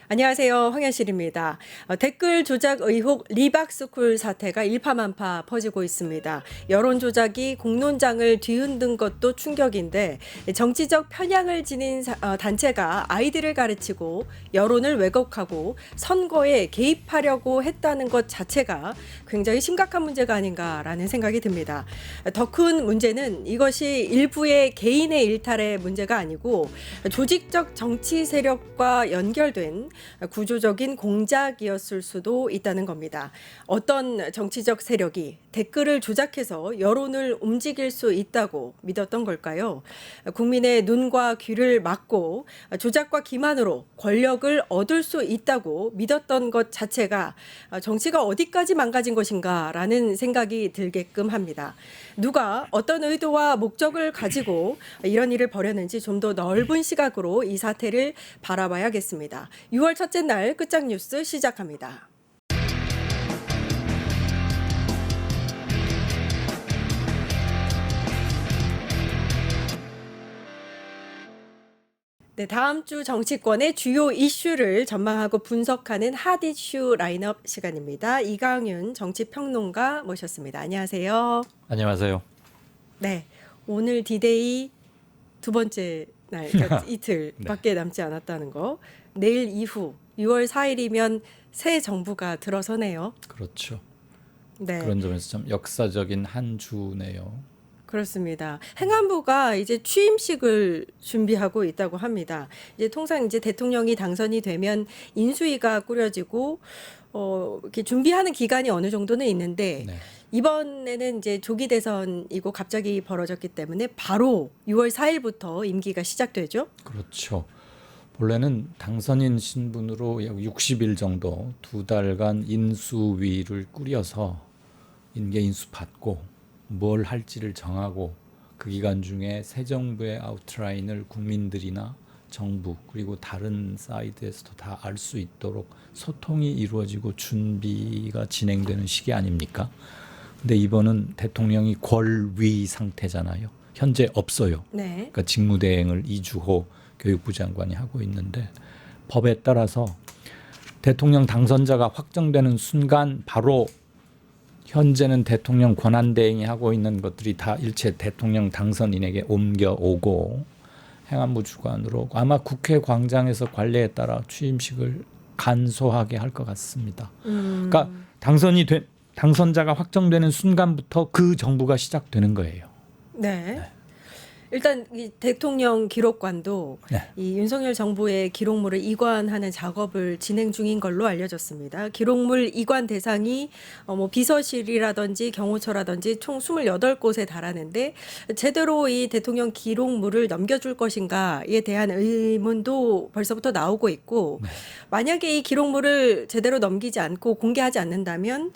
안녕하세요. 황현실입니다. 댓글 조작 의혹 리박스쿨 사태가 일파만파 퍼지고 있습니다. 여론 조작이 공론장을 뒤흔든 것도 충격인데 정치적 편향을 지닌 단체가 아이들을 가르치고 여론을 왜곡하고 선거에 개입하려고 했다는 것 자체가 굉장히 심각한 문제가 아닌가라는 생각이 듭니다. 더 큰 문제는 이것이 일부의 개인의 일탈의 문제가 아니고 조직적 정치 세력과 연결된 구조적인 공작이었을 수도 있다는 겁니다. 어떤 정치적 세력이 댓글을 조작해서 여론을 움직일 수 있다고 믿었던 걸까요? 국민의 눈과 귀를 막고 조작과 기만으로 권력을 얻을 수 있다고 믿었던 것 자체가 정치가 어디까지 망가진 것인가라는 생각이 들게끔 합니다. 누가 어떤 의도와 목적을 가지고 이런 일을 벌였는지 좀 더 넓은 시각으로 이 사태를 바라봐야겠습니다. 6월 첫째 날 끝장 뉴스 시작합니다. 네, 다음 주 정치권의 주요 이슈를 전망하고 분석하는 핫 이슈 라인업 시간입니다. 이강윤 정치평론가 모셨습니다. 안녕하세요. 안녕하세요. 네, 오늘 디데이 두 번째 날, 그러니까 이틀밖에 남지 않았다는 거. 내일 이후 6월 4일이면 새 정부가 들어서네요. 그렇죠. 네. 그런 점에서 참 역사적인 한 주네요. 그렇습니다. 행안부가 이제 취임식을 준비하고 있다고 합니다. 이제 통상 이제 대통령이 당선이 되면 인수위가 꾸려지고 이렇게 준비하는 기간이 어느 정도는 있는데 네. 이번에는 이제 조기 대선이고 갑자기 벌어졌기 때문에 바로 6월 4일부터 임기가 시작되죠. 그렇죠. 본래는 당선인 신분으로 약 60일 정도 2달간 인수위를 꾸려서 인계 인수 받고 뭘 할지를 정하고 그 기간 중에 새 정부의 아웃라인을 국민들이나 정부 그리고 다른 사이드에서도 다 알 수 있도록 소통이 이루어지고 준비가 진행되는 시기 아닙니까? 근데 이번은 대통령이 권위 상태잖아요. 현재 없어요. 네. 그러니까 직무대행을 이주호 교육부 장관이 하고 있는데 법에 따라서 대통령 당선자가 확정되는 순간 바로 현재는 대통령 권한대행이 하고 있는 것들이 다 일체 대통령 당선인에게 옮겨오고 행안부 주관으로 아마 국회 광장에서 관례에 따라 취임식을 간소하게 할 것 같습니다. 그러니까 당선자가 확정되는 순간부터 그 정부가 시작되는 거예요. 네. 일단 이 대통령 기록관도 네. 이 윤석열 정부의 기록물을 이관하는 작업을 진행 중인 걸로 알려졌습니다. 기록물 이관 대상이 뭐 비서실이라든지 경호처라든지 총 28곳에 달하는데 제대로 이 대통령 기록물을 넘겨줄 것인가에 대한 의문도 벌써부터 나오고 있고 만약에 이 기록물을 제대로 넘기지 않고 공개하지 않는다면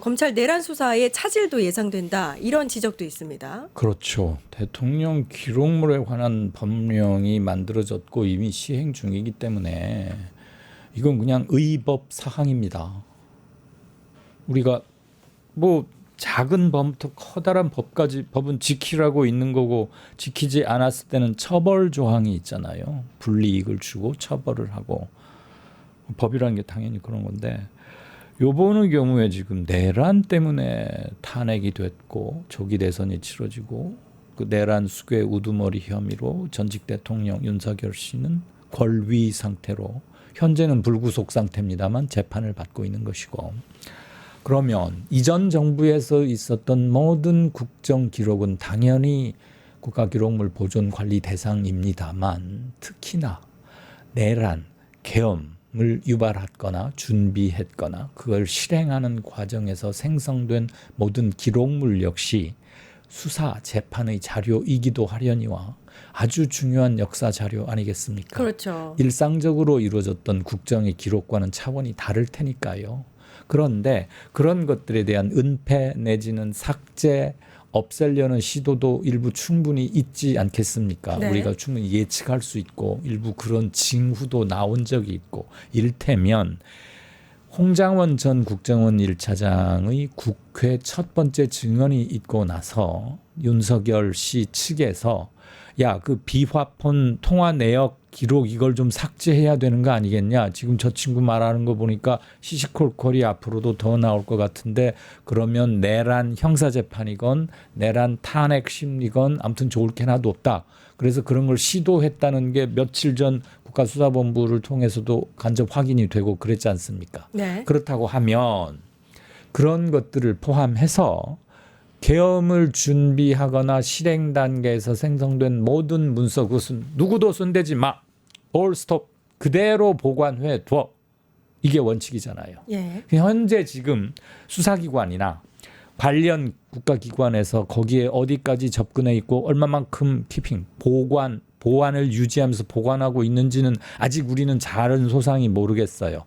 검찰 내란 수사에 차질도 예상된다. 이런 지적도 있습니다. 그렇죠. 대통령 기록물에 관한 법령이 만들어졌고 이미 시행 중이기 때문에 이건 그냥 의법 사항입니다. 우리가 뭐 작은 법부터 커다란 법까지 법은 지키라고 있는 거고 지키지 않았을 때는 처벌 조항이 있잖아요. 불이익을 주고 처벌을 하고 법이라는 게 당연히 그런 건데 요번의 경우에 지금 내란 때문에 탄핵이 됐고 조기 대선이 치러지고 그 내란 수괴 우두머리 혐의로 전직 대통령 윤석열 씨는 권위 상태로 현재는 불구속 상태입니다만 재판을 받고 있는 것이고 그러면 이전 정부에서 있었던 모든 국정 기록은 당연히 국가기록물 보존 관리 대상입니다만 특히나 내란, 계엄 을 유발했거나 준비했거나 그걸 실행하는 과정에서 생성된 모든 기록물 역시 수사 재판의 자료이기도 하려니와 아주 중요한 역사 자료 아니겠습니까? 그렇죠. 일상적으로 이루어졌던 국정의 기록과는 차원이 다를 테니까요. 그런데 그런 것들에 대한 은폐 내지는 삭제 없애려는 시도도 일부 충분히 있지 않겠습니까? 네. 우리가 충분히 예측할 수 있고 일부 그런 징후도 나온 적이 있고 이를테면 홍장원 전 국정원 1차장의 국회 첫 번째 증언이 있고 나서 윤석열 씨 측에서 야, 그 비화폰 통화 내역 기록 이걸 좀 삭제해야 되는 거 아니겠냐. 지금 저 친구 말하는 거 보니까 시시콜콜이 앞으로도 더 나올 것 같은데 그러면 내란 형사재판이건 내란 탄핵 심리건 아무튼 좋을 게 하나도 없다. 그래서 그런 걸 시도했다는 게 며칠 전 국가수사본부를 통해서도 간접 확인이 되고 그랬지 않습니까? 네. 그렇다고 하면 그런 것들을 포함해서 계엄을 준비하거나 실행 단계에서 생성된 모든 문서 그것은 누구도 손대지 마. all stop. 그대로 보관해 둬. 이게 원칙이잖아요. 예. 현재 지금 수사기관이나 관련 국가기관에서 거기에 어디까지 접근해 있고 얼마만큼 키핑, 보관을 유지하면서 보관하고 있는지는 아직 우리는 잘은 소상히 모르겠어요.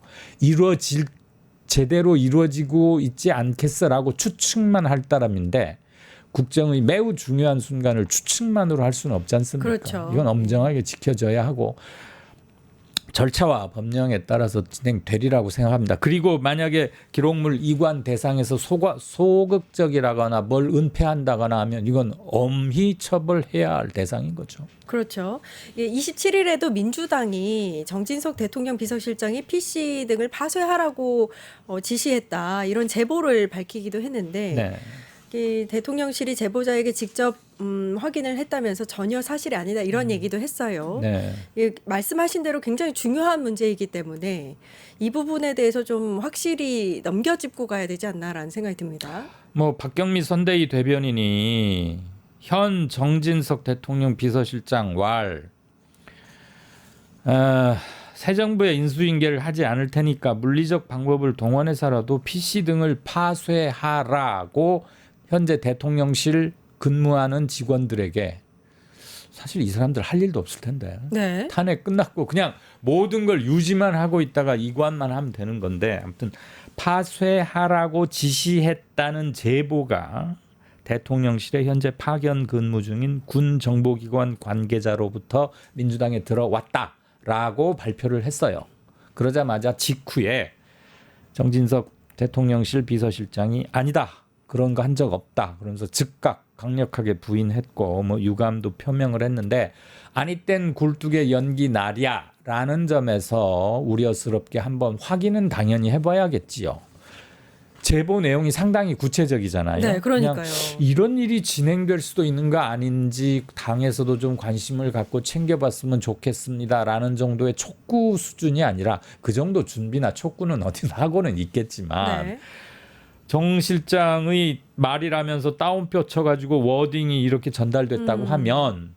제대로 이루어지고 있지 않겠어라고 추측만 할 따름인데 국정의 매우 중요한 순간을 추측만으로 할 수는 없지 않습니까? 그렇죠. 이건 엄정하게 지켜져야 하고 절차와 법령에 따라서 진행되리라고 생각합니다. 그리고 만약에 기록물 이관 대상에서 소극적이라거나 뭘 은폐한다거나 하면 이건 엄히 처벌해야 할 대상인 거죠. 그렇죠. 27일에도 민주당이 정진석 대통령 비서실장이 PC 등을 파쇄하라고 지시했다. 이런 제보를 밝히기도 했는데 네. 이 대통령실이 제보자에게 직접 확인을 했다면서 전혀 사실이 아니다 이런 얘기도 했어요. 네. 말씀하신 대로 굉장히 중요한 문제이기 때문에 이 부분에 대해서 좀 확실히 넘겨짚고 가야 되지 않나라는 생각이 듭니다. 뭐 박경미 선대위 대변인이 현 정진석 대통령 비서실장 새 정부의 인수인계를 하지 않을 테니까 물리적 방법을 동원해서라도 PC 등을 파쇄하라고 현재 대통령실 근무하는 직원들에게 사실 이 사람들 할 일도 없을 텐데 네. 탄핵 끝났고 그냥 모든 걸 유지만 하고 있다가 이관만 하면 되는 건데 아무튼 파쇄하라고 지시했다는 제보가 대통령실에 현재 파견 근무 중인 군 정보기관 관계자로부터 민주당에 들어왔다라고 발표를 했어요. 그러자마자 직후에 정진석 대통령실 비서실장이 아니다. 그런 거 한 적 없다. 그러면서 즉각 강력하게 부인했고 뭐 유감도 표명을 했는데 아니 땐 굴뚝의 연기 나랴라는 점에서 우려스럽게 한번 확인은 당연히 해봐야겠지요. 제보 내용이 상당히 구체적이잖아요. 네, 그러니까요. 그냥 이런 일이 진행될 수도 있는 거 아닌지 당에서도 좀 관심을 갖고 챙겨봤으면 좋겠습니다라는 정도의 촉구 수준이 아니라 그 정도 준비나 촉구는 어디나 하고는 있겠지만 네. 정 실장의 말이라면서 따옴표 쳐가지고 워딩이 이렇게 전달됐다고 하면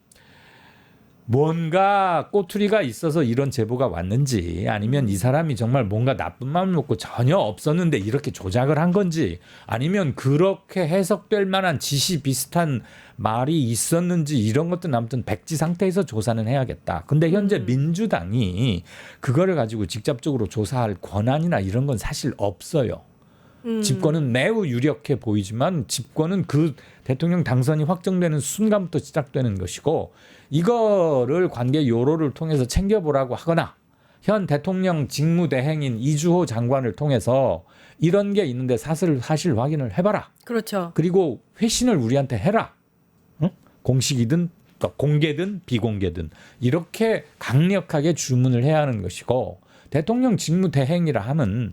뭔가 꼬투리가 있어서 이런 제보가 왔는지 아니면 이 사람이 정말 뭔가 나쁜 마음을 먹고 전혀 없었는데 이렇게 조작을 한 건지 아니면 그렇게 해석될 만한 지시 비슷한 말이 있었는지 이런 것들은 아무튼 백지 상태에서 조사는 해야겠다. 근데 현재 민주당이 그거를 가지고 직접적으로 조사할 권한이나 이런 건 사실 없어요. 집권은 매우 유력해 보이지만 집권은 그 대통령 당선이 확정되는 순간부터 시작되는 것이고 이거를 관계 요로를 통해서 챙겨보라고 하거나 현 대통령 직무대행인 이주호 장관을 통해서 이런 게 있는데 사실 확인을 해봐라. 그렇죠. 그리고 회신을 우리한테 해라. 응? 공식이든 공개든 비공개든 이렇게 강력하게 주문을 해야 하는 것이고 대통령 직무대행이라 하면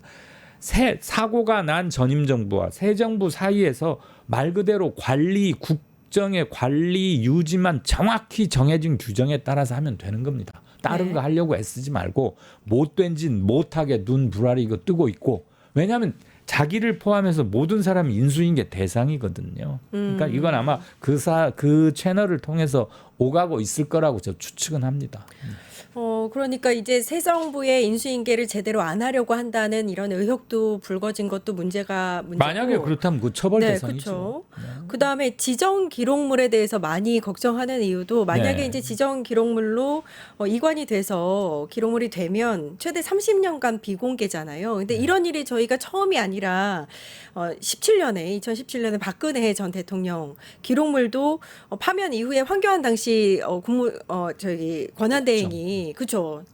사고가 난 전임 정부와 새 정부 사이에서 말 그대로 국정의 관리 유지만 정확히 정해진 규정에 따라서 하면 되는 겁니다. 다른 네. 거 하려고 애쓰지 말고 못된 짓 못하게 눈 부라리 이거 뜨고 있고 왜냐하면 자기를 포함해서 모든 사람이 인수인계 대상이거든요. 그러니까 이건 아마 그 채널을 통해서 오가고 있을 거라고 저 추측은 합니다. 그러니까 이제 새 정부의 인수인계를 제대로 안 하려고 한다는 이런 의혹도 불거진 것도 문제고. 만약에 그렇다면 그 처벌 네, 대상이죠. 그렇죠. 그다음에 지정 기록물에 대해서 많이 걱정하는 이유도 만약에 네. 이제 지정 기록물로 이관이 돼서 기록물이 되면 최대 30년간 비공개잖아요. 근데 이런 일이 저희가 처음이 아니라 2017년에 박근혜 전 대통령 기록물도 파면 이후에 황교안 당시 권한대행이 그렇죠.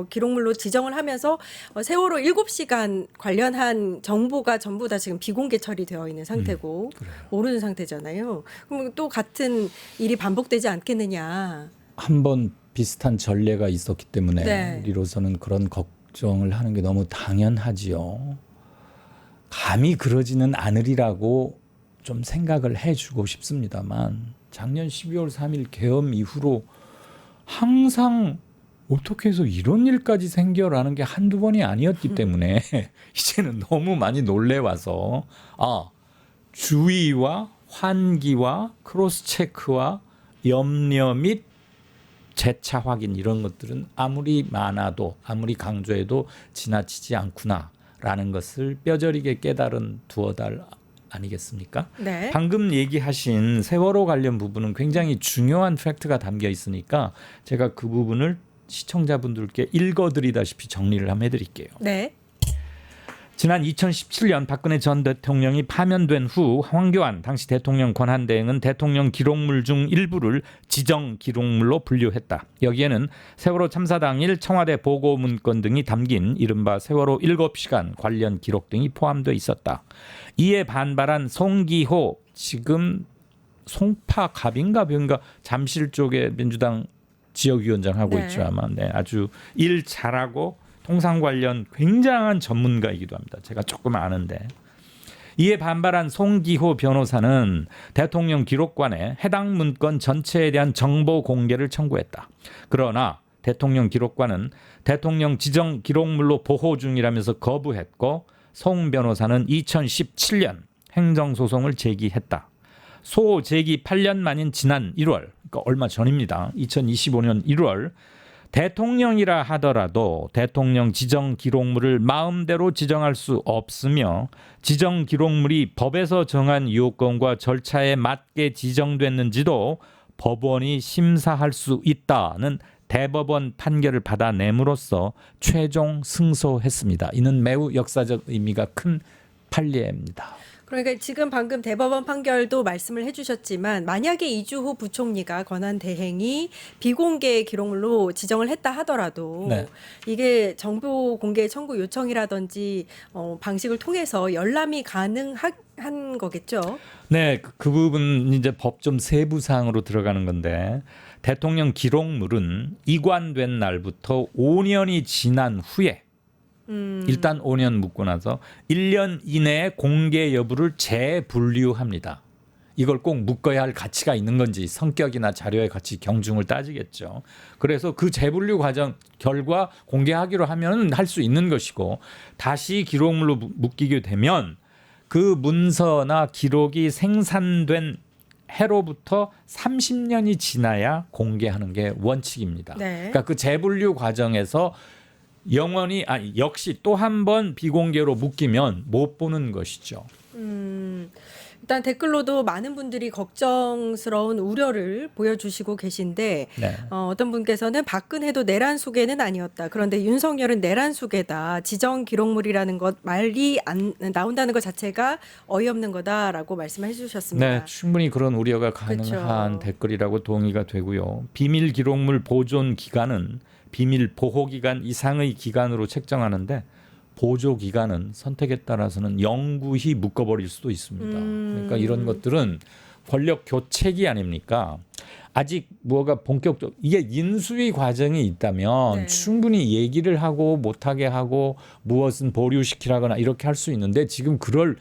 기록물로 지정을 하면서 세월호 7시간 관련한 정보가 전부 다 지금 비공개 처리되어 있는 상태고 모르는 상태잖아요. 그럼 또 같은 일이 반복되지 않겠느냐. 한번 비슷한 전례가 있었기 때문에 네. 우리로서는 그런 걱정을 하는 게 너무 당연하지요. 감히 그러지는 않으리라고 좀 생각을 해주고 싶습니다만 작년 12월 3일 계엄 이후로 항상 어떻게 해서 이런 일까지 생겨라는 게 한두 번이 아니었기 때문에 이제는 너무 많이 놀래와서 주의와 환기와 크로스 체크와 염려 및 재차 확인 이런 것들은 아무리 많아도 아무리 강조해도 지나치지 않구나라는 것을 뼈저리게 깨달은 두어 달 아니겠습니까? 네. 방금 얘기하신 세월호 관련 부분은 굉장히 중요한 팩트가 담겨 있으니까 제가 그 부분을 시청자분들께 읽어드리다시피 정리를 한번 해드릴게요. 네. 지난 2017년 박근혜 전 대통령이 파면된 후 황교안 당시 대통령 권한대행은 대통령 기록물 중 일부를 지정 기록물로 분류했다. 여기에는 세월호 참사 당일 청와대 보고 문건 등이 담긴 이른바 세월호 7시간 관련 기록 등이 포함되어 있었다. 이에 반발한 송기호 지금 송파갑인가 병인가 잠실 쪽에 민주당 지역위원장 하고 네. 있죠. 아마 아주 일 잘하고 통상 관련 굉장한 전문가이기도 합니다. 제가 조금 아는데. 이에 반발한 송기호 변호사는 대통령 기록관에 해당 문건 전체에 대한 정보 공개를 청구했다. 그러나 대통령 기록관은 대통령 지정 기록물로 보호 중이라면서 거부했고 송 변호사는 2017년 행정소송을 제기했다. 소 제기 8년 만인 지난 1월, 그러니까 얼마 전입니다. 2025년 1월 대통령이라 하더라도 대통령 지정 기록물을 마음대로 지정할 수 없으며 지정 기록물이 법에서 정한 요건과 절차에 맞게 지정됐는지도 법원이 심사할 수 있다는 대법원 판결을 받아냄으로써 최종 승소했습니다. 이는 매우 역사적 의미가 큰 판례입니다. 그러니까 지금 방금 대법원 판결도 말씀을 해주셨지만 만약에 이주호 부총리가 권한 대행이 비공개 기록물로 지정을 했다 하더라도 네. 이게 정보 공개 청구 요청이라든지 방식을 통해서 열람이 가능한 거겠죠. 네, 그 부분 이제 법좀 세부 사항으로 들어가는 건데 대통령 기록물은 이관된 날부터 5년이 지난 후에 일단 5년 묵고 나서 1년 이내에 공개 여부를 재분류합니다. 이걸 꼭 묶어야 할 가치가 있는 건지 성격이나 자료의 가치 경중을 따지겠죠. 그래서 그 재분류 과정 결과 공개하기로 하면 할 수 있는 것이고 다시 기록물로 묶이게 되면 그 문서나 기록이 생산된 해로부터 30년이 지나야 공개하는 게 원칙입니다. 네. 그러니까 그 재분류 과정에서 영원히 역시 또 한 번 비공개로 묶이면 못 보는 것이죠. 일단 댓글로도 많은 분들이 걱정스러운 우려를 보여주시고 계신데 네. 어떤 분께서는 박근혜도 내란 수괴는 아니었다. 그런데 윤석열은 내란 수괴다. 지정 기록물이라는 것 말이 안 나온다는 것 자체가 어이없는 거다라고 말씀해 주셨습니다. 네, 충분히 그런 우려가 가능한 그렇죠. 댓글이라고 동의가 되고요. 비밀 기록물 보존 기간은 비밀 보호 기간 이상의 기간으로 책정하는데 보조 기간은 선택에 따라서는 영구히 묶어버릴 수도 있습니다. 그러니까 이런 것들은 권력 교체기 아닙니까? 아직 뭐가 본격적 이게 인수위 과정이 있다면 네. 충분히 얘기를 하고 못하게 하고 무엇은 보류시키라거나 이렇게 할 수 있는데 지금 그럴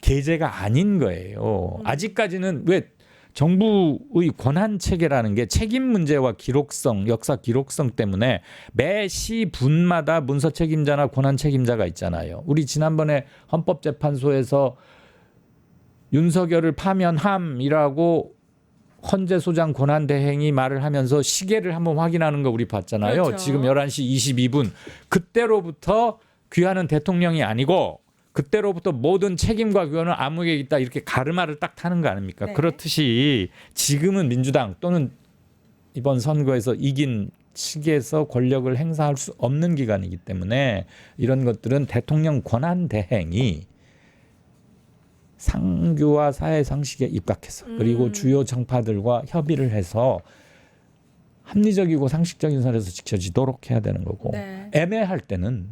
계제가 아닌 거예요. 아직까지는 왜 정부의 권한 체계라는 게 책임 문제와 기록성, 역사 기록성 때문에 매 시분마다 문서 책임자나 권한 책임자가 있잖아요. 우리 지난번에 헌법재판소에서 윤석열을 파면함이라고 헌재 소장 권한 대행이 말을 하면서 시계를 한번 확인하는 거 우리 봤잖아요. 그렇죠. 지금 11시 22분. 그때로부터 귀하는 대통령이 아니고 그때로부터 모든 책임과 규현은 암흑에 있다 이렇게 가르마를 딱 타는 거 아닙니까? 네. 그렇듯이 지금은 민주당 또는 이번 선거에서 이긴 측에서 권력을 행사할 수 없는 기간이기 때문에 이런 것들은 대통령 권한 대행이 상규와 사회 상식에 입각해서 그리고 주요 정파들과 협의를 해서 합리적이고 상식적인 선에서 지켜지도록 해야 되는 거고 네. 애매할 때는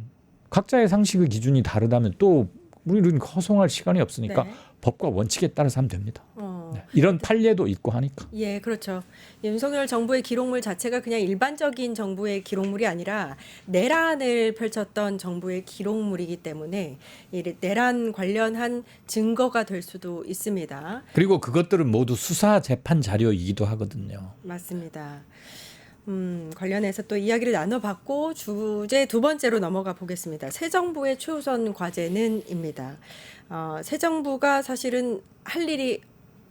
각자의 상식의 기준이 다르다면 또 우리는 허송할 시간이 없으니까 네. 법과 원칙에 따라서 하면 됩니다. 이런 판례도 있고 하니까. 예, 그렇죠. 윤석열 정부의 기록물 자체가 그냥 일반적인 정부의 기록물이 아니라 내란을 펼쳤던 정부의 기록물이기 때문에 이 내란 관련한 증거가 될 수도 있습니다. 그리고 그것들은 모두 수사 재판 자료이기도 하거든요. 맞습니다. 관련해서 또 이야기를 나눠봤고 주제 두 번째로 넘어가 보겠습니다. 새 정부의 최우선 과제는입니다. 새 정부가 사실은 할 일이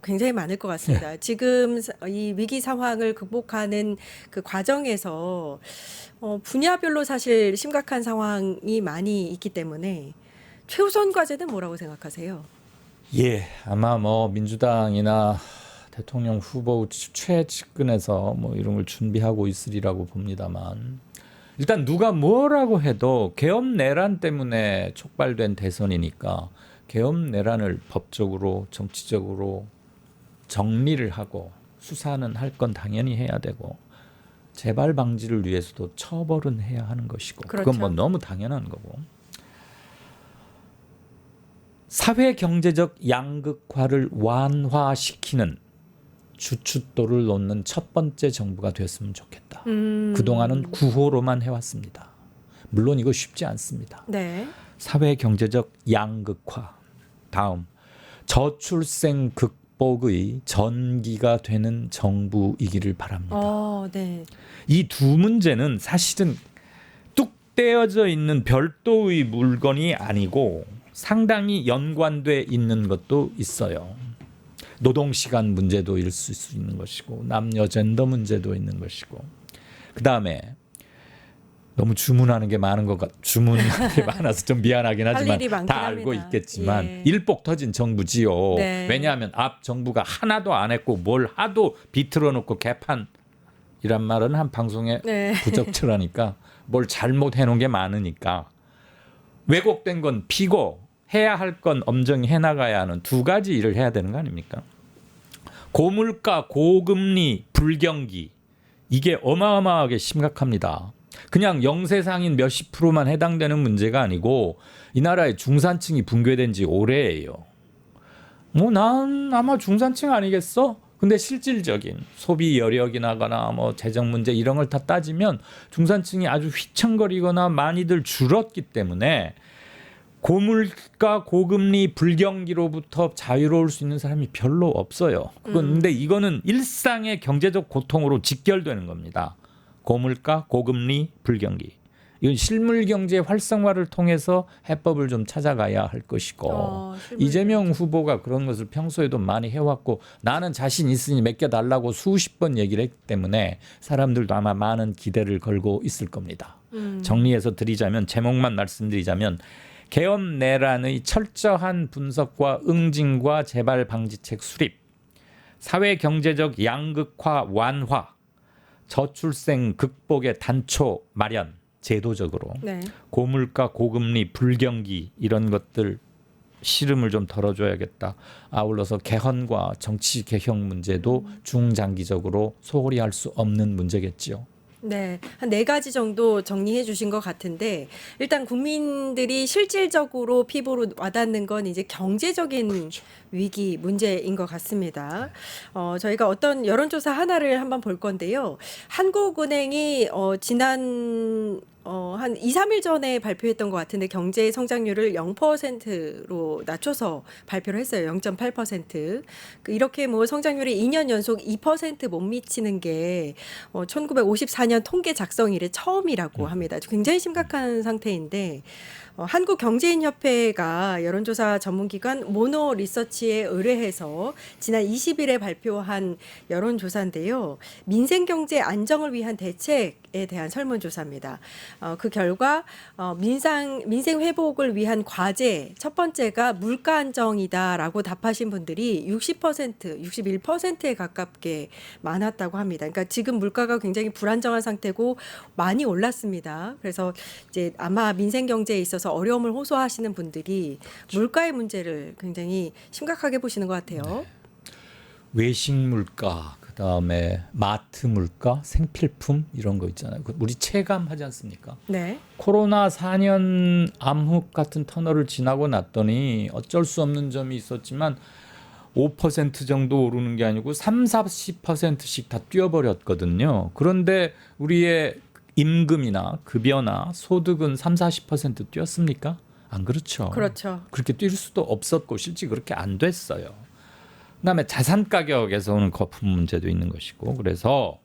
굉장히 많을 것 같습니다. 지금 이 위기 상황을 극복하는 그 과정에서 분야별로 사실 심각한 상황이 많이 있기 때문에 최우선 과제는 뭐라고 생각하세요? 예, 아마 뭐 민주당이나 대통령 후보 최측근에서 뭐 이런 걸 준비하고 있으리라고 봅니다만 일단 누가 뭐라고 해도 계엄 내란 때문에 촉발된 대선이니까 계엄 내란을 법적으로 정치적으로 정리를 하고 수사는 할 건 당연히 해야 되고 재발 방지를 위해서도 처벌은 해야 하는 것이고 그렇죠. 그건 뭐 너무 당연한 거고 사회 경제적 양극화를 완화시키는 주춧돌을 놓는 첫 번째 정부가 됐으면 좋겠다. 그동안은 구호로만 해왔습니다. 물론 이거 쉽지 않습니다. 네. 사회 경제적 양극화. 다음 저출생 극복의 전기가 되는 정부이기를 바랍니다. 네. 이 두 문제는 사실은 뚝 떼어져 있는 별도의 물건이 아니고 상당히 연관돼 있는 것도 있어요. 노동시간 문제도 있을 수 있는 것이고 남녀 젠더 문제도 있는 것이고 그다음에 너무 주문하는 게 많은 것 주문하는 게 많아서 좀 미안하긴 하지만 다 알고 있겠지만 예. 일복 터진 정부지요. 네. 왜냐하면 앞 정부가 하나도 안 했고 뭘 하도 비틀어 놓고 개판이란 말은 한 방송에 네. 부적절하니까 뭘 잘못해 놓은 게 많으니까 왜곡된 건 피고 해야 할 건 엄정히 해나가야 하는 두 가지 일을 해야 되는 거 아닙니까? 고물가, 고금리, 불경기 이게 어마어마하게 심각합니다. 그냥 영세상인 몇십 프로만 해당되는 문제가 아니고 이 나라의 중산층이 붕괴된 지 오래예요. 뭐 난 아마 중산층 아니겠어? 근데 실질적인 소비 여력이나거나 뭐 재정 문제 이런 걸 다 따지면 중산층이 아주 휘청거리거나 많이들 줄었기 때문에 고물가, 고금리, 불경기로부터 자유로울 수 있는 사람이 별로 없어요. 근데 이거는 일상의 경제적 고통으로 직결되는 겁니다. 고물가, 고금리, 불경기. 이건 실물 경제 활성화를 통해서 해법을 좀 찾아가야 할 것이고 이재명 후보가 그런 것을 평소에도 많이 해왔고 나는 자신 있으니 맡겨달라고 수십 번 얘기를 했기 때문에 사람들도 아마 많은 기대를 걸고 있을 겁니다. 정리해서 드리자면 제목만 말씀드리자면 계엄 내란의 철저한 분석과 응징과 재발 방지책 수립, 사회 경제적 양극화 완화, 저출생 극복의 단초 마련, 제도적으로 네. 고물가, 고금리, 불경기 이런 것들 시름을 좀 덜어줘야겠다. 아울러서 개헌과 정치 개혁 문제도 중장기적으로 소홀히 할 수 없는 문제겠지요. 네, 한 네 가지 정도 정리해 주신 것 같은데 일단 국민들이 실질적으로 피부로 와닿는 건 이제 경제적인 위기 문제인 것 같습니다. 저희가 어떤 여론조사 하나를 한번 볼 건데요. 한국은행이 지난 한 2, 3일 전에 발표했던 것 같은데 경제 성장률을 0%로 낮춰서 발표를 했어요. 0.8%. 이렇게 뭐 성장률이 2년 연속 2%못 미치는 게 1954년 통계 작성 이래 처음이라고 합니다. 굉장히 심각한 상태인데 한국경제인협회가 여론조사 전문기관 모노 리서치에 의뢰해서 지난 20일에 발표한 여론조사인데요. 민생경제 안정을 위한 대책에 대한 설문조사입니다. 그 결과 민생 회복을 위한 과제 첫 번째가 물가 안정이다라고 답하신 분들이 60%, 61%에 가깝게 많았다고 합니다. 그러니까 지금 물가가 굉장히 불안정한 상태고 많이 올랐습니다. 그래서 이제 아마 민생 경제에 있어서 어려움을 호소하시는 분들이 물가의 문제를 굉장히 심각하게 보시는 것 같아요. 외식 물가, 그다음에 마트 물가, 생필품 이런 거 있잖아요. 우리 체감하지 않습니까? 네. 코로나 4년 암흑 같은 터널을 지나고 났더니 어쩔 수 없는 점이 있었지만 5% 정도 오르는 게 아니고 30-40%씩 다 뛰어버렸거든요. 그런데 우리의 임금이나 급여나 소득은 30-40% 뛰었습니까? 안 그렇죠. 그렇죠. 그렇게 뛸 수도 없었고 실제 그렇게 안 됐어요. 그다음에 자산 가격에서 오는 거품 문제도 있는 것이고 그래서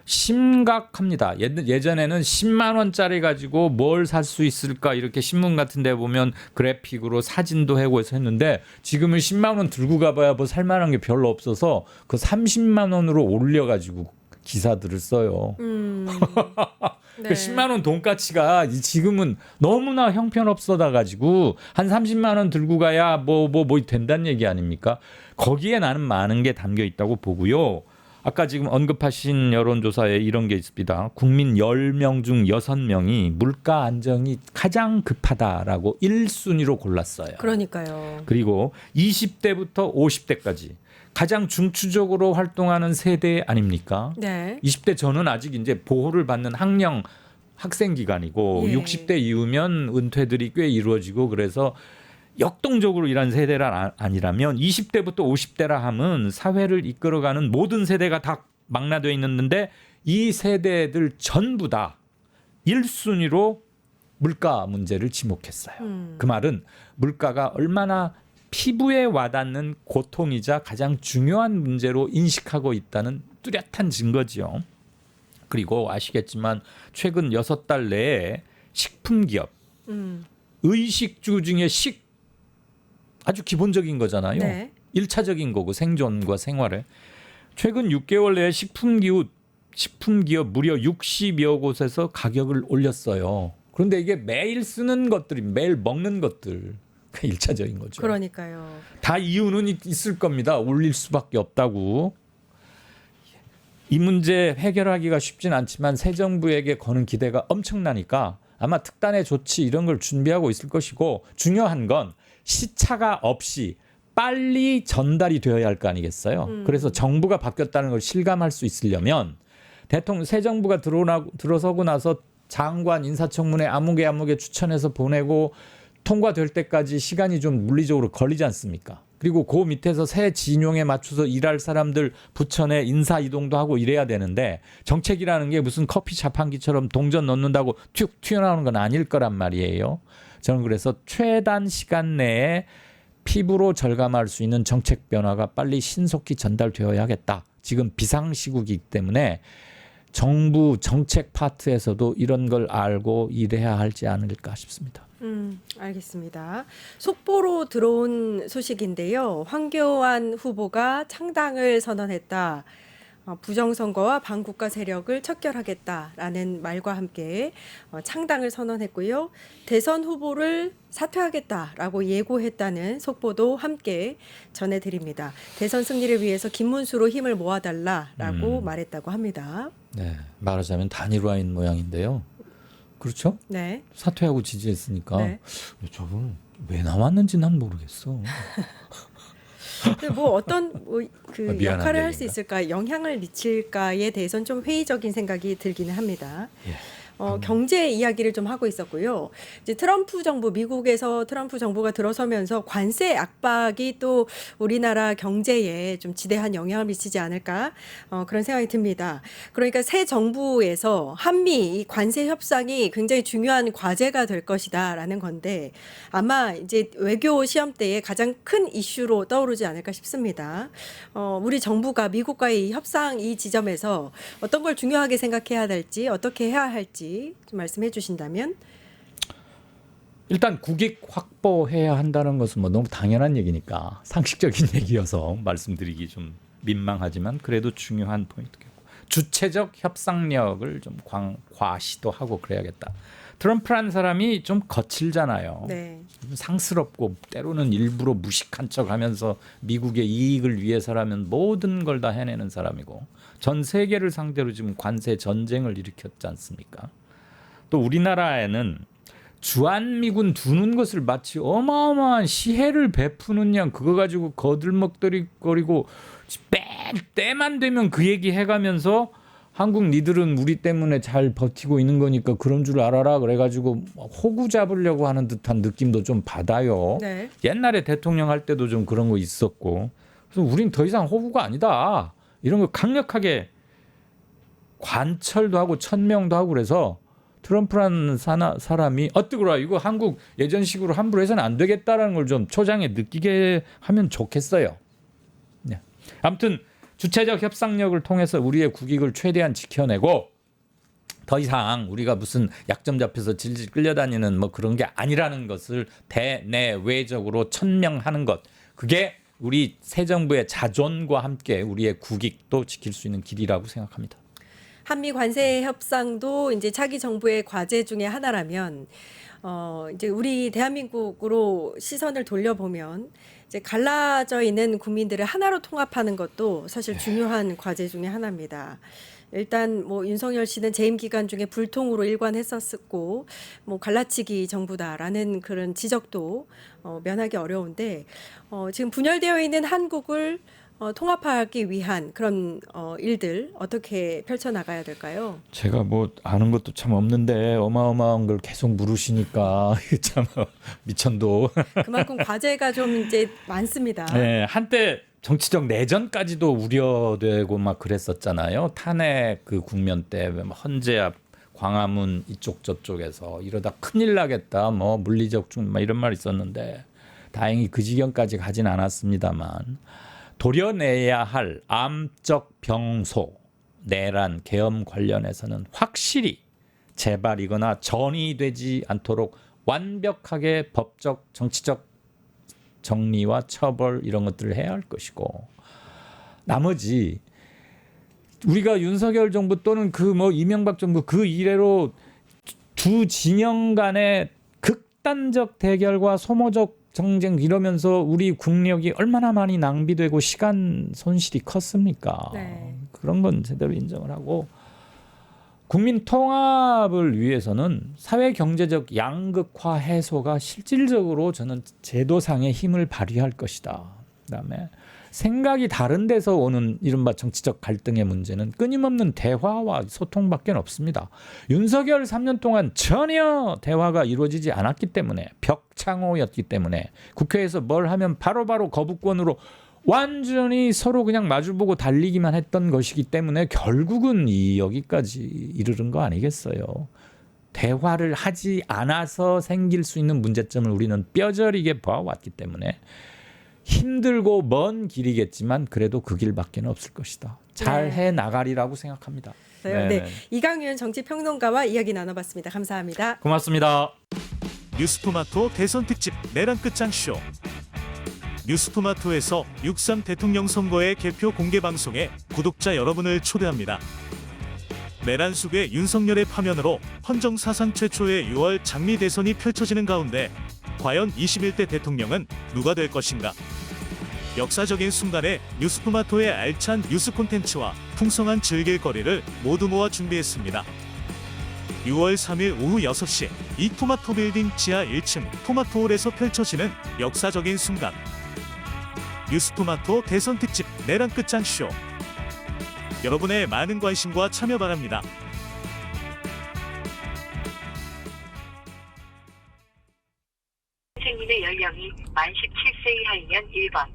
심각합니다. 예전에는 10만 원짜리 가지고 뭘 살 수 있을까 이렇게 신문 같은 데 보면 그래픽으로 사진도 하고 해서 했는데 지금은 10만 원 들고 가봐야 뭐 살만한 게 별로 없어서 그 30만 원으로 올려가지고 기사들을 써요. 네. 10만 원 돈가치가 지금은 너무나 형편없어다 가지고 한 30만 원 들고 가야 뭐 된다는 얘기 아닙니까? 거기에 나는 많은 게 담겨 있다고 보고요. 아까 지금 언급하신 여론조사에 이런 게 있습니다. 국민 10명 중 6명이 물가 안정이 가장 급하다라고 1순위로 골랐어요. 그러니까요. 그리고 20대부터 50대까지 가장 중추적으로 활동하는 세대 아닙니까? 네. 20대 저는 아직 이제 보호를 받는 학령 학생 기간이고 예. 60대 이후면 은퇴들이 꽤 이루어지고 그래서 역동적으로 일하는 세대가 아니라면 20대부터 50대라 하면 사회를 이끌어가는 모든 세대가 다 망라되어 있는데 이 세대들 전부 다 1순위로 물가 문제를 지목했어요. 그 말은 물가가 얼마나 피부에 와닿는 고통이자 가장 중요한 문제로 인식하고 있다는 뚜렷한 증거지요. 그리고 아시겠지만 최근 6달 내에 식품기업, 의식주 중에 아주 기본적인 거잖아요. 네. 1차적인 거고 생존과 생활에. 최근 6개월 내에 식품기업 무려 60여 곳에서 가격을 올렸어요. 그런데 이게 매일 쓰는 것들이 매일 먹는 것들. 1차적인 거죠. 그러니까요. 다 이유는 있을 겁니다. 올릴 수밖에 없다고. 이 문제 해결하기가 쉽진 않지만 새 정부에게 거는 기대가 엄청나니까 아마 특단의 조치 이런 걸 준비하고 있을 것이고 중요한 건 시차가 없이 빨리 전달이 되어야 할 거 아니겠어요. 그래서 정부가 바뀌었다는 걸 실감할 수 있으려면 새 정부가 들어서고 나서 장관 인사청문회 아무개 추천해서 보내고 통과될 때까지 시간이 좀 물리적으로 걸리지 않습니까? 그리고 그 밑에서 새 진용에 맞춰서 일할 사람들 부처 내 인사 이동도 하고 이래야 되는데 정책이라는 게 무슨 커피 자판기처럼 동전 넣는다고 툭 튀어나오는 건 아닐 거란 말이에요. 저는 그래서 최단 시간 내에 피부로 절감할 수 있는 정책 변화가 빨리 신속히 전달되어야겠다. 지금 비상시국이기 때문에 정부 정책 파트에서도 이런 걸 알고 일해야 하지 않을까 싶습니다. 알겠습니다. 속보로 들어온 소식인데요. 황교안 후보가 창당을 선언했다. 부정선거와 반국가 세력을 척결하겠다라는 말과 함께 창당을 선언했고요. 대선 후보를 사퇴하겠다라고 예고했다는 속보도 함께 전해드립니다. 대선 승리를 위해서 김문수로 힘을 모아달라라고 말했다고 합니다. 네, 말하자면 단일화인 모양인데요. 그렇죠? 네. 사퇴하고 지지했으니까 네. 저분 왜 나왔는지 난 모르겠어. 근데 뭐 어떤 미안한 역할을 할 수 얘기인가? 있을까, 영향을 미칠까에 대해서는 좀 회의적인 생각이 들기는 합니다. 예. 경제 이야기를 좀 하고 있었고요. 이제 미국에서 트럼프 정부가 들어서면서 관세 압박이 또 우리나라 경제에 좀 지대한 영향을 미치지 않을까 그런 생각이 듭니다. 그러니까 새 정부에서 한미 이 관세 협상이 굉장히 중요한 과제가 될 것이다라는 건데 아마 이제 외교 시험 때에 가장 큰 이슈로 떠오르지 않을까 싶습니다. 우리 정부가 미국과의 이 협상 이 지점에서 어떤 걸 중요하게 생각해야 될지 어떻게 해야 할지 좀 말씀해 주신다면. 일단 국익 확보해야 한다는 것은 뭐 너무 당연한 얘기니까 상식적인 얘기여서 말씀드리기 좀 민망하지만 그래도 중요한 포인트겠고 주체적 협상력을 좀 과시도 하고 그래야겠다. 트럼프라는 사람이 좀 거칠잖아요. 네. 상스럽고 때로는 일부러 무식한 척하면서 미국의 이익을 위해서라면 모든 걸 다 해내는 사람이고 전 세계를 상대로 지금 관세 전쟁을 일으켰지 않습니까? 또 우리나라에는 주한미군 두는 것을 마치 어마어마한 시혜를 베푸는 양 그거 가지고 거들먹거리고 때만 되면 그 얘기 해가면서 한국 니들은 우리 때문에 잘 버티고 있는 거니까 그런 줄 알아라 그래가지고 호구 잡으려고 하는 듯한 느낌도 좀 받아요. 네. 옛날에 대통령 할 때도 좀 그런 거 있었고 그래서 우린 더 이상 호구가 아니다. 이런 걸 강력하게 관철도 하고 천명도 하고 그래서 트럼프라는 사람이 어뜨거라 이거 한국 예전식으로 함부로 해서는 안 되겠다라는 걸 좀 초장에 느끼게 하면 좋겠어요. 네. 아무튼 주체적 협상력을 통해서 우리의 국익을 최대한 지켜내고 더 이상 우리가 무슨 약점 잡혀서 질질 끌려다니는 뭐 그런 게 아니라는 것을 대내외적으로 천명하는 것. 그게 우리 새 정부의 자존과 함께 우리의 국익도 지킬 수 있는 길이라고 생각합니다. 한미 관세 협상도 이제 차기 정부의 과제 중에 하나라면 이제 우리 대한민국으로 시선을 돌려보면 이제 갈라져 있는 국민들을 하나로 통합하는 것도 사실 중요한 과제 중에 하나입니다. 일단 뭐 윤석열 씨는 재임 기간 중에 불통으로 일관했었고 뭐 갈라치기 정부다라는 그런 지적도 면하기 어려운데 지금 분열되어 있는 한국을 통합하기 위한 그런 일들 어떻게 펼쳐나가야 될까요? 제가 뭐 아는 것도 참 없는데 어마어마한 걸 계속 물으시니까 참 미천도. 그만큼 과제가 좀 이제 많습니다. 네, 한때 정치적 내전까지도 우려되고 막 그랬었잖아요. 탄핵 그 국면 때 헌재 앞 광화문 이쪽 저쪽에서 이러다 큰일 나겠다. 뭐 물리적 막 이런 말 있었는데 다행히 그 지경까지 가진 않았습니다만 도려내야 할 암적 병소, 내란, 계엄 관련해서는 확실히 재발이거나 전이되지 않도록 완벽하게 법적, 정치적 정리와 처벌 이런 것들을 해야 할 것이고 나머지 우리가 윤석열 정부 또는 그 뭐 이명박 정부 그 이래로 두 진영 간의 극단적 대결과 소모적 정쟁 이러면서 우리 국력이 얼마나 많이 낭비되고 시간 손실이 컸습니까? 네. 그런 건 제대로 인정을 하고 국민 통합을 위해서는 사회 경제적 양극화 해소가 실질적으로 저는 제도상의 힘을 발휘할 것이다. 그다음에 생각이 다른 데서 오는 이른바 정치적 갈등의 문제는 끊임없는 대화와 소통밖에 없습니다. 윤석열 3년 동안 전혀 대화가 이루어지지 않았기 때문에 벽창호였기 때문에 국회에서 뭘 하면 바로바로 거부권으로 완전히 서로 그냥 마주보고 달리기만 했던 것이기 때문에 결국은 여기까지 이르는 거 아니겠어요. 대화를 하지 않아서 생길 수 있는 문제점을 우리는 뼈저리게 봐왔기 때문에 힘들고 먼 길이겠지만 그래도 그 길밖에 없을 것이다. 잘 해 나가리라고 생각합니다. 네. 이강윤 정치평론가와 이야기 나눠봤습니다. 감사합니다. 고맙습니다. 뉴스토마토 대선 특집 내란 끝장쇼. 뉴스토마토에서 6.3 대통령 선거의 개표 공개 방송에 구독자 여러분을 초대합니다. 내란 속의 윤석열의 파면으로 헌정 사상 최초의 6월 장미 대선이 펼쳐지는 가운데 과연 21대 대통령은 누가 될 것인가? 역사적인 순간에 뉴스토마토의 알찬 뉴스 콘텐츠와 풍성한 즐길거리를 모두 모아 준비했습니다. 6월 3일 오후 6시 이 토마토 빌딩 지하 1층 토마토홀에서 펼쳐지는 역사적인 순간. 뉴스토마토 대선 특집 내란 끝장쇼. 여러분의 많은 관심과 참여 바랍니다. 선생님의 연령이 만 17세 이하이면 1번,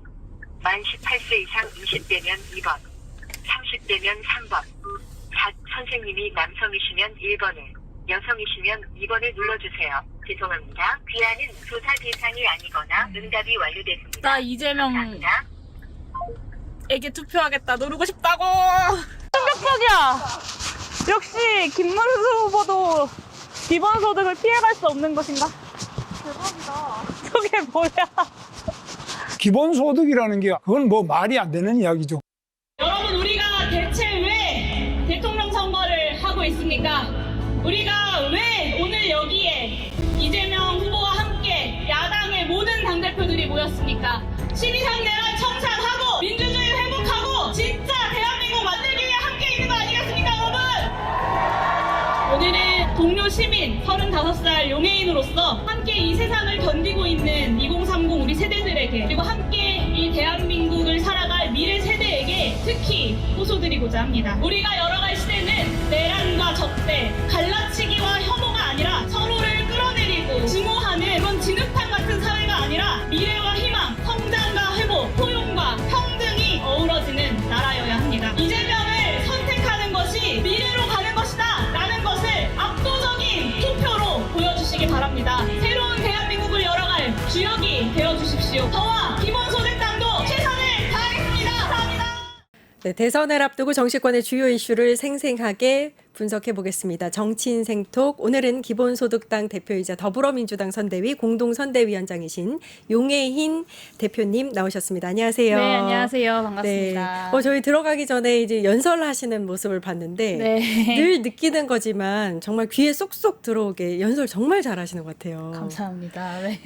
만 18세 이상 20대면 2번, 30대면 3번, 선생님이 남성이시면 1번을, 여성이시면 2번을 눌러주세요. 죄송합니다. 귀하는 조사 대상이 아니거나 응답이 완료됐습니다. 나 이재명에게 감사합니다. 투표하겠다. 누르고 싶다고. 충격적이야. 역시 김문수 후보도 기본소득을 피해갈 수 없는 것인가? 대박이다. 저게 뭐야? 기본소득이라는 게 그건 뭐 말이 안 되는 이야기죠. 여러분, 우리가 대체 왜 대통령 선거를 하고 있습니까? 우리가 왜 오늘 여기에 이재명 후보와 함께 야당의 모든 당대표들이 모였습니까? 12.3 내란 청산하고 민주주의 회복하고 진짜 대한민국 만들기 위해 함께 있는 거 아니겠습니까, 여러분? 오늘은 동료 시민 35살 용해인으로서 함께 이 세상을 견디고 있는 2030 우리 세대들에게 그리고 함께 이 대한민국을 살아갈 미래 세대에게 특히 호소드리고자 합니다. 우리가 열어갈 시대는 내란과 적대, 갈라치기와 혐오가 아니라 서로를 끌어내리고 증오하는 그런 진흙탕 같은 사회가 아니라 미래와 희망, 성장과 회복, 포용과 평등, 네, 대선을 앞두고 정치권의 주요 이슈를 생생하게 분석해 보겠습니다. 정치인생톡 오늘은 기본소득당 대표이자 더불어민주당 선대위 공동선대위원장이신 용혜인 대표님 나오셨습니다. 안녕하세요. 네, 안녕하세요. 반갑습니다. 네. 저희 들어가기 전에 이제 연설하시는 모습을 봤는데 네. 늘 느끼는 거지만 정말 귀에 쏙쏙 들어오게 연설 정말 잘하시는 것 같아요. 감사합니다. 네.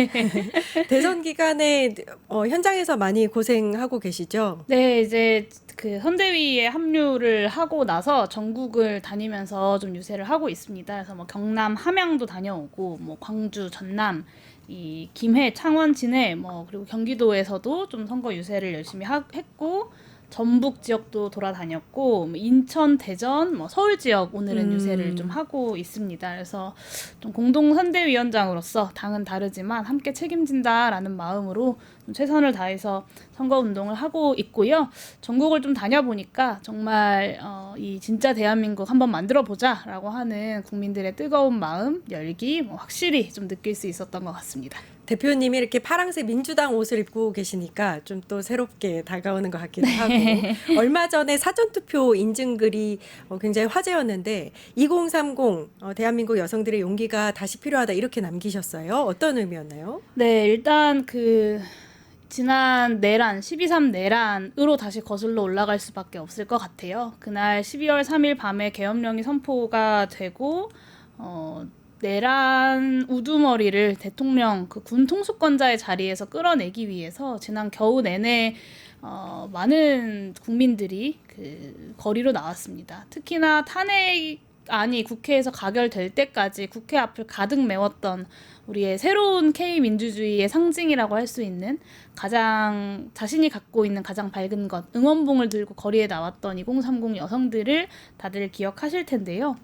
대선 기간에 현장에서 많이 고생하고 계시죠? 네, 이제 그 선대위에 합류를 하고 나서 전국을 다니면서 좀 유세를 하고 있습니다. 그래서 뭐 경남 함양도 다녀오고 뭐 광주, 전남, 이 김해, 창원, 진해 뭐 그리고 경기도에서도 좀 선거 유세를 열심히 했고 전북 지역도 돌아다녔고 뭐 인천, 대전, 뭐 서울 지역 오늘은 유세를 좀 하고 있습니다. 그래서 좀 공동 선대위원장으로서 당은 다르지만 함께 책임진다라는 마음으로 좀 최선을 다해서 선거 운동을 하고 있고요. 전국을 좀 다녀보니까 정말 이 진짜 대한민국 한번 만들어 보자라고 하는 국민들의 뜨거운 마음, 열기 뭐 확실히 좀 느낄 수 있었던 것 같습니다. 대표님이 이렇게 파랑색 민주당 옷을 입고 계시니까 좀 또 새롭게 다가오는 것 같기도 하고 얼마 전에 사전투표 인증글이 굉장히 화제였는데 2030 대한민국 여성들의 용기가 다시 필요하다 이렇게 남기셨어요. 어떤 의미였나요? 네, 일단 그 지난 내란 12.3 내란으로 다시 거슬러 올라갈 수밖에 없을 것 같아요. 그날 12월 3일 밤에 계엄령이 선포가 되고 내란 우두머리를 대통령 그 군 통수권자의 자리에서 끌어내기 위해서 지난 겨우 내내 많은 국민들이 그 거리로 나왔습니다. 특히나 탄핵안이 국회에서 가결될 때까지 국회 앞을 가득 메웠던 우리의 새로운 K민주주의의 상징이라고 할 수 있는 가장 자신이 갖고 있는 가장 밝은 것, 응원봉을 들고 거리에 나왔던 2030 여성들을 다들 기억하실 텐데요.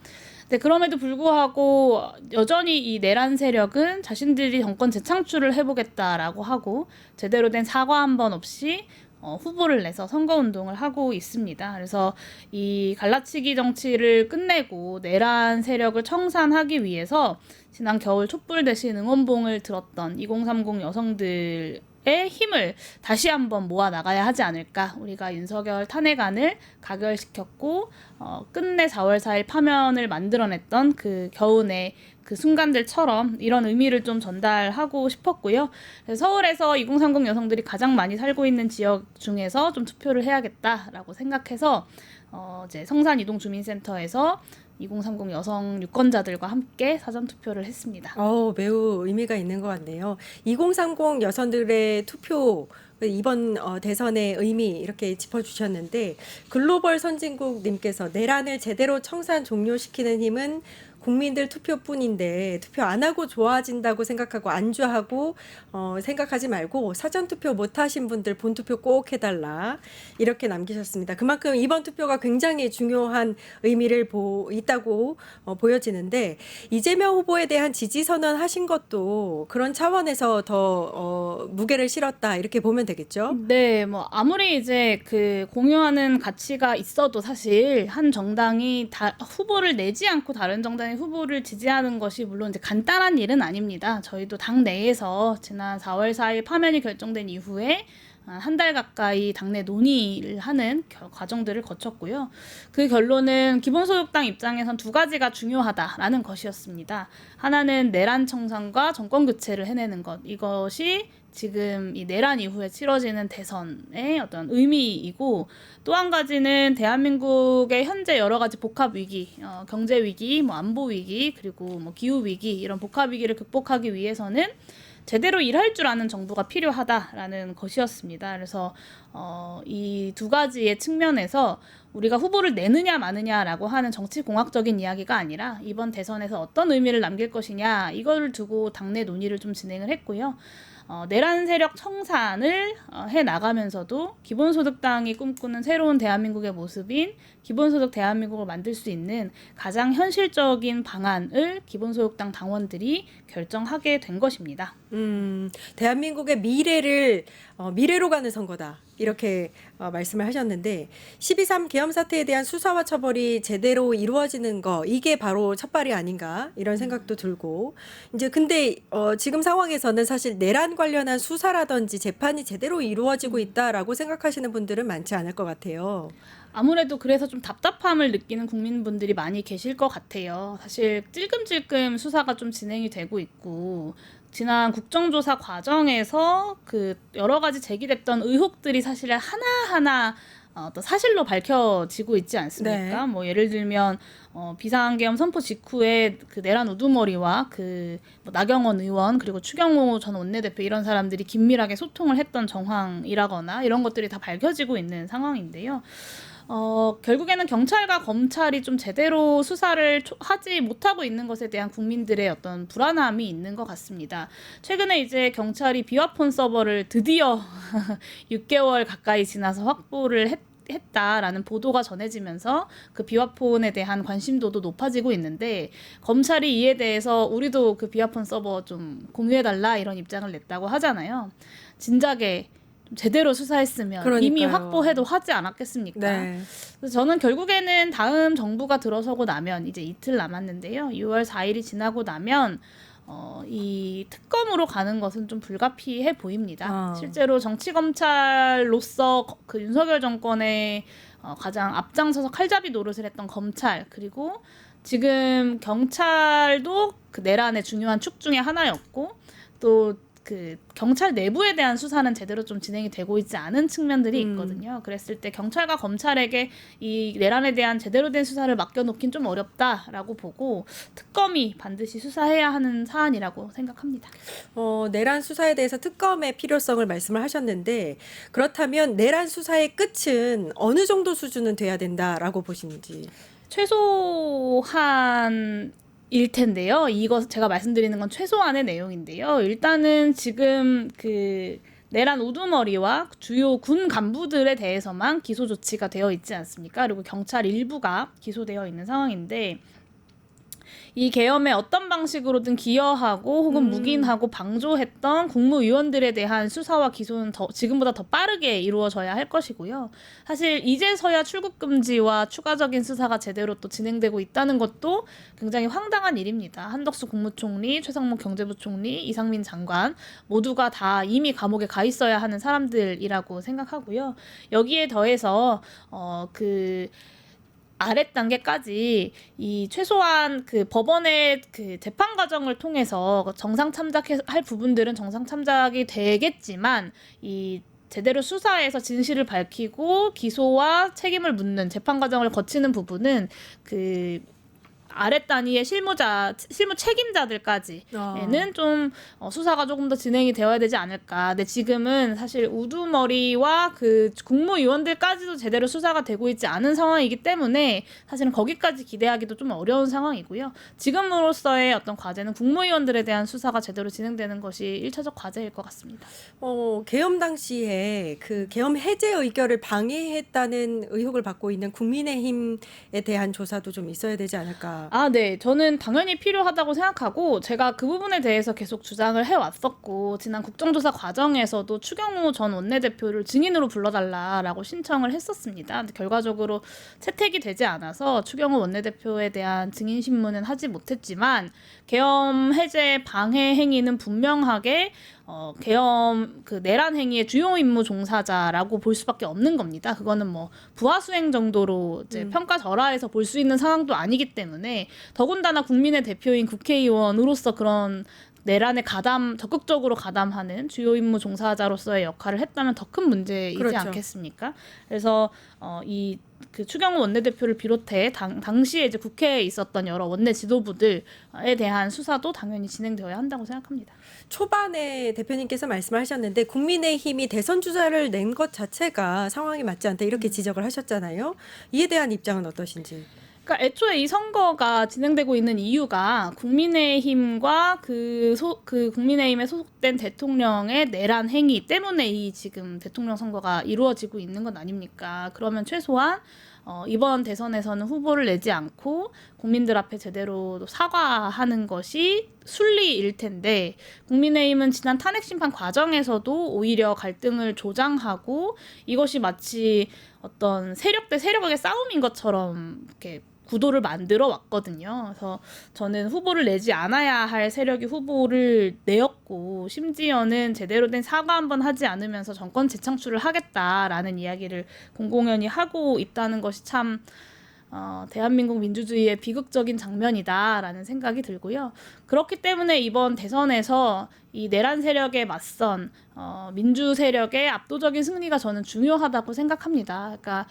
네, 그럼에도 불구하고 여전히 이 내란 세력은 자신들이 정권 재창출을 해보겠다라고 하고 제대로 된 사과 한 번 없이 후보를 내서 선거운동을 하고 있습니다. 그래서 이 갈라치기 정치를 끝내고 내란 세력을 청산하기 위해서 지난 겨울 촛불 대신 응원봉을 들었던 2030 여성들의 힘을 다시 한번 모아 나가야 하지 않을까. 우리가 윤석열 탄핵안을 가결시켰고 끝내 4월 4일 파면을 만들어냈던 그 겨우내 그 순간들처럼 이런 의미를 좀 전달하고 싶었고요. 그래서 서울에서 2030 여성들이 가장 많이 살고 있는 지역 중에서 좀 투표를 해야겠다라고 생각해서 이제 성산이동주민센터에서 2030 여성 유권자들과 함께 사전투표를 했습니다. 매우 의미가 있는 것 같네요. 2030 여성들의 투표 이번 대선의 의미 이렇게 짚어주셨는데 글로벌 선진국님께서 내란을 제대로 청산 종료시키는 힘은 국민들 투표뿐인데 투표 안 하고 좋아진다고 생각하고 안주하고 생각하지 말고 사전투표 못하신 분들 본투표 꼭 해달라 이렇게 남기셨습니다. 그만큼 이번 투표가 굉장히 중요한 의미를 있다고 보여지는데 이재명 후보에 대한 지지 선언하신 것도 그런 차원에서 더 무게를 실었다 이렇게 보면 되겠죠? 네, 뭐 아무리 이제 그 공유하는 가치가 있어도 사실 한 정당이 후보를 내지 않고 다른 정당이 후보를 지지하는 것이 물론 이제 간단한 일은 아닙니다. 저희도 당 내에서 지난 4월 4일 파면이 결정된 이후에 한 달 가까이 당내 논의를 하는 과정들을 거쳤고요. 그 결론은 기본소득당 입장에선 두 가지가 중요하다라는 것이었습니다. 하나는 내란 청산과 정권 교체를 해내는 것. 이것이 지금 이 내란 이후에 치러지는 대선의 어떤 의미이고 또 한 가지는 대한민국의 현재 여러 가지 복합 위기, 경제 위기, 뭐 안보 위기, 그리고 뭐 기후 위기 이런 복합 위기를 극복하기 위해서는 제대로 일할 줄 아는 정부가 필요하다라는 것이었습니다. 그래서 이 두 가지의 측면에서 우리가 후보를 내느냐 마느냐라고 하는 정치공학적인 이야기가 아니라 이번 대선에서 어떤 의미를 남길 것이냐 이걸 두고 당내 논의를 좀 진행을 했고요. 내란 세력 청산을 해나가면서도 기본소득당이 꿈꾸는 새로운 대한민국의 모습인 기본소득 대한민국을 만들 수 있는 가장 현실적인 방안을 기본소득당 당원들이 결정하게 된 것입니다. 대한민국의 미래로 가는 선거다. 이렇게 말씀을 하셨는데 12.3 계엄 사태에 대한 수사와 처벌이 제대로 이루어지는 거 이게 바로 첫발이 아닌가 이런 생각도 들고 이제 근데 지금 상황에서는 사실 내란 관련한 수사라든지 재판이 제대로 이루어지고 있다라고 생각하시는 분들은 많지 않을 것 같아요. 아무래도 그래서 좀 답답함을 느끼는 국민분들이 많이 계실 것 같아요. 사실 찔끔찔끔 수사가 좀 진행이 되고 있고 지난 국정조사 과정에서 그 여러 가지 제기됐던 의혹들이 사실 하나하나 또 사실로 밝혀지고 있지 않습니까? 네. 뭐 예를 들면 비상계엄 선포 직후에 그 내란 우두머리와 뭐 나경원 의원 그리고 추경호 전 원내대표 이런 사람들이 긴밀하게 소통을 했던 정황이라거나 이런 것들이 다 밝혀지고 있는 상황인데요. 결국에는 경찰과 검찰이 좀 제대로 수사를 하지 못하고 있는 것에 대한 국민들의 어떤 불안함이 있는 것 같습니다. 최근에 이제 경찰이 비화폰 서버를 드디어 6개월 가까이 지나서 확보를 했다라는 보도가 전해지면서 그 비화폰에 대한 관심도도 높아지고 있는데 검찰이 이에 대해서 우리도 그 비화폰 서버 좀 공유해달라 이런 입장을 냈다고 하잖아요. 진작에 좀 제대로 수사했으면 그러니까요. 이미 확보해도 하지 않았겠습니까? 네. 그래서 저는 결국에는 다음 정부가 들어서고 나면 이제 이틀 남았는데요. 6월 4일이 지나고 나면 이 특검으로 가는 것은 좀 불가피해 보입니다. 실제로 정치검찰로서 그 윤석열 정권의 가장 앞장서서 칼잡이 노릇을 했던 검찰 그리고 지금 경찰도 그 내란의 중요한 축 중에 하나였고 또 그 경찰 내부에 대한 수사는 제대로 좀 진행이 되고 있지 않은 측면들이 있거든요. 그랬을 때 경찰과 검찰에게 이 내란에 대한 제대로 된 수사를 맡겨놓긴 좀 어렵다라고 보고 특검이 반드시 수사해야 하는 사안이라고 생각합니다. 내란 수사에 대해서 특검의 필요성을 말씀을 하셨는데 그렇다면 내란 수사의 끝은 어느 정도 수준은 돼야 된다라고 보시는지. 최소한 일 텐데요. 이거 제가 말씀드리는 건 최소한의 내용인데요. 일단은 지금 그 내란 우두머리와 주요 군 간부들에 대해서만 기소 조치가 되어 있지 않습니까? 그리고 경찰 일부가 기소되어 있는 상황인데 이 계엄에 어떤 방식으로든 기여하고 혹은 묵인하고 방조했던 국무위원들에 대한 수사와 기소는 지금보다 더 빠르게 이루어져야 할 것이고요. 사실 이제서야 출국 금지와 추가적인 수사가 제대로 또 진행되고 있다는 것도 굉장히 황당한 일입니다. 한덕수 국무총리, 최상목 경제부총리, 이상민 장관 모두가 다 이미 감옥에 가 있어야 하는 사람들이라고 생각하고요. 여기에 더해서 아랫 단계까지 이 최소한 그 법원의 그 재판 과정을 통해서 정상 참작할 부분들은 정상 참작이 되겠지만 이 제대로 수사해서 진실을 밝히고 기소와 책임을 묻는 재판 과정을 거치는 부분은 그 아랫 단위의 실무 책임자들까지는 좀 수사가 조금 더 진행이 되어야 되지 않을까. 근데 지금은 사실 우두머리와 그 국무위원들까지도 제대로 수사가 되고 있지 않은 상황이기 때문에 사실은 거기까지 기대하기도 좀 어려운 상황이고요. 지금으로서의 어떤 과제는 국무위원들에 대한 수사가 제대로 진행되는 것이 1차적 과제일 것 같습니다. 계엄 당시에 그 계엄 해제 의결을 방해했다는 의혹을 받고 있는 국민의힘에 대한 조사도 좀 있어야 되지 않을까. 네. 저는 당연히 필요하다고 생각하고 제가 그 부분에 대해서 계속 주장을 해왔었고 지난 국정조사 과정에서도 추경호 전 원내대표를 증인으로 불러달라라고 신청을 했었습니다. 근데 결과적으로 채택이 되지 않아서 추경호 원내대표에 대한 증인 신문은 하지 못했지만 계엄 해제 방해 행위는 분명하게 계엄 그 내란 행위의 주요 임무 종사자라고 볼 수밖에 없는 겁니다. 그거는 뭐 부하 수행 정도로 이제 평가절하해서 볼 수 있는 상황도 아니기 때문에 더군다나 국민의 대표인 국회의원으로서 그런 내란에 적극적으로 가담하는 주요 임무 종사자로서의 역할을 했다면 더 큰 문제이지 그렇죠. 않겠습니까? 그래서 그 추경호 원내대표를 비롯해 당시에 이제 국회에 있었던 여러 원내 지도부들에 대한 수사도 당연히 진행되어야 한다고 생각합니다. 초반에 대표님께서 말씀하셨는데 국민의힘이 대선 주자를 낸 것 자체가 상황이 맞지 않다 이렇게 지적을 하셨잖아요. 이에 대한 입장은 어떠신지. 그러니까 애초에 이 선거가 진행되고 있는 이유가 국민의힘과 그 국민의힘에 소속된 대통령의 내란 행위 때문에 이 지금 대통령 선거가 이루어지고 있는 건 아닙니까? 그러면 최소한 이번 대선에서는 후보를 내지 않고 국민들 앞에 제대로 사과하는 것이 순리일 텐데 국민의힘은 지난 탄핵 심판 과정에서도 오히려 갈등을 조장하고 이것이 마치 어떤 세력 대 세력의 싸움인 것처럼 이렇게 구도를 만들어 왔거든요. 그래서 저는 후보를 내지 않아야 할 세력이 후보를 내었고, 심지어는 제대로 된 사과 한번 하지 않으면서 정권 재창출을 하겠다라는 이야기를 공공연히 하고 있다는 것이 참 대한민국 민주주의의 비극적인 장면이다라는 생각이 들고요. 그렇기 때문에 이번 대선에서 이 내란 세력에 맞선 민주 세력의 압도적인 승리가 저는 중요하다고 생각합니다. 그러니까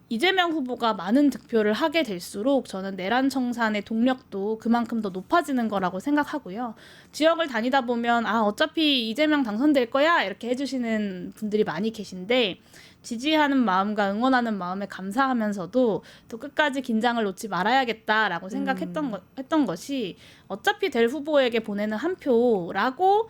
이재명 후보가 많은 득표를 하게 될수록 저는 내란 청산의 동력도 그만큼 더 높아지는 거라고 생각하고요. 지역을 다니다 보면 어차피 이재명 당선될 거야 이렇게 해주시는 분들이 많이 계신데, 지지하는 마음과 응원하는 마음에 감사하면서도 또 끝까지 긴장을 놓지 말아야겠다라고 했던 것이 어차피 될 후보에게 보내는 한 표라고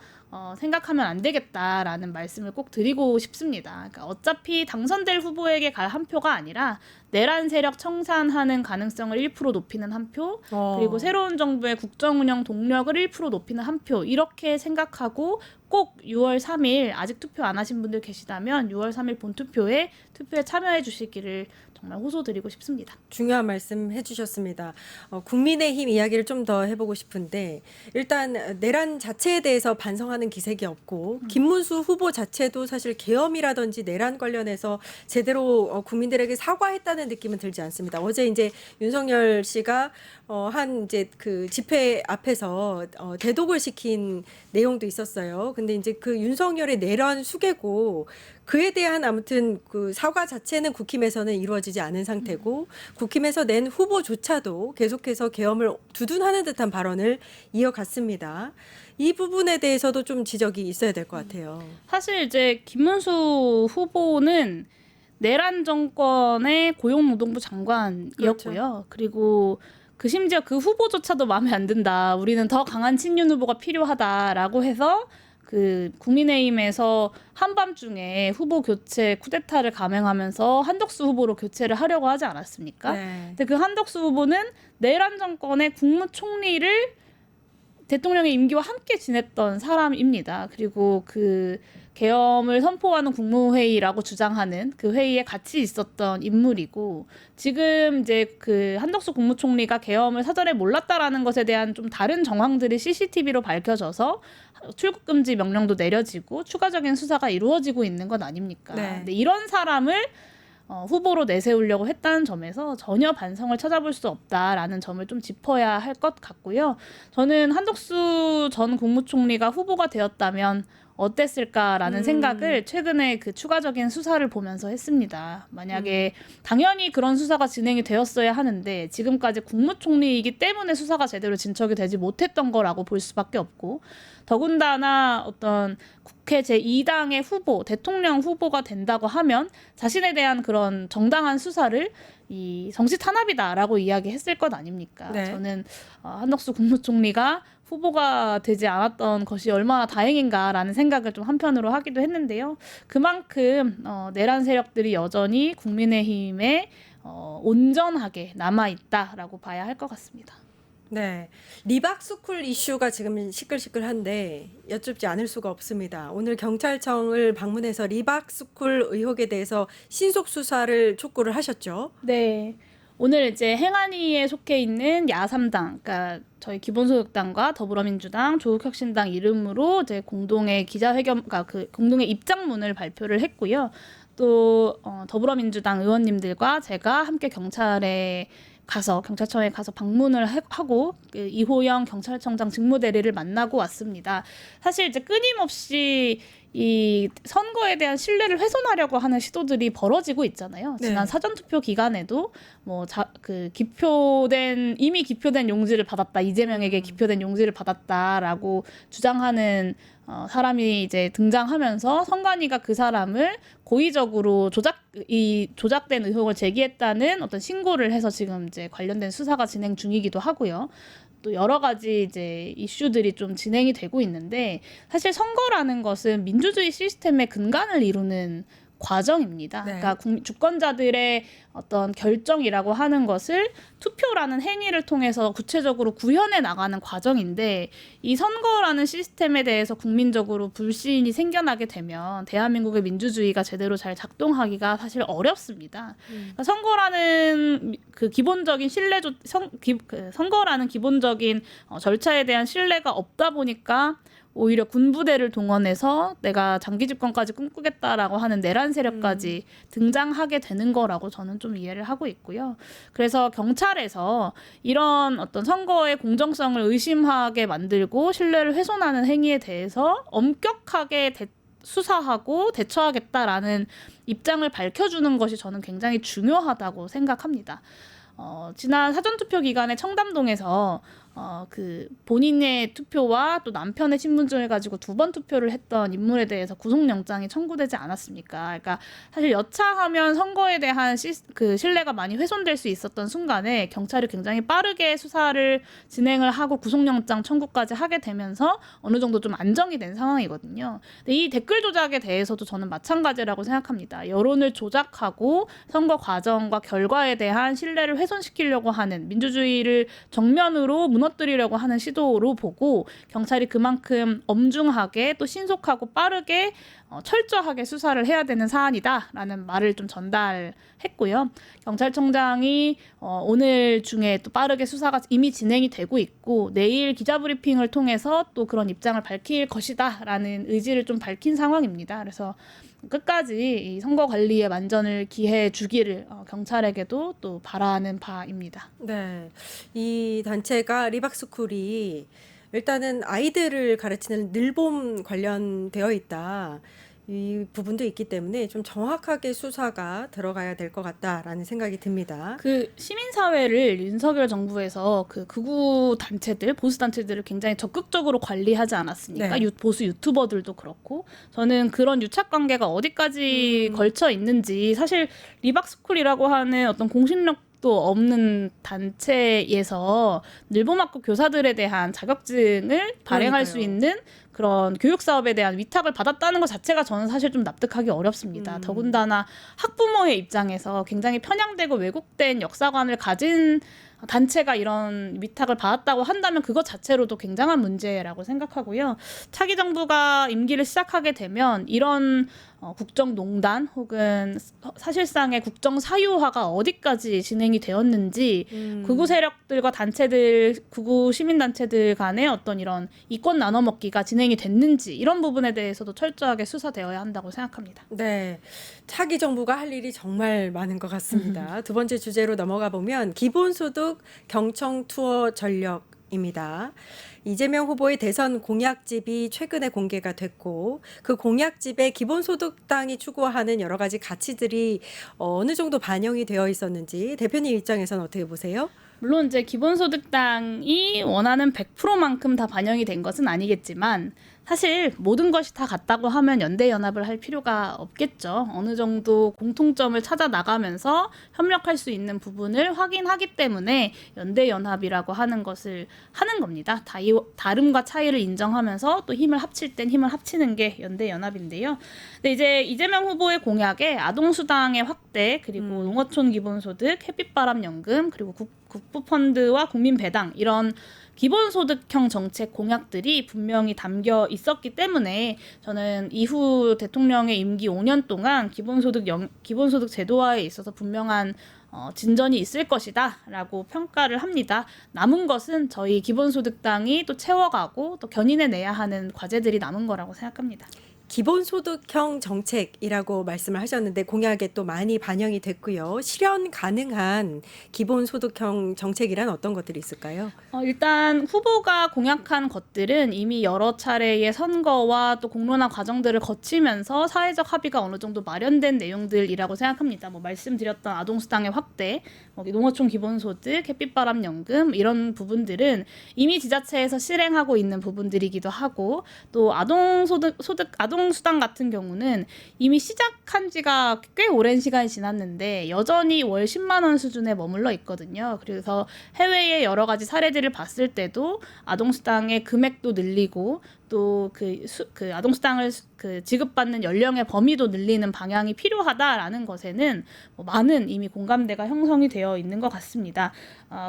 생각하면 안 되겠다라는 말씀을 꼭 드리고 싶습니다. 그러니까 어차피 당선될 후보에게 갈 한 표가 아니라 내란 세력 청산하는 가능성을 1% 높이는 한 표, 그리고 새로운 정부의 국정운영 동력을 1% 높이는 한 표, 이렇게 생각하고 꼭 6월 3일 아직 투표 안 하신 분들 계시다면 6월 3일 본투표에 투표에 참여해 주시기를 정말 호소드리고 싶습니다. 중요한 말씀 해주셨습니다. 국민의힘 이야기를 좀 더 해보고 싶은데, 일단 내란 자체에 대해서 반성하는 기색이 없고, 김문수 후보 자체도 사실 계엄이라든지 내란 관련해서 제대로 국민들에게 사과했다는 느낌은 들지 않습니다. 어제 이제 윤석열 씨가 한 이제 그 집회 앞에서 대독을 시킨 내용도 있었어요. 근데 이제 그 윤석열의 내란 수개고, 그에 대한 아무튼 그 사과 자체는 국힘에서는 이루어지지 않은 상태고, 국힘에서 낸 후보조차도 계속해서 계엄을 두둔하는 듯한 발언을 이어갔습니다. 이 부분에 대해서도 좀 지적이 있어야 될 것 같아요. 사실 이제 김문수 후보는 내란 정권의 고용노동부 장관이었고요. 그렇죠. 그리고 심지어 그 후보조차도 마음에 안 든다. 우리는 더 강한 친윤 후보가 필요하다라고 해서 그 국민의힘에서 한밤중에 후보 교체 쿠데타를 감행하면서 한덕수 후보로 교체를 하려고 하지 않았습니까? 네. 근데 그 한덕수 후보는 내란 정권의 국무총리를 대통령의 임기와 함께 지냈던 사람입니다. 그리고 그 계엄을 선포하는 국무회의라고 주장하는 그 회의에 같이 있었던 인물이고, 지금 이제 그 한덕수 국무총리가 계엄을 사전에 몰랐다라는 것에 대한 좀 다른 정황들이 CCTV로 밝혀져서 출국 금지 명령도 내려지고 추가적인 수사가 이루어지고 있는 건 아닙니까? 네. 근데 이런 사람을 후보로 내세우려고 했다는 점에서 전혀 반성을 찾아볼 수 없다라는 점을 좀 짚어야 할 것 같고요. 저는 한덕수 전 국무총리가 후보가 되었다면 어땠을까라는 생각을 최근에 그 추가적인 수사를 보면서 했습니다. 만약에 당연히 그런 수사가 진행이 되었어야 하는데, 지금까지 국무총리이기 때문에 수사가 제대로 진척이 되지 못했던 거라고 볼 수밖에 없고, 더군다나 어떤 국회 제2당의 후보, 대통령 후보가 된다고 하면 자신에 대한 그런 정당한 수사를 이 정치 탄압이다라고 이야기했을 것 아닙니까? 네. 저는 한덕수 국무총리가 후보가 되지 않았던 것이 얼마나 다행인가라는 생각을 좀 한편으로 하기도 했는데요. 그만큼 내란 세력들이 여전히 국민의힘에 온전하게 남아있다라고 봐야 할 것 같습니다. 네, 리박스쿨 이슈가 지금 시끌시끌한데 여쭙지 않을 수가 없습니다. 오늘 경찰청을 방문해서 리박스쿨 의혹에 대해서 신속 수사를 촉구를 하셨죠. 네. 오늘 이제 행안위에 속해 있는 야3당, 그러니까 저희 기본소득당과 더불어민주당, 조국혁신당 이름으로 이제 공동의 기자회견, 그러니까 그 공동의 입장문을 발표를 했고요. 또 더불어민주당 의원님들과 제가 함께 경찰청에 가서 방문을 하고 그 이호영 경찰청장 직무대리를 만나고 왔습니다. 사실 이제 끊임없이 이 선거에 대한 신뢰를 훼손하려고 하는 시도들이 벌어지고 있잖아요. 네. 지난 사전투표 기간에도 이미 기표된 용지를 받았다, 이재명에게 기표된 용지를 받았다라고 주장하는 사람이 이제 등장하면서 선관위가 그 사람을 고의적으로 조작된 의혹을 제기했다는 어떤 신고를 해서 지금 이제 관련된 수사가 진행 중이기도 하고요. 또 여러 가지 이제 이슈들이 좀 진행이 되고 있는데, 사실 선거라는 것은 민주주의 시스템의 근간을 이루는 과정입니다. 네. 그러니까 주권자들의 어떤 결정이라고 하는 것을 투표라는 행위를 통해서 구체적으로 구현해 나가는 과정인데, 이 선거라는 시스템에 대해서 국민적으로 불신이 생겨나게 되면 대한민국의 민주주의가 제대로 잘 작동하기가 사실 어렵습니다. 그러니까 선거라는 그 기본적인 선거라는 기본적인 절차에 대한 신뢰가 없다 보니까 오히려 군부대를 동원해서 내가 장기 집권까지 꿈꾸겠다라고 하는 내란 세력까지 등장하게 되는 거라고 저는 좀 이해를 하고 있고요. 그래서 경찰에서 이런 어떤 선거의 공정성을 의심하게 만들고 신뢰를 훼손하는 행위에 대해서 엄격하게 수사하고 대처하겠다라는 입장을 밝혀주는 것이 저는 굉장히 중요하다고 생각합니다. 지난 사전투표 기간에 청담동에서 그 본인의 투표와 또 남편의 신분증을 가지고 2번 투표를 했던 인물에 대해서 구속영장이 청구되지 않았습니까? 그러니까 사실 여차하면 선거에 대한 그 신뢰가 많이 훼손될 수 있었던 순간에 경찰이 굉장히 빠르게 수사를 진행을 하고 구속영장 청구까지 하게 되면서 어느 정도 좀 안정이 된 상황이거든요. 근데 이 댓글 조작에 대해서도 저는 마찬가지라고 생각합니다. 여론을 조작하고 선거 과정과 결과에 대한 신뢰를 훼손시키려고 하는, 민주주의를 정면으로 무너뜨리려고 하는 시도로 보고 경찰이 그만큼 엄중하게 또 신속하고 빠르게 철저하게 수사를 해야 되는 사안이다라는 말을 좀 전달했고요. 경찰청장이 오늘 중에 또 빠르게 수사가 이미 진행이 되고 있고 내일 기자브리핑을 통해서 또 그런 입장을 밝힐 것이다라는 의지를 좀 밝힌 상황입니다. 그래서 끝까지 이 선거 관리에 만전을 기해 주기를 경찰에게도 또 바라는 바입니다. 네, 이 단체가 리박스쿨이 일단은 아이들을 가르치는 늘봄 관련되어 있다. 이 부분도 있기 때문에 좀 정확하게 수사가 들어가야 될 것 같다라는 생각이 듭니다. 그 시민사회를 윤석열 정부에서 그 극우 단체들, 보수 단체들을 굉장히 적극적으로 관리하지 않았습니까? 네. 보수 유튜버들도 그렇고. 저는 그런 유착 관계가 어디까지 걸쳐 있는지, 사실 리박스쿨이라고 하는 어떤 공신력도 없는 단체에서 늘봄학교 교사들에 대한 자격증을 발행할 수 그러니까요. 있는 그런 교육 사업에 대한 위탁을 받았다는 것 자체가 저는 사실 좀 납득하기 어렵습니다. 더군다나 학부모의 입장에서 굉장히 편향되고 왜곡된 역사관을 가진 단체가 이런 위탁을 받았다고 한다면 그것 자체로도 굉장한 문제라고 생각하고요. 차기 정부가 임기를 시작하게 되면 이런 국정농단 혹은 사실상의 국정사유화가 어디까지 진행이 되었는지, 극우 세력들과 단체들, 극우 시민단체들 간의 어떤 이런 이권 나눠먹기가 진행이 됐는지, 이런 부분에 대해서도 철저하게 수사되어야 한다고 생각합니다. 네, 차기 정부가 할 일이 정말 많은 것 같습니다. 두 번째 주제로 넘어가 보면 기본소득 경청 투어 전력입니다. 이재명 후보의 대선 공약집이 최근에 공개가 됐고, 그 공약집에 기본소득당이 추구하는 여러 가지 가치들이 어느 정도 반영이 되어 있었는지 대표님 입장에서는 어떻게 보세요? 물론 이제 기본소득당이 원하는 100%만큼 다 반영이 된 것은 아니겠지만, 사실 모든 것이 다 같다고 하면 연대연합을 할 필요가 없겠죠. 어느 정도 공통점을 찾아 나가면서 협력할 수 있는 부분을 확인하기 때문에 연대연합이라고 하는 것을 하는 겁니다. 다름과 차이를 인정하면서 또 힘을 합칠 땐 힘을 합치는 게 연대연합인데요. 근데 이제 이재명 후보의 공약에 아동수당의 확대, 그리고 농어촌 기본소득, 햇빛바람연금, 그리고 국부펀드와 국민배당, 이런 기본소득형 정책 공약들이 분명히 담겨 있었기 때문에 저는 이후 대통령의 임기 5년 동안 기본소득 제도화에 있어서 분명한 진전이 있을 것이다 라고 평가를 합니다. 남은 것은 저희 기본소득당이 또 채워가고 또 견인해내야 하는 과제들이 남은 거라고 생각합니다. 기본소득형 정책이라고 말씀을 하셨는데 공약에 또 많이 반영이 됐고요. 실현 가능한 기본소득형 정책이란 어떤 것들이 있을까요? 일단 후보가 공약한 것들은 이미 여러 차례의 선거와 또 공론화 과정들을 거치면서 사회적 합의가 어느 정도 마련된 내용들이라고 생각합니다. 말씀드렸던 아동수당의 확대, 농어촌 기본소득, 햇빛바람연금, 이런 부분들은 이미 지자체에서 실행하고 있는 부분들이기도 하고, 또 아동수당 같은 경우는 이미 시작한 지가 꽤 오랜 시간이 지났는데 여전히 월 10만 원 수준에 머물러 있거든요. 그래서 해외의 여러 가지 사례들을 봤을 때도 아동수당의 금액도 늘리고 또 그 아동수당을 지급받는 연령의 범위도 늘리는 방향이 필요하다라는 것에는 많은 이미 공감대가 형성이 되어 있는 것 같습니다.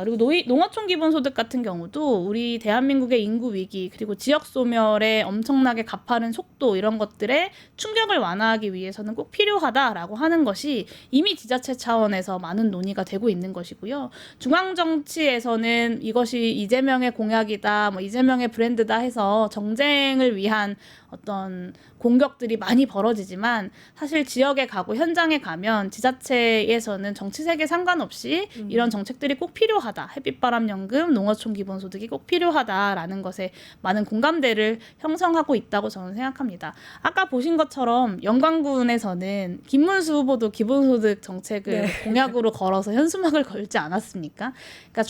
그리고 농어촌 기본소득 같은 경우도 우리 대한민국의 인구 위기 그리고 지역 소멸의 엄청나게 가파른 속도 이런 것들에 충격을 완화하기 위해서는 꼭 필요하다라고 하는 것이 이미 지자체 차원에서 많은 논의가 되고 있는 것이고요. 중앙 정치에서는 이것이 이재명의 공약이다, 이재명의 브랜드다 해서 정쟁을 위한 어떤 공격들이 많이 벌어지지만 사실 지역에 가고 현장에 가면 지자체에서는 정치색에 상관없이 이런 정책들이 꼭 필요하다. 햇빛바람연금, 농어촌 기본소득이 꼭 필요하다라는 것에 많은 공감대를 형성하고 있다고 저는 생각합니다. 아까 보신 것처럼 영광군에서는 김문수 후보도 기본소득 정책을 공약으로 걸어서 현수막을 걸지 않았습니까? 그러니까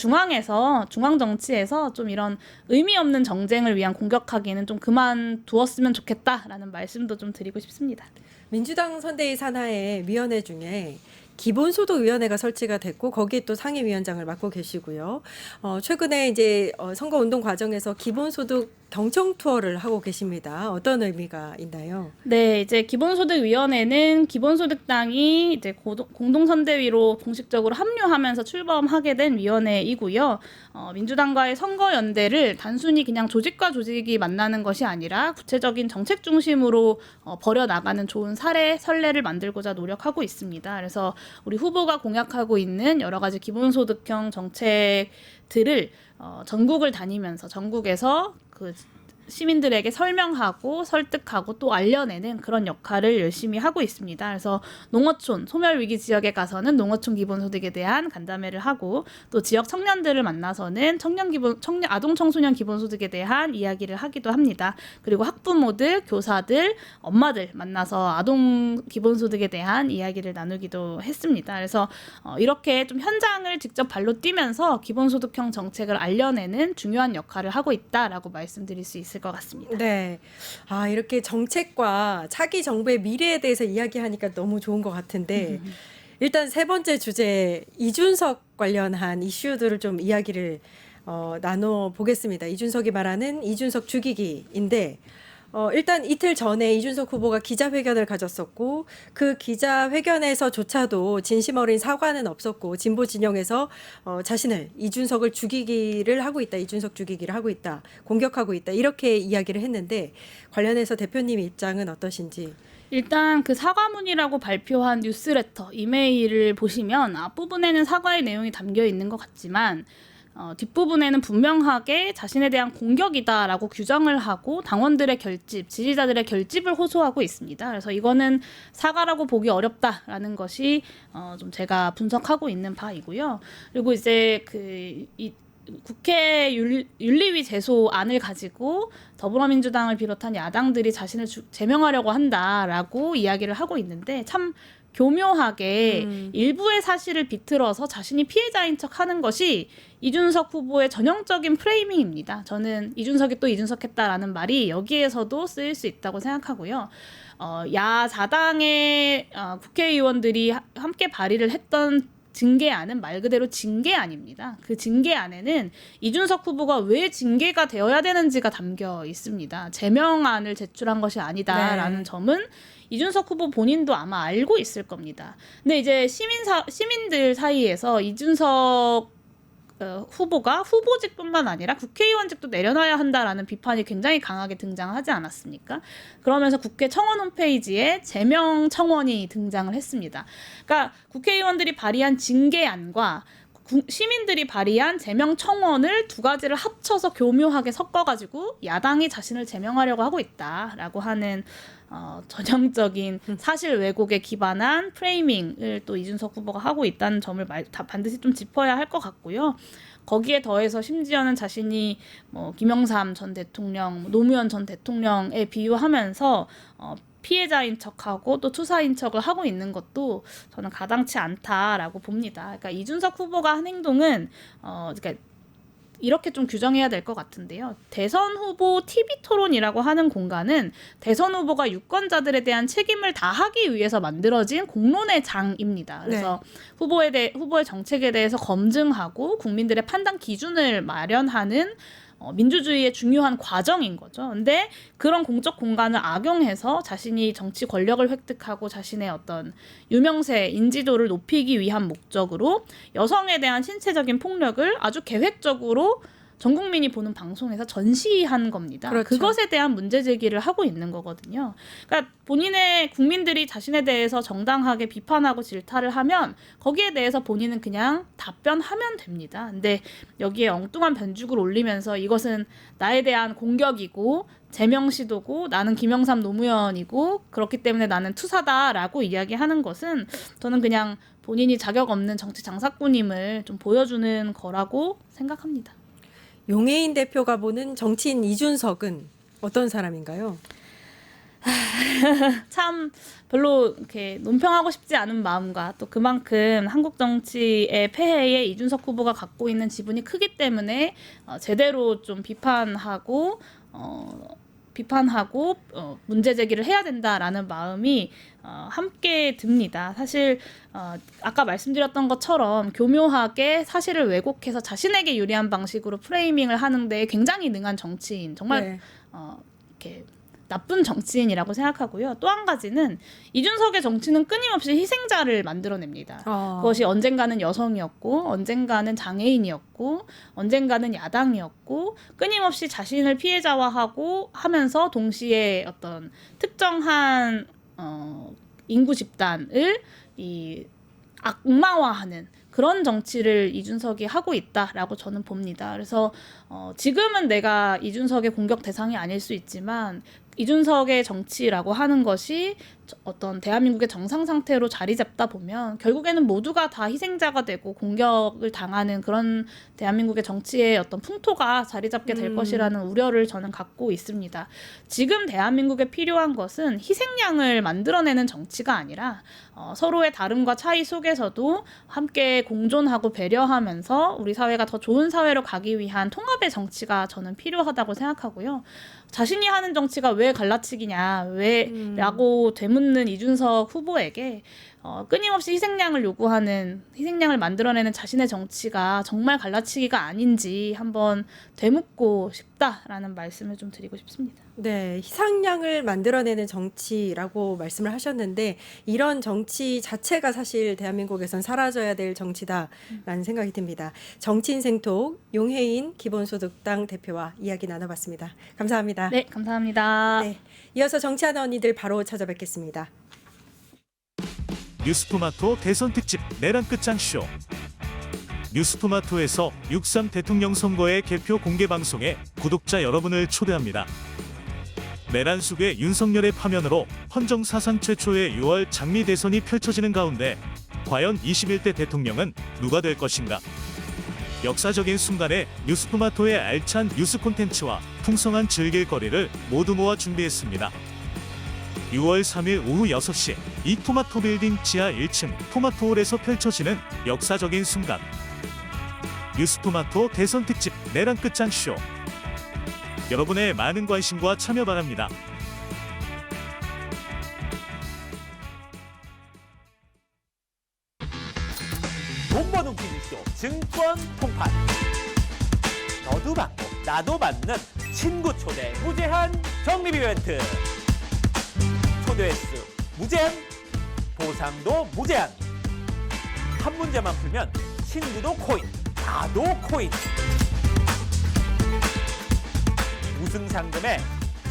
중앙 정치에서 좀 이런 의미 없는 정쟁을 위한 공격하기는 좀 그만두었으면 좋겠다라는 말씀도 좀 드리고 싶습니다. 민주당 선대위 산하의 위원회 중에 기본소득위원회가 설치가 됐고 거기에 또 상임위원장을 맡고 계시고요. 최근에 이제 선거운동 과정에서 기본소득 경청 투어를 하고 계십니다. 어떤 의미가 있나요? 네, 이제 기본소득위원회는 기본소득당이 이제 공동선대위로 공식적으로 합류하면서 출범하게 된 위원회이고요. 민주당과의 선거연대를 단순히 그냥 조직과 조직이 만나는 것이 아니라 구체적인 정책 중심으로 벌여나가는 좋은 선례를 만들고자 노력하고 있습니다. 그래서 우리 후보가 공약하고 있는 여러 가지 기본소득형 정책들을 전국을 다니면서 전국에서 그 시민들에게 설명하고 설득하고 또 알려내는 그런 역할을 열심히 하고 있습니다. 그래서 농어촌, 소멸위기 지역에 가서는 농어촌 기본소득에 대한 간담회를 하고 또 지역 청년들을 만나서는 아동 청소년 기본소득에 대한 이야기를 하기도 합니다. 그리고 학부모들, 교사들, 엄마들 만나서 아동 기본소득에 대한 이야기를 나누기도 했습니다. 그래서 이렇게 좀 현장을 직접 발로 뛰면서 기본소득형 정책을 알려내는 중요한 역할을 하고 있다라고 말씀드릴 수 있을 것 같습니다. 네. 이렇게 정책과 차기 정부의 미래에 대해서 이야기하니까 너무 좋은 것 같은데 일단 세 번째 주제 이준석 관련한 이슈들을 좀 이야기를 나눠 보겠습니다. 이준석이 말하는 이준석 죽이기인데 일단 이틀 전에 이준석 후보가 기자회견을 가졌었고 그 기자회견에서조차도 진심 어린 사과는 없었고 진보 진영에서 자신을 이준석을 죽이기를 하고 있다. 이준석 죽이기를 하고 있다. 공격하고 있다. 이렇게 이야기를 했는데 관련해서 대표님 입장은 어떠신지? 일단 그 사과문이라고 발표한 뉴스레터, 이메일을 보시면 앞부분에는 사과의 내용이 담겨 있는 것 같지만 뒷부분에는 분명하게 자신에 대한 공격이다라고 규정을 하고 당원들의 결집, 지지자들의 결집을 호소하고 있습니다. 그래서 이거는 사과라고 보기 어렵다라는 것이 좀 제가 분석하고 있는 바이고요. 그리고 이제 국회 윤리위 제소안을 가지고 더불어민주당을 비롯한 야당들이 자신을 제명하려고 한다라고 이야기를 하고 있는데 참 교묘하게 일부의 사실을 비틀어서 자신이 피해자인 척하는 것이 이준석 후보의 전형적인 프레이밍입니다. 저는 이준석이 또 이준석했다라는 말이 여기에서도 쓰일 수 있다고 생각하고요. 야사당의 국회의원들이 함께 발의를 했던 징계안은 말 그대로 징계안입니다. 그 징계안에는 이준석 후보가 왜 징계가 되어야 되는지가 담겨 있습니다. 제명안을 제출한 것이 아니다라는 점은 이준석 후보 본인도 아마 알고 있을 겁니다. 근데 이제 시민들 사이에서 이준석 후보가 후보직뿐만 아니라 국회의원직도 내려놔야 한다라는 비판이 굉장히 강하게 등장하지 않았습니까? 그러면서 국회 청원 홈페이지에 제명 청원이 등장을 했습니다. 그러니까 국회의원들이 발의한 징계안과 시민들이 발의한 제명 청원을 두 가지를 합쳐서 교묘하게 섞어가지고 야당이 자신을 제명하려고 하고 있다라고 하는 전형적인 사실 왜곡에 기반한 프레이밍을 또 이준석 후보가 하고 있다는 점을 반드시 좀 짚어야 할 것 같고요. 거기에 더해서 심지어는 자신이 김영삼 전 대통령, 노무현 전 대통령에 비유하면서 피해자인 척하고 또 투사인 척을 하고 있는 것도 저는 가당치 않다라고 봅니다. 그러니까 이준석 후보가 한 행동은 그러니까 이렇게 좀 규정해야 될 것 같은데요. 대선 후보 TV 토론이라고 하는 공간은 대선 후보가 유권자들에 대한 책임을 다하기 위해서 만들어진 공론의 장입니다. 그래서 후보의 정책에 대해서 검증하고 국민들의 판단 기준을 마련하는 민주주의의 중요한 과정인 거죠. 근데 그런 공적 공간을 악용해서 자신이 정치 권력을 획득하고 자신의 어떤 유명세, 인지도를 높이기 위한 목적으로 여성에 대한 신체적인 폭력을 아주 계획적으로 전 국민이 보는 방송에서 전시한 겁니다. 그렇죠. 그것에 대한 문제 제기를 하고 있는 거거든요. 그러니까 본인의 국민들이 자신에 대해서 정당하게 비판하고 질타를 하면 거기에 대해서 본인은 그냥 답변하면 됩니다. 근데 여기에 엉뚱한 변죽을 올리면서 이것은 나에 대한 공격이고 제명시도고 나는 김영삼 노무현이고 그렇기 때문에 나는 투사다라고 이야기하는 것은 저는 그냥 본인이 자격 없는 정치 장사꾼임을 좀 보여주는 거라고 생각합니다. 용해인 대표가 보는 정치인 이준석은 어떤 사람인가요? 참 별로 이렇게 논평하고 싶지 않은 마음과 또 그만큼 한국 정치의 폐해에 이준석 후보가 갖고 있는 지분이 크기 때문에 제대로 좀 비판하고 문제 제기를 해야 된다라는 마음이 함께 듭니다. 사실 아까 말씀드렸던 것처럼 교묘하게 사실을 왜곡해서 자신에게 유리한 방식으로 프레이밍을 하는데 굉장히 능한 정치인, 정말 네. 이렇게 나쁜 정치인이라고 생각하고요. 또 한 가지는 이준석의 정치는 끊임없이 희생자를 만들어냅니다. 그것이 언젠가는 여성이었고 언젠가는 장애인이었고 언젠가는 야당이었고 끊임없이 자신을 피해자화하고 하면서 동시에 어떤 특정한 인구 집단을 악마화하는 그런 정치를 이준석이 하고 있다라고 저는 봅니다. 그래서 지금은 내가 이준석의 공격 대상이 아닐 수 있지만 이준석의 정치라고 하는 것이 어떤 대한민국의 정상 상태로 자리 잡다 보면 결국에는 모두가 다 희생자가 되고 공격을 당하는 그런 대한민국의 정치의 어떤 풍토가 자리 잡게 될 것이라는 우려를 저는 갖고 있습니다. 지금 대한민국에 필요한 것은 희생양을 만들어내는 정치가 아니라 서로의 다름과 차이 속에서도 함께 공존하고 배려하면서 우리 사회가 더 좋은 사회로 가기 위한 통합의 정치가 저는 필요하다고 생각하고요. 자신이 하는 정치가 왜 갈라치기냐, 왜라고 되묻는 이준석 후보에게 끊임없이 희생양을 만들어내는 자신의 정치가 정말 갈라치기가 아닌지 한번 되묻고 싶다라는 말씀을 좀 드리고 싶습니다. 네, 희생양을 만들어내는 정치라고 말씀을 하셨는데 이런 정치 자체가 사실 대한민국에선 사라져야 될 정치다라는 생각이 듭니다. 정치인 생톡 용해인 기본소득당 대표와 이야기 나눠봤습니다. 감사합니다. 네, 감사합니다. 네, 이어서 정치하는 언니들 바로 찾아뵙겠습니다. 뉴스토마토 대선 특집 내란 끝장쇼. 뉴스토마토에서 6.3 대통령 선거의 개표 공개 방송에 구독자 여러분을 초대합니다. 내란 속의 윤석열의 파면으로 헌정 사상 최초의 6월 장미 대선이 펼쳐지는 가운데 과연 21대 대통령은 누가 될 것인가? 역사적인 순간에 뉴스토마토의 알찬 뉴스 콘텐츠와 풍성한 즐길거리를 모두 모아 준비했습니다. 6월 3일 오후 6시 이 토마토 빌딩 지하 1층 토마토홀에서 펼쳐지는 역사적인 순간. 뉴스토마토 대선 특집 내란 끝장쇼. 여러분의 많은 관심과 참여 바랍니다. 돈 버는 TV쇼 증권 통판. 너도 받고 나도 받는 친구 초대 무제한 적립 이벤트. 초대 횟수 무제한, 보상도 무제한. 한 문제만 풀면 친구도 코인, 나도 코인. 우승 상금에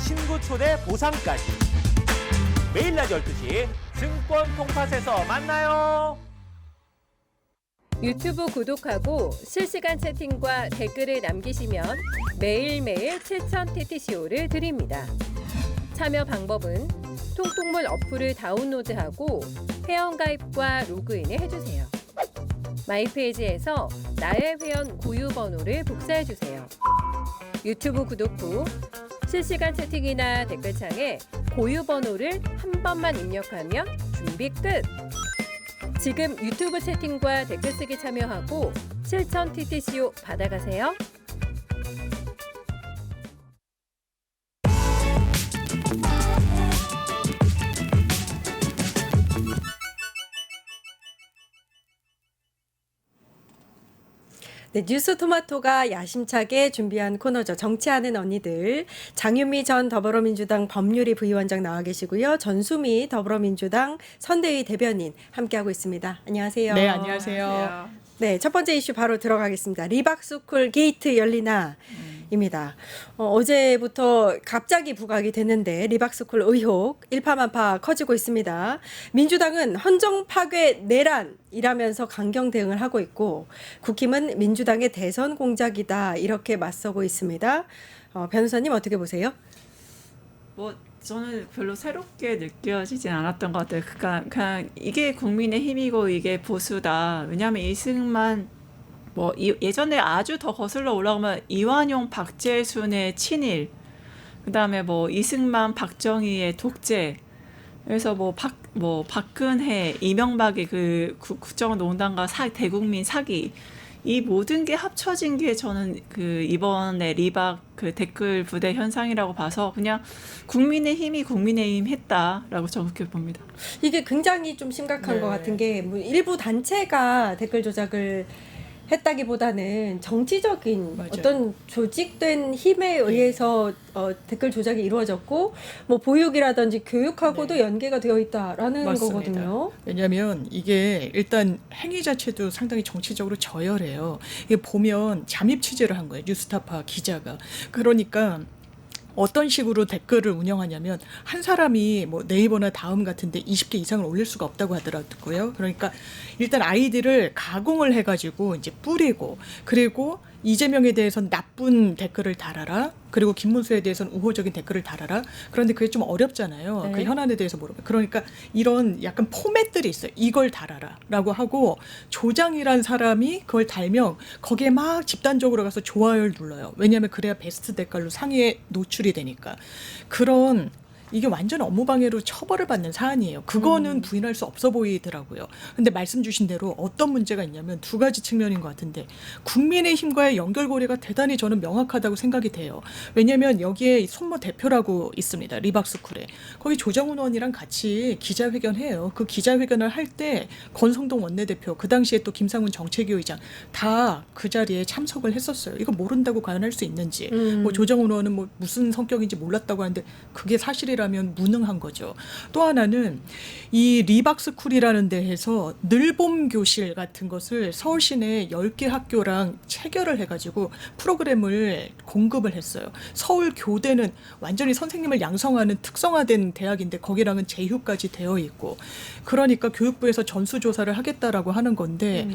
친구 초대 보상까지. 매일 낮 12시 증권 통팟에서 만나요. 유튜브 구독하고 실시간 채팅과 댓글을 남기시면 매일매일 7,000TTCO를 드립니다. 참여 방법은 통통물 어플을 다운로드하고 회원가입과 로그인을 해주세요. 마이페이지에서 나의 회원 고유 번호를 복사해주세요. 유튜브 구독 후 실시간 채팅이나 댓글창에 고유 번호를 한 번만 입력하면 준비 끝! 지금 유튜브 채팅과 댓글 쓰기 참여하고 7,000TTCO 받아가세요. 네, 뉴스 토마토가 야심차게 준비한 코너죠. 정치하는 언니들. 장윤미 전 더불어민주당 법률위 부위원장 나와 계시고요. 전수미 더불어민주당 선대위 대변인 함께하고 있습니다. 안녕하세요. 네, 안녕하세요. 네, 첫 번째 이슈 바로 들어가겠습니다. 리박스쿨 게이트 열리나 입니다. 어제부터 갑자기 부각이 됐는데 리박스쿨 의혹 일파만파 커지고 있습니다. 민주당은 헌정 파괴 내란이라면서 강경 대응을 하고 있고 국힘은 민주당의 대선 공작이다 이렇게 맞서고 있습니다. 변호사님 어떻게 보세요? 뭐 저는 별로 새롭게 느껴지진 않았던 것 같아요. 그러니까 그냥 이게 국민의힘이고 이게 보수다. 왜냐하면 이승만 뭐 예전에 아주 더 거슬러 올라오면 이완용 박재순의 친일, 그다음에 뭐 이승만 박정희의 독재, 그래서 뭐 박근혜 이명박의 그 국정농단과 대국민 사기, 이 모든 게 합쳐진 게 저는 그 이번에 리박 그 댓글 부대 현상이라고 봐서 그냥 국민의힘이 국민의힘 했다라고 저는 그렇게 봅니다. 이게 굉장히 좀 심각한 것 같은 게 뭐 일부 단체가 댓글 조작을 했다기보다는 정치적인 맞아요. 어떤 조직된 힘에 의해서 댓글 조작이 이루어졌고 뭐 보육이라든지 교육하고도 연계가 되어 있다라는 맞습니다. 거거든요. 왜냐하면 이게 일단 행위 자체도 상당히 정치적으로 저열해요. 이게 보면 잠입 취재를 한 거예요. 뉴스타파 기자가. 그러니까 어떤 식으로 댓글을 운영하냐면 한 사람이 뭐 네이버나 다음 같은데 20개 이상을 올릴 수가 없다고 하더라고요. 그러니까 일단 아이디를 가공을 해가지고 이제 뿌리고, 그리고 이재명에 대해서는 나쁜 댓글을 달아라. 그리고 김문수에 대해서는 우호적인 댓글을 달아라. 그런데 그게 좀 어렵잖아요. 네. 그 현안에 대해서 모르면. 그러니까 이런 약간 포맷들이 있어요. 이걸 달아라 라고 하고, 조장이란 사람이 그걸 달면 거기에 막 집단적으로 가서 좋아요를 눌러요. 왜냐하면 그래야 베스트 댓글로 상위에 노출이 되니까. 그런 이게 완전 업무방해로 처벌을 받는 사안이에요. 그거는 부인할 수 없어 보이더라고요. 근데 말씀 주신 대로 어떤 문제가 있냐면 두 가지 측면인 것 같은데, 국민의힘과의 연결고리가 대단히 저는 명확하다고 생각이 돼요. 왜냐하면 여기에 손모 대표라고 있습니다. 리박스쿨에. 거기 조정훈 의원이랑 같이 기자회견해요. 그 기자회견을 할 때 권성동 원내대표, 그 당시에 또 김상훈 정책위 의장 다 그 자리에 참석을 했었어요. 이거 모른다고 과연 할 수 있는지. 뭐 조정훈 의원은 뭐 무슨 성격인지 몰랐다고 하는데 그게 사실이라면 무능한 거죠. 또 하나는 이 리박스쿨이라는 데에서 늘봄 교실 같은 것을 서울 시내 10개 학교랑 체결을 해가지고 프로그램을 공급을 했어요. 서울 교대는 완전히 선생님을 양성하는 특성화된 대학인데 거기랑은 제휴까지 되어 있고, 그러니까 교육부에서 전수조사를 하겠다라고 하는 건데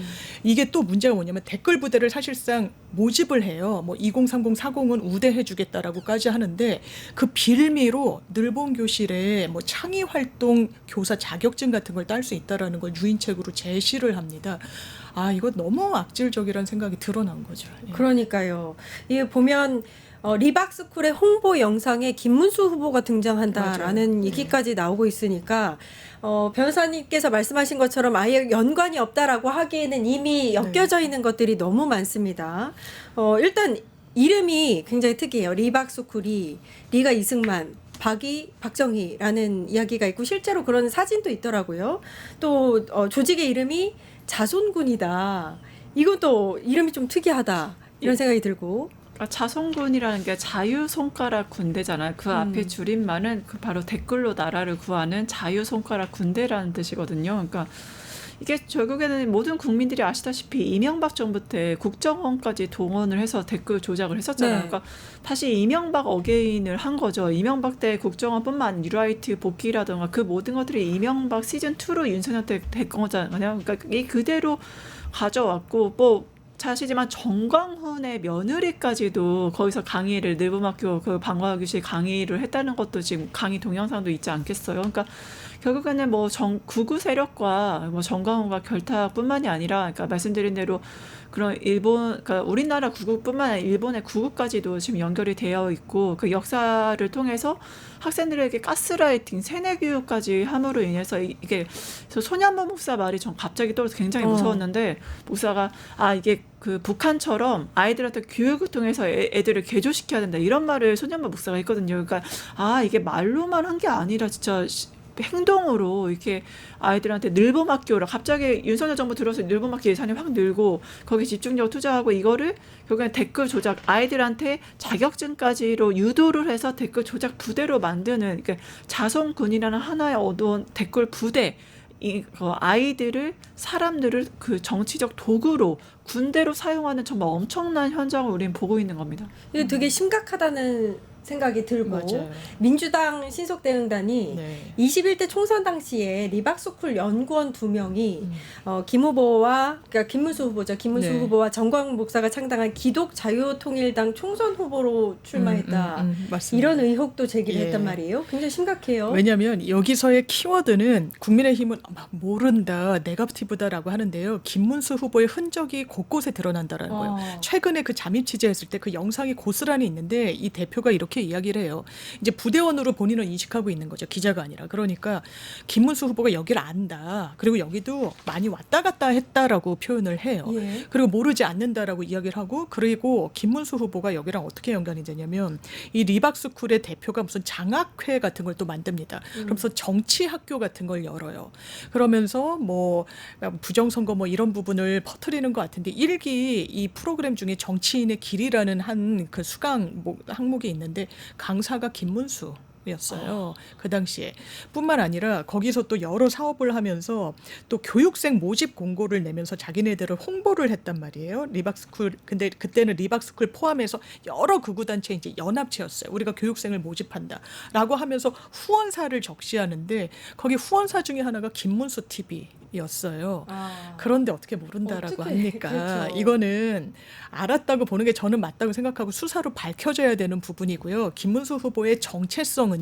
이게 또 문제가 뭐냐면 댓글 부대를 사실상 모집을 해요. 뭐 2030, 40은 우대해주겠다라고까지 하는데 그 빌미로 늘봄 교실에 뭐 창의 활동 교사 자격증 같은 걸 딸 수 있다라는 걸 유인책으로 제시를 합니다. 아, 이거 너무 악질적이라는 생각이 드러난 거죠. 예. 그러니까요. 이게 보면 리박스쿨의 홍보 영상에 김문수 후보가 등장한다라는 얘기까지 나오고 있으니까 변호사님께서 말씀하신 것처럼 아예 연관이 없다라고 하기에는 이미 엮여져 있는 것들이 너무 많습니다. 일단 이름이 굉장히 특이해요. 리박스쿨이 리가 이승만, 박이 박정희라는 이야기가 있고 실제로 그런 사진도 있더라고요. 또 조직의 이름이 자손군이다. 이것도 이름이 좀 특이하다. 이런 생각이 들고. 자손군이라는 게 자유손가락 군대잖아요. 그 앞에 줄임말은 그 바로 댓글로 나라를 구하는 자유손가락 군대라는 뜻이거든요. 그러니까 이게 결국에는 모든 국민들이 아시다시피 이명박 정부 때 국정원까지 동원을 해서 댓글 조작을 했었잖아요. 네. 그러니까 다시 이명박 어게인을 한 거죠. 이명박 때 국정원뿐만 아니라 뉴라이트 복귀라든가 그 모든 것들이 이명박 시즌2로 윤석열 때 된 거잖아요. 그러니까 이 그대로 가져왔고, 뭐 사실이지만 정광훈의 며느리까지도 거기서 강의를 늘봄학교 그 방과교실 강의를 했다는 것도 지금 강의 동영상도 있지 않겠어요. 그러니까 결국에는 뭐 구구 세력과 뭐 정광훈과 결탁뿐만이 아니라, 그러니까 말씀드린 대로 그런 일본, 그러니까 우리나라 구구뿐만 아니라 일본의 구구까지도 지금 연결이 되어 있고, 그 역사를 통해서 학생들에게 가스라이팅, 세뇌 교육까지 함으로 인해서 이게 손양모 목사 말이 전 갑자기 떠올라서 굉장히 무서웠는데, 목사가 이게 그 북한처럼 아이들한테 교육을 통해서 애들을 개조시켜야 된다 이런 말을 손양모 목사가 했거든요. 그러니까 이게 말로만 한 게 아니라 진짜 행동으로 이렇게 아이들한테 늘봄학교라 갑자기 윤석열 정부 들어서 늘봄학교 예산이 확 늘고 거기 집중적으로 투자하고 이거를 결국엔 댓글 조작 아이들한테 자격증까지로 유도를 해서 댓글 조작 부대로 만드는 그러니까 자성군이라는 하나의 어두운 댓글 부대 아이들을 사람들을 그 정치적 도구로 군대로 사용하는 정말 엄청난 현장을 우리는 보고 있는 겁니다. 이게 되게 심각하다는 생각이 들고 맞아요. 민주당 신속대응단이 네. 21대 총선 당시에 리박스쿨 연구원 2명이 김 후보와 그러니까 김문수 후보죠. 김문수 네. 후보와 정광훈 목사가 창당한 기독자유통일당 총선 후보로 출마했다. 맞습니다. 이런 의혹도 제기를 예. 했단 말이에요. 굉장히 심각해요. 왜냐하면 여기서의 키워드는 국민의힘은 막 모른다, 네거티브다라고 하는데요. 김문수 후보의 흔적이 곳곳에 드러난다라는 거예요. 최근에 그 잠입 취재했을 때 그 영상이 고스란히 있는데 이 대표가 이렇게 이야기를 해요. 이제 부대원으로 본인은 인식하고 있는 거죠. 기자가 아니라. 그러니까 김문수 후보가 여기를 안다. 그리고 여기도 많이 왔다 갔다 했다라고 표현을 해요. 예. 그리고 모르지 않는다라고 이야기를 하고 그리고 김문수 후보가 여기랑 어떻게 연관이 되냐면 이 리박스쿨의 대표가 무슨 장학회 같은 걸 또 만듭니다. 그러면서 정치학교 같은 걸 열어요. 그러면서 뭐 부정선거 뭐 이런 부분을 퍼뜨리는 것 같은데 일기 이 프로그램 중에 정치인의 길이라는 한 그 수강 항목이 있는데 강사가 김문수 였어요. 그 당시에 뿐만 아니라 거기서 또 여러 사업을 하면서 또 교육생 모집 공고를 내면서 자기네들을 홍보를 했단 말이에요. 리박스쿨 근데 그때는 리박스쿨 포함해서 여러 극우단체 이제 연합체였어요. 우리가 교육생을 모집한다라고 하면서 후원사를 적시하는데 거기 후원사 중에 하나가 김문수 TV였어요. 그런데 어떻게 모른다라고 어떡해. 합니까? 그렇죠. 이거는 알았다고 보는 게 저는 맞다고 생각하고 수사로 밝혀져야 되는 부분이고요. 김문수 후보의 정체성은요.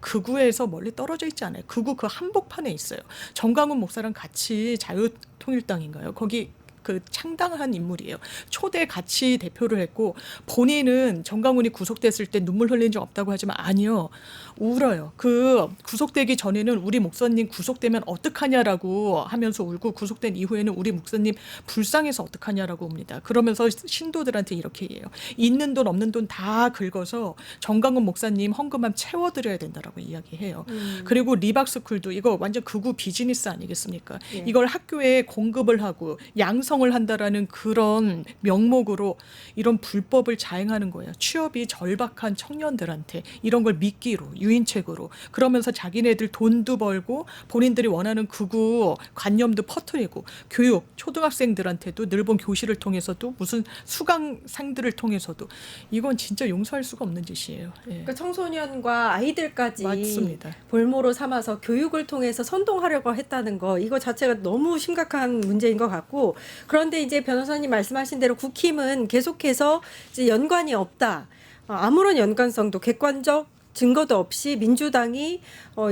극우에서 멀리 떨어져 있지 않아요. 극우 그 한복판에 있어요. 정광훈 목사랑 같이 자유통일당인가요? 거기 그 창당한 인물이에요. 초대 같이 대표를 했고 본인은 정광훈이 구속됐을 때 눈물 흘린 적 없다고 하지만 아니요. 울어요. 그 구속되기 전에는 우리 목사님 구속되면 어떡하냐라고 하면서 울고 구속된 이후에는 우리 목사님 불쌍해서 어떡하냐라고 웁니다. 그러면서 신도들한테 이렇게 해요. 있는 돈 없는 돈 다 긁어서 정광훈 목사님 헌금함 채워드려야 된다라고 이야기해요. 그리고 리박스쿨도 이거 완전 극우 비즈니스 아니겠습니까? 예. 이걸 학교에 공급을 하고 양성을 한다라는 그런 명목으로 이런 불법을 자행하는 거예요. 취업이 절박한 청년들한테 이런 걸 미끼로 유인책으로 그러면서 자기네들 돈도 벌고 본인들이 원하는 극우 관념도 퍼뜨리고 교육 초등학생들한테도 늘본 교실을 통해서도 무슨 수강상들을 통해서도 이건 진짜 용서할 수가 없는 짓이에요. 예. 그러니까 청소년과 아이들까지 맞습니다. 볼모로 삼아서 교육을 통해서 선동하려고 했다는 거 이거 자체가 너무 심각한 문제인 것 같고 그런데 이제 변호사님 말씀하신 대로 국힘은 계속해서 이제 연관이 없다. 아무런 연관성도 객관적 증거도 없이 민주당이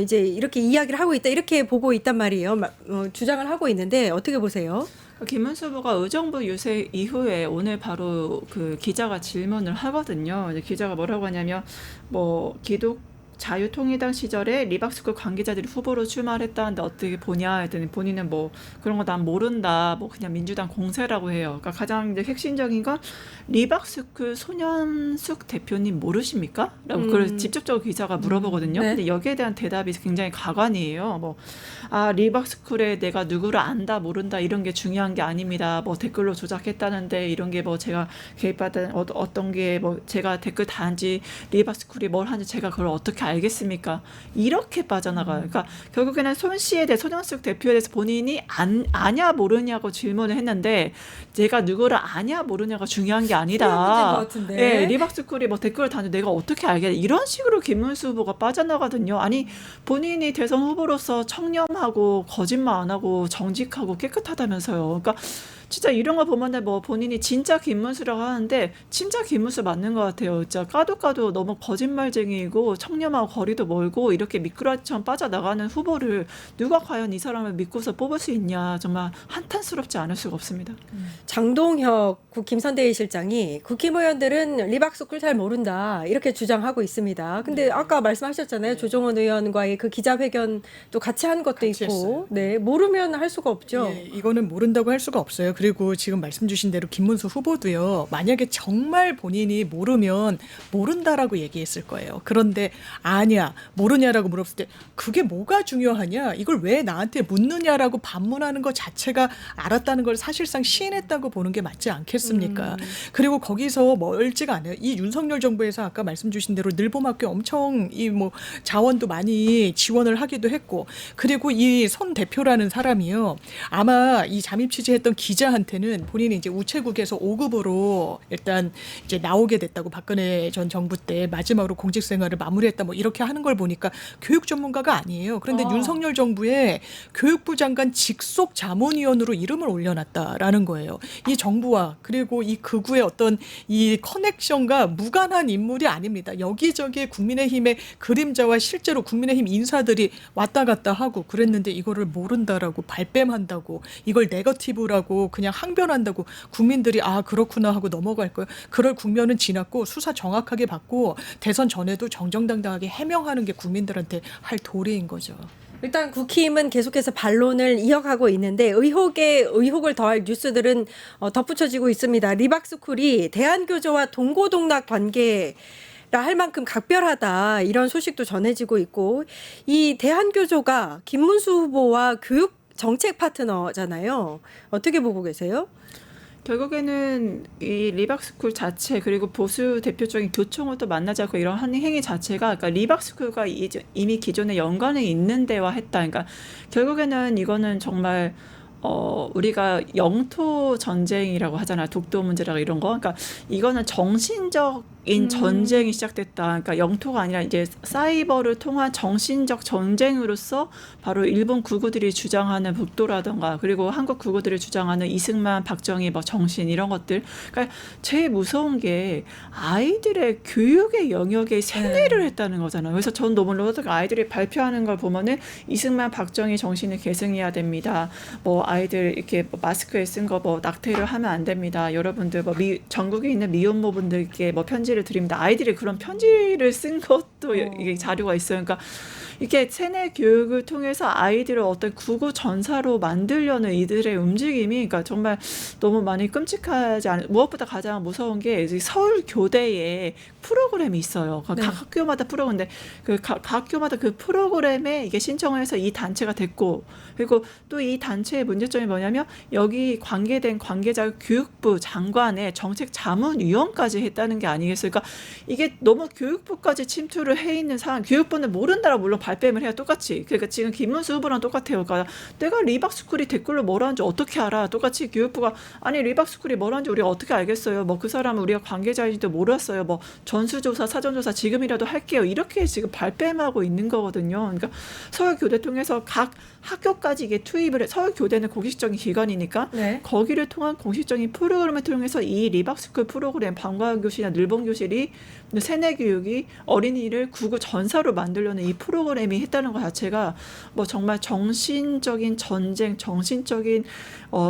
이제 이렇게 이야기를 하고 있다 이렇게 보고 있단 말이에요. 주장을 하고 있는데 어떻게 보세요? 김문수 후보가 의정부 유세 이후에 오늘 바로 그 기자가 질문을 하거든요. 이제 기자가 뭐라고 하냐면 뭐 기독 자유통일당 시절에 리박스쿨 관계자들이 후보로 출마를 했다는데 어떻게 보냐 했더니 본인은 뭐 그런 거 난 모른다 뭐 그냥 민주당 공세라고 해요. 그러니까 가장 이제 핵심적인 건 리박스쿨 손현숙 대표님 모르십니까? 라고 그걸 직접적으로 기자가 물어보거든요. 네. 근데 여기에 대한 대답이 굉장히 가관이에요. 뭐 리박스쿨에 내가 누구를 안다 모른다 이런 게 중요한 게 아닙니다. 뭐 댓글로 조작했다는데 이런 게 뭐 제가 개입받은 어떤 게 뭐 제가 댓글 단지 리박스쿨이 뭘 하는지 제가 그걸 어떻게 알겠습니까? 이렇게 빠져나가요. 그러니까 결국에는 손 씨에 대해 손현숙 대표에 대해서 본인이 아냐 모르냐고 질문을 했는데 제가 누구를 아냐 모르냐가 중요한 게 아니다. 문제인 것 같은데. 예, 리박스쿨이 뭐 댓글을 다는데 내가 어떻게 알겠냐. 이런 식으로 김문수 후보가 빠져나가거든요. 아니 본인이 대선 후보로서 청렴하고 거짓말 안 하고 정직하고 깨끗하다면서요. 그러니까 진짜 이런 거 보면은 뭐 본인이 진짜 김문수라고 하는데 진짜 김문수 맞는 것 같아요. 진짜 까도 너무 거짓말쟁이이고 청렴하고 거리도 멀고 이렇게 미꾸라지처럼 빠져나가는 후보를 누가 과연 이 사람을 믿고서 뽑을 수 있냐. 정말 한탄스럽지 않을 수가 없습니다. 장동혁 김선대위 실장이 국힘 의원들은 리박스쿨 잘 모른다 이렇게 주장하고 있습니다. 근데 아까 말씀하셨잖아요. 조정원 의원과의 그 기자회견도 같이 한 것도 같이 있고 했어요. 네 모르면 할 수가 없죠. 예, 이거는 모른다고 할 수가 없어요. 그리고 지금 말씀 주신 대로 김문수 후보도요. 만약에 정말 본인이 모르면 모른다라고 얘기했을 거예요. 그런데 아니야, 모르냐라고 물었을 때 그게 뭐가 중요하냐? 이걸 왜 나한테 묻느냐라고 반문하는 것 자체가 알았다는 걸 사실상 시인했다고 보는 게 맞지 않겠습니까? 그리고 거기서 멀지가 않아요. 이 윤석열 정부에서 아까 말씀 주신 대로 늘봄학교 엄청 이 뭐 자원도 많이 지원을 하기도 했고, 그리고 이 손 대표라는 사람이요. 아마 이 잠입 취재했던 기자한테는 본인이 이제 우체국에서 5급으로 일단 이제 나오게 됐다고, 박근혜 전 정부 때 마지막으로 공직 생활을 마무리했다 뭐 이렇게 하는 걸 보니까 교육 전문가가 아니에요. 그런데 윤석열 정부에 교육부 장관 직속 자문위원으로 이름을 올려놨다라는 거예요. 이 정부와 그리고 이 극우의 어떤 이 커넥션과 무관한 인물이 아닙니다. 여기저기 국민의힘의 그림자와 실제로 국민의힘 인사들이 왔다 갔다 하고 그랬는데 이거를 모른다라고 발뺌한다고, 이걸 네거티브라고 그냥 항변한다고 국민들이 아 그렇구나 하고 넘어갈 거예요. 그럴 국면은 지났고 수사 정확하게 받고 대선 전에도 정정당당하게 해명하는 게 국민들한테 할 도리인 거죠. 일단 국힘은 계속해서 반론을 이어가고 있는데 의혹에 의혹을 더할 뉴스들은 덧붙여지고 있습니다. 리박스쿨이 대한교조와 동고동락 관계 라 할 만큼 각별하다, 이런 소식도 전해지고 있고, 이 대한교조가 김문수 후보와 교육 정책 파트너잖아요. 어떻게 보고 계세요? 결국에는 이 리박스쿨 자체 그리고 보수 대표적인 교총을 또 만나지 않고 이런 하는 행위 자체가, 그러니까 리박스쿨과 이미 기존에 연관이 있는 데와 했다. 그러니까 결국에는 이거는 정말 우리가 영토 전쟁이라고 하잖아요. 독도 문제라고 이런 거. 그러니까 이거는 정신적인 전쟁이 시작됐다. 그러니까 영토가 아니라 이제 사이버를 통한 정신적 전쟁으로서 바로 일본 극우들이 주장하는 북도라든가 그리고 한국 극우들이 주장하는 이승만, 박정희 뭐 정신 이런 것들. 그러니까 제일 무서운 게 아이들의 교육의 영역에 세뇌를 했다는 거잖아요. 그래서 전 너무 놀라서 아이들이 발표하는 걸 보면은 이승만, 박정희 정신을 계승해야 됩니다. 뭐 아이들 이렇게 뭐 마스크에 쓴 거 뭐 낙태를 하면 안 됩니다. 여러분들 뭐 전국에 있는 미혼모분들께 뭐 편지를 드립니다. 아이들이 그런 편지를 쓴 것도 이게 자료가 있어요. 그러니까 이렇게 세뇌 교육을 통해서 아이들을 어떤 국어 전사로 만들려는 이들의 움직임이, 그러니까 정말 너무 많이 끔찍하지 않은, 무엇보다 가장 무서운 게 서울 교대에 프로그램이 있어요. 각 학교마다 프로그램인데 각 학교마다 그 프로그램에 이게 신청을 해서 이 단체가 됐고, 그리고 또 이 단체의 문제점이 뭐냐면 여기 관계된 관계자 교육부 장관의 정책 자문위원까지 했다는 게 아니겠어요. 그러니까 이게 너무 교육부까지 침투를 해 있는 상황. 교육부는 모른다라고 물론 발뺌을 해요. 똑같이. 그러니까 지금 김문수 후보랑 똑같아요. 그러니까 내가 리박스쿨이 댓글로 뭐라는지 어떻게 알아? 똑같이 교육부가 아니 리박스쿨이 뭐라는지 우리가 어떻게 알겠어요? 뭐 그 사람은 우리가 관계자인지도 몰랐어요. 뭐 전수조사, 사전조사 지금이라도 할게요. 이렇게 지금 발뺌하고 있는 거거든요. 그러니까 서울교대 통해서 각 학교까지 이게 투입을 해. 서울교대는 공식적인 기관이니까 거기를 통한 공식적인 프로그램을 통해서 이 리박스쿨 프로그램 방과교실이나 늘봄교실이 세뇌 교육이 어린이를 국어 전사로 만들려는 이 프로그램이 했다는 것 자체가 뭐 정말 정신적인 전쟁, 정신적인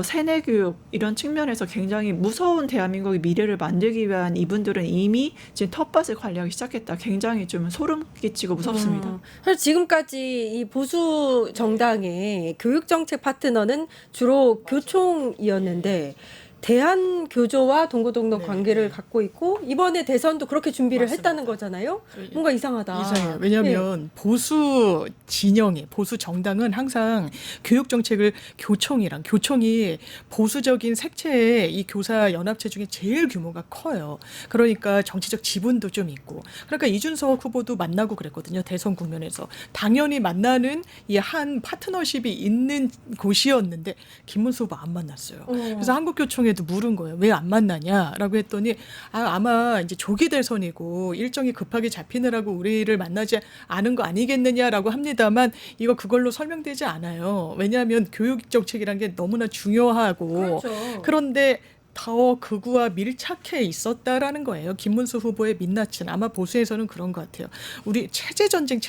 세뇌 교육 이런 측면에서 굉장히 무서운 대한민국의 미래를 만들기 위한 이분들은 이미 지금 텃밭을 관리하기 시작했다. 굉장히 좀 소름 끼치고 무섭습니다. 사실 지금까지 이 보수 정당의 교육 정책 파트너는 주로 교총이었는데 대한교조와 동고동락 관계를 갖고 있고 이번에 대선도 그렇게 준비를 했다는 거잖아요. 뭔가 이상하다. 이상해요. 왜냐하면 보수 진영이, 보수 정당은 항상 교육 정책을 교총이 보수적인 색채의 이 교사 연합체 중에 제일 규모가 커요. 그러니까 정치적 지분도 좀 있고. 그러니까 이준석 후보도 만나고 그랬거든요. 대선 국면에서. 당연히 만나는 이 한 파트너십이 있는 곳이었는데 김문수 후보 안 만났어요. 그래서 한국교총에도 물은 거예요. 왜 안 만나냐라고 했더니 아마 이제 조기 대선이고 일정이 급하게 잡히느라고 우리를 만나지 않은 거 아니겠느냐라고 합니다만 이거 그걸로 설명되지 않아요. 왜냐하면 교육 정책이란 게 너무나 중요하고 그런데 더 극우와 밀착해 있었다라는 거예요. 김문수 후보의 민낯은 아마 보수에서는 그런 것 같아요. 우리 체제 전쟁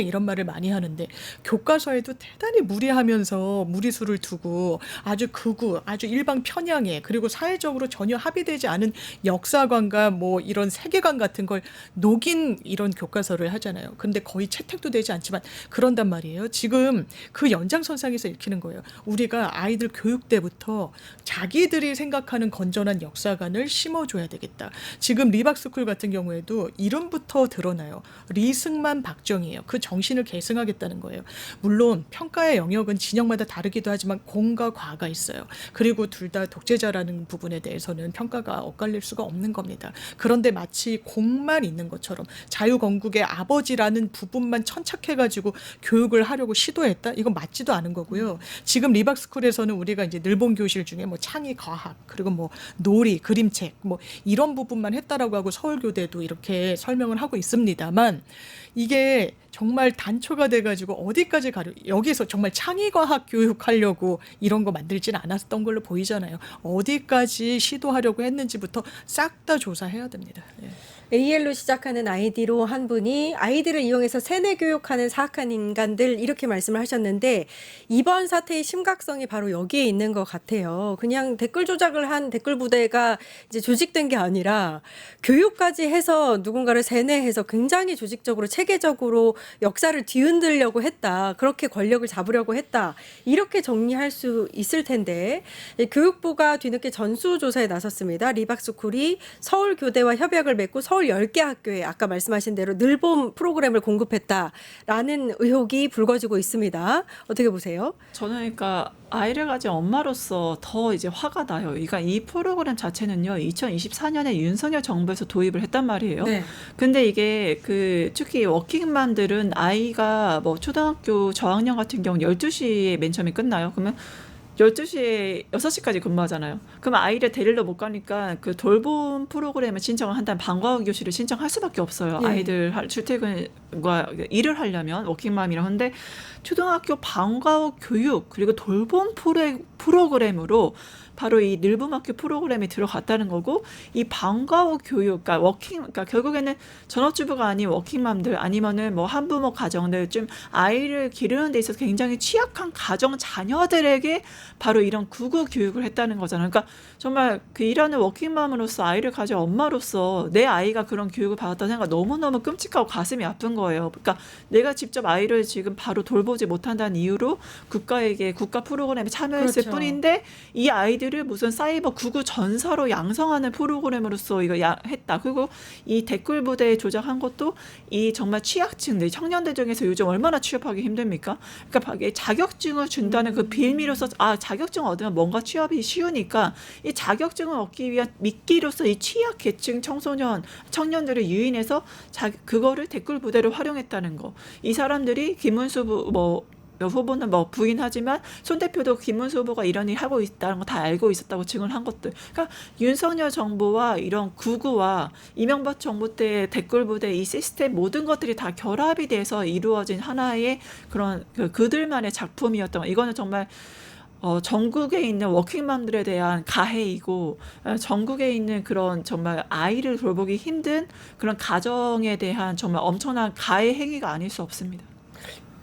이런 말을 많이 하는데 교과서에도 대단히 무리하면서 무리수를 두고 아주 극우, 아주 일방 편향에 그리고 사회적으로 전혀 합의되지 않은 역사관과 뭐 이런 세계관 같은 걸 녹인 이런 교과서를 하잖아요. 근데 거의 채택도 되지 않지만 그런단 말이에요. 지금 그 연장선상에서 읽히는 거예요. 우리가 아이들 교육 때부터 자기들이 생각하는 건전한 역사관을 심어줘야 되겠다. 지금 리박스쿨 같은 경우에도 이름부터 드러나요. 리승만 박정희예요. 그 정신을 계승하겠다는 거예요. 물론 평가의 영역은 진영마다 다르기도 하지만 공과 과가 있어요. 그리고 둘 다 독재자라는 부분에 대해서는 평가가 엇갈릴 수가 없는 겁니다. 그런데 마치 공만 있는 것처럼 자유건국의 아버지라는 부분만 천착해가지고 교육을 하려고 시도했다? 이건 맞지도 않은 거고요. 지금 리박스쿨에서는 우리가 이제 늘본 교실 중에 뭐 창의 과학 그리고 뭐 놀이, 그림책 뭐 이런 부분만 했다라고 하고 서울교대도 이렇게 설명을 하고 있습니다만 이게 정말 단초가 돼가지고 어디까지 가려 여기서 정말 창의과학 교육하려고 이런 거 만들지는 않았던 걸로 보이잖아요. 어디까지 시도하려고 했는지부터 싹 다 조사해야 됩니다. 예. AL로 시작하는 아이디로 한 분이 아이들을 이용해서 세뇌 교육하는 사악한 인간들 이렇게 말씀을 하셨는데 이번 사태의 심각성이 바로 여기에 있는 것 같아요. 그냥 댓글 조작을 한 댓글 부대가 이제 조직된 게 아니라 교육까지 해서 누군가를 세뇌해서 굉장히 조직적으로 체계적으로 역사를 뒤흔들려고 했다. 그렇게 권력을 잡으려고 했다. 이렇게 정리할 수 있을 텐데 교육부가 뒤늦게 전수조사에 나섰습니다. 리박스쿨이 서울교대와 협약을 맺고 서울 10개 학교에 아까 말씀하신 대로 늘봄 프로그램을 공급했다라는 의혹이 불거지고 있습니다. 어떻게 보세요? 저는 그러니까 아이를 가진 엄마로서 더 이제 화가 나요. 그러니까 이 프로그램 자체는요, 2024년에 윤석열 정부에서 도입을 했단 말이에요. 네. 근데 이게 그 특히 워킹맘들은 아이가 뭐 초등학교 저학년 같은 경우 12시에 맨 처음에 끝나요. 그러면 12시에 6시까지 근무하잖아요. 그럼 아이를 데리러 못 가니까 그 돌봄 프로그램을 신청을 한다면 방과후 교실을 신청할 수밖에 없어요. 네. 아이들 출퇴근과 일을 하려면 워킹맘이라 하는데 초등학교 방과후 교육 그리고 돌봄 프로그램으로 바로 이 늘봄학교 프로그램에 들어갔다는 거고 이 방과후 교육, 그러니까 결국에는 전업주부가 아닌 워킹맘들 아니면은 뭐 한부모 가정들 좀 아이를 기르는 데 있어서 굉장히 취약한 가정 자녀들에게 바로 이런 국어 교육을 했다는 거잖아요. 그러니까 정말 그 일하는 워킹맘으로서 아이를 가진 엄마로서 내 아이가 그런 교육을 받았다는 생각 너무너무 끔찍하고 가슴이 아픈 거예요. 그러니까 내가 직접 아이를 지금 바로 돌보지 못한다는 이유로 국가에게 국가 프로그램에 참여했을 그렇죠. 뿐인데 이 아이들을 무슨 사이버 구구 전사로 양성하는 프로그램으로서 이거 했다. 그리고 이 댓글 부대 조작한 것도 이 정말 취약층들 청년들 중에서 요즘 얼마나 취업하기 힘듭니까? 그러니까 자격증을 준다는 그 빌미로서 자격증을 얻으면 뭔가 취업이 쉬우니까 이 자격증을 얻기 위한 미끼로서 이 취약계층 청년들을 유인해서 그거를 댓글 부대로 활용했다는 거. 이 사람들이 김문수 후보는 뭐 부인하지만 손 대표도 김문수 후보가 이런 일 하고 있다는 거 다 알고 있었다고 증언한 것들. 그러니까 윤석열 정부와 이런 구구와 이명박 정부 때 댓글 부대 이 시스템 모든 것들이 다 결합이 돼서 이루어진 하나의 그런 그들만의 작품이었던 거. 이거는 정말 전국에 있는 워킹맘들에 대한 가해이고 전국에 있는 그런 정말 아이를 돌보기 힘든 그런 가정에 대한 정말 엄청난 가해 행위가 아닐 수 없습니다.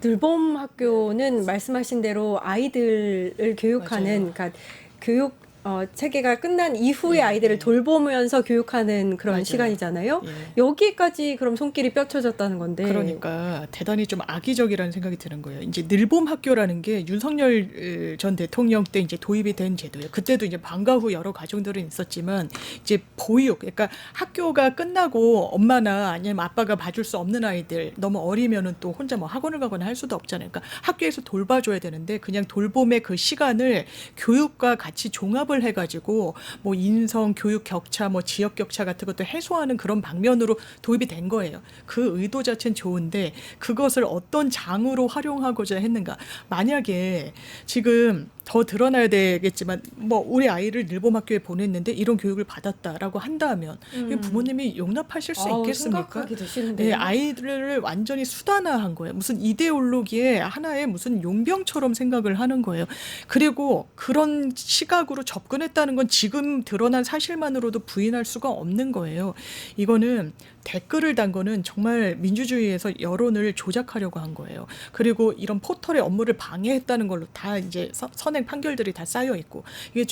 늘봄 학교는 말씀하신 대로 아이들을 교육하는 그러니까 교육 체계가 끝난 이후에 아이들을 돌보면서 교육하는 그런 맞아요. 시간이잖아요. 예. 여기까지 그럼 손길이 뼈쳐졌다는 건데. 그러니까 대단히 좀 악의적이라는 생각이 드는 거예요. 이제 늘봄 학교라는 게 윤석열 전 대통령 때 이제 도입이 된 제도예요. 그때도 이제 방과 후 여러 과정들은 있었지만 이제 보육, 그러니까 학교가 끝나고 엄마나 아니면 아빠가 봐줄 수 없는 아이들 너무 어리면은 또 혼자 뭐 학원을 가거나 할 수도 없잖아요. 그러니까 학교에서 돌봐줘야 되는데 그냥 돌봄의 그 시간을 교육과 같이 종합을 해가지고 뭐 인성, 교육 격차, 뭐 지역 격차 같은 것도 해소하는 그런 방면으로 도입이 된 거예요. 그 의도 자체는 좋은데 그것을 어떤 장으로 활용하고자 했는가? 만약에 지금 더 드러나야 되겠지만 뭐 우리 아이를 늘봄학교에 보냈는데 이런 교육을 받았다라고 한다면 이게 부모님이 용납하실 수 있겠습니까? 심각하게 드시는데요. 네, 아이들을 완전히 수단화한 거예요. 무슨 이데올로기의 하나의 무슨 용병처럼 생각을 하는 거예요. 그리고 그런 시각으로 접근했다는 건 지금 드러난 사실만으로도 부인할 수가 없는 거예요. 이거는 댓글을 단 거는 정말 민주주의에서 여론을 조작하려고 한 거예요. 그리고 이런 포털의 업무를 방해했다는 걸로 다 이제 선행 판결들이 다 쌓여 있고 이게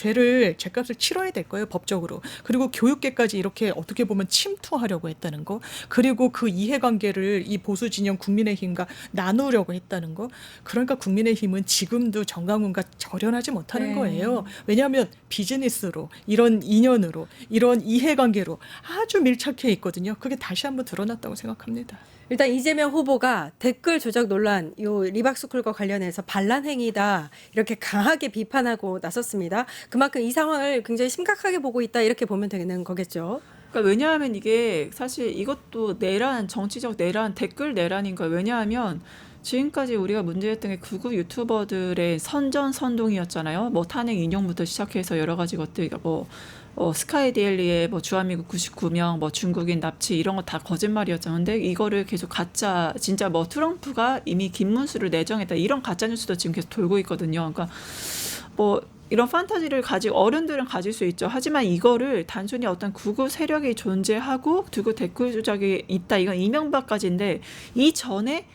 죄값을 치러야 될 거예요, 법적으로. 그리고 교육계까지 이렇게 어떻게 보면 침투하려고 했다는 거. 그리고 그 이해관계를 이 보수 진영 국민의힘과 나누려고 했다는 거. 그러니까 국민의힘은 지금도 정강훈과 절연하지 못하는 거예요. 왜냐하면 비즈니스로 이런 인연으로 이런 이해관계로 아주 밀착해 있거든요. 그게 다시 한번 드러났다고 생각합니다. 일단 이재명 후보가 댓글 조작 논란, 요 리박스쿨과 관련해서 반란 행위다 이렇게 강하게 비판하고 나섰습니다. 그만큼 이 상황을 굉장히 심각하게 보고 있다 이렇게 보면 되는 거겠죠. 그러니까 왜냐하면 이게 사실 이것도 내란, 정치적 내란, 댓글 내란인 거예요. 왜냐하면 지금까지 우리가 문제였던 게 극우 유튜버들의 선전선동이었잖아요. 뭐 탄핵 인용부터 시작해서 여러 가지 것들, 뭐 스카이데일리의 뭐 주한미국 99명, 뭐 중국인 납치 이런 거 다 거짓말이었잖아요. 근데 이거를 계속 가짜, 진짜 뭐 트럼프가 이미 김문수를 내정했다 이런 가짜 뉴스도 지금 계속 돌고 있거든요. 그러니까 뭐 이런 판타지를 가지고 어른들은 가질 수 있죠. 하지만 이거를 단순히 어떤 극우 세력이 존재하고 그리고 댓글 조작이 있다. 이건 이명박까지인데 이 전에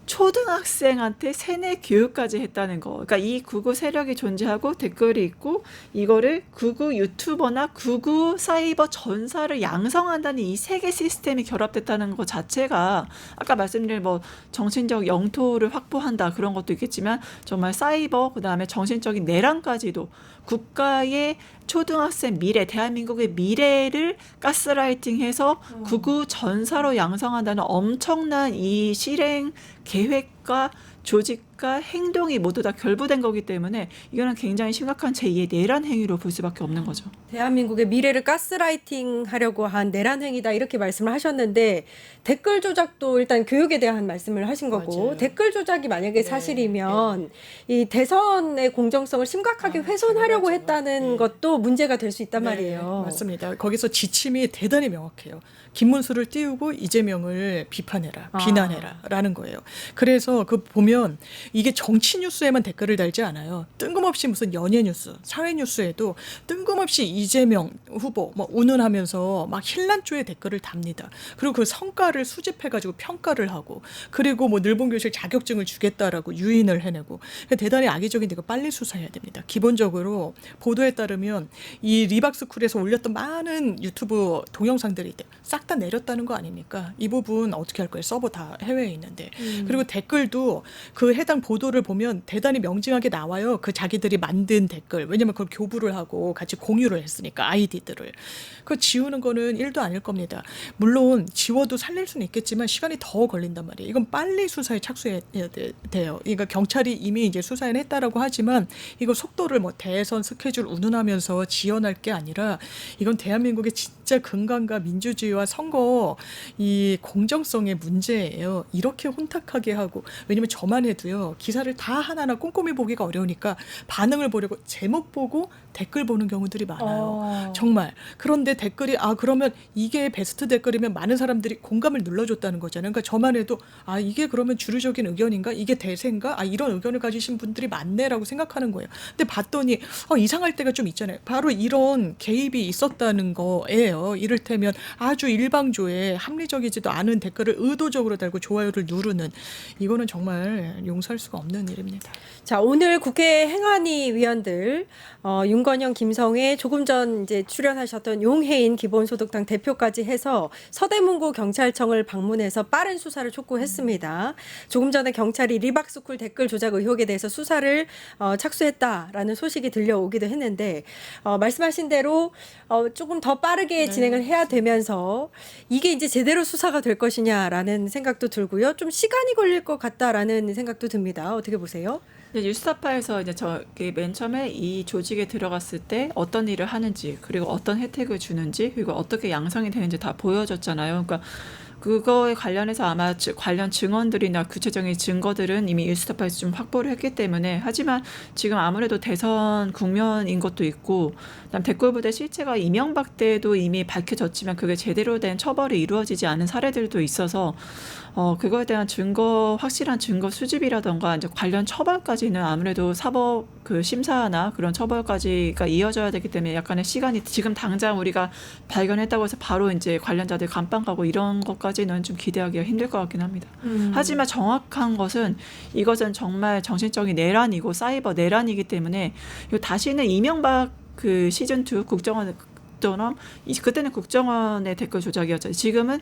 초등학생한테 세뇌 교육까지 했다는 거. 그러니까 이 극우 세력이 존재하고 댓글이 있고 이거를 극우 유튜버나 극우 사이버 전사를 양성한다는 이 세계 시스템이 결합됐다는 것 자체가 아까 말씀드린 뭐 정신적 영토를 확보한다 그런 것도 있겠지만 정말 사이버 그다음에 정신적인 내란까지도 국가의 초등학생 미래, 대한민국의 미래를 가스라이팅해서 극우 전사로 양성한다는 엄청난 이 실행 계획과 조직과 행동이 모두 다 결부된 거기 때문에 이거는 굉장히 심각한 제2의 내란 행위로 볼 수밖에 없는 거죠. 대한민국의 미래를 가스라이팅 하려고 한 내란 행위다 이렇게 말씀을 하셨는데 댓글 조작도 일단 교육에 대한 말씀을 하신 거고 맞아요. 댓글 조작이 만약에 사실이면 이 대선의 공정성을 심각하게 훼손하려고 맞아. 했다는 것도 문제가 될 수 있단 말이에요. 맞습니다. 거기서 지침이 대단히 명확해요. 김문수를 띄우고 이재명을 비판해라, 비난해라라는 거예요. 그래서 그 보면 이게 정치 뉴스에만 댓글을 달지 않아요. 뜬금없이 무슨 연예 뉴스, 사회 뉴스에도 뜬금없이 이재명 후보 뭐 운운하면서 막 힐난조의 댓글을 답니다. 그리고 그 성과를 수집해가지고 평가를 하고 그리고 뭐 늘봄교실 자격증을 주겠다라고 유인을 해내고 대단히 악의적인데 이거 빨리 수사해야 됩니다. 기본적으로 보도에 따르면 이 리박스쿨에서 올렸던 많은 유튜브 동영상들이 싹 다 내렸다는 거 아닙니까? 이 부분 어떻게 할 거예요? 서버 다 해외에 있는데. 그리고 댓글도 그 해당 보도를 보면 대단히 명징하게 나와요. 그 자기들이 만든 댓글. 왜냐면 그걸 교부를 하고 같이 공유를 했으니까 아이디들을. 그거 지우는 거는 일도 아닐 겁니다. 물론 지워도 살릴 수는 있겠지만 시간이 더 걸린단 말이에요. 이건 빨리 수사에 착수해야 돼요. 그러니까 경찰이 이미 이제 수사를 했다라고 하지만 이거 속도를 뭐 대선 스케줄 운운하면서 지연할 게 아니라 이건 대한민국의 진짜 건강과 민주주의와 선거 이 공정성의 문제예요. 이렇게 혼탁하게 하고 왜냐면 저만 해도요. 기사를 다 하나하나 꼼꼼히 보기가 어려우니까 반응을 보려고 제목 보고 댓글 보는 경우들이 많아요. 정말. 그런데 댓글이 그러면 이게 베스트 댓글이면 많은 사람들이 공감을 눌러줬다는 거잖아요. 그러니까 저만 해도 이게 그러면 주류적인 의견인가? 이게 대세인가? 이런 의견을 가지신 분들이 많네라고 생각하는 거예요. 근데 봤더니 이상할 때가 좀 있잖아요. 바로 이런 개입이 있었다는 거예요. 이를테면 아주 일방조에 합리적이지도 않은 댓글을 의도적으로 달고 좋아요를 누르는 이거는 정말 용서할 수가 없는 일입니다. 자, 오늘 국회 행안위 위원들 윤건영, 김성애, 조금 전 이제 출연하셨던 용해인 기본소득당 대표까지 해서 서대문구 경찰청을 방문해서 빠른 수사를 촉구했습니다. 조금 전에 경찰이 리박스쿨 댓글 조작 의혹에 대해서 수사를 착수했다라는 소식이 들려오기도 했는데 말씀하신 대로 조금 더 빠르게 진행을 해야 되면서 이게 이제 제대로 수사가 될 것이냐라는 생각도 들고요. 좀 시간이 걸릴 것 같다라는 생각도 듭니다. 어떻게 보세요? 뉴스타파에서 이제 저기 맨 처음에 이 조직에 들어갔을 때 어떤 일을 하는지 그리고 어떤 혜택을 주는지 그리고 어떻게 양성이 되는지 다 보여줬잖아요. 그러니까 그거에 관련해서 아마 관련 증언들이나 구체적인 증거들은 이미 뉴스타파에서 좀 확보를 했기 때문에 하지만 지금 아무래도 대선 국면인 것도 있고 그다음 댓글 부대 실체가 이명박 때도 이미 밝혀졌지만 그게 제대로 된 처벌이 이루어지지 않은 사례들도 있어서 그거에 대한 확실한 증거 수집이라던가 이제 관련 처벌까지는 아무래도 사법 그 심사나 그런 처벌까지가 이어져야 되기 때문에 약간의 시간이 지금 당장 우리가 발견했다고 해서 바로 이제 관련자들 감방 가고 이런 것까지는 좀 기대하기가 힘들 것 같긴 합니다. 하지만 정확한 것은 이것은 정말 정신적인 내란이고 사이버 내란이기 때문에 이거 다시는 이명박 그 시즌2 국정원처럼 그때는 국정원의 댓글 조작이었죠. 지금은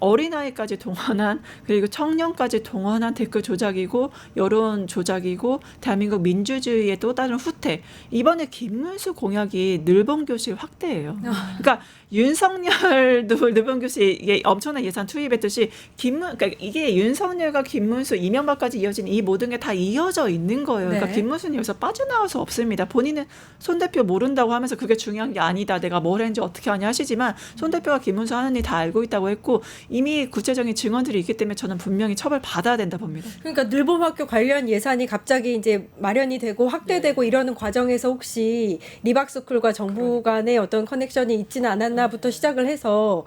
어린아이까지 동원한 그리고 청년까지 동원한 댓글 조작이고 여론 조작이고 대한민국 민주주의의 또 다른 후퇴. 이번에 김문수 공약이 늘봉교실 확대예요. 그러니까 윤석열도 늘봉교실에 엄청난 예산 투입했듯이 그러니까 이게 윤석열과 김문수, 이명박까지 이어진 이 모든 게 다 이어져 있는 거예요. 그러니까 네. 김문수는 여기서 빠져나올 수 없습니다. 본인은 손 대표 모른다고 하면서 그게 중요한 게 아니다. 내가 뭘 했는지 어떻게 하냐 하시지만 손 대표가 김문수 하는 일 다 알고 있다고 했고 이미 구체적인 증언들이 있기 때문에 저는 분명히 처벌받아야 된다 봅니다. 그러니까 늘봄학교 관련 예산이 갑자기 이제 마련이 되고 확대되고 이러는 과정에서 혹시 리박스쿨과 정부 간의 어떤 커넥션이 있지는 않았나부터 시작을 해서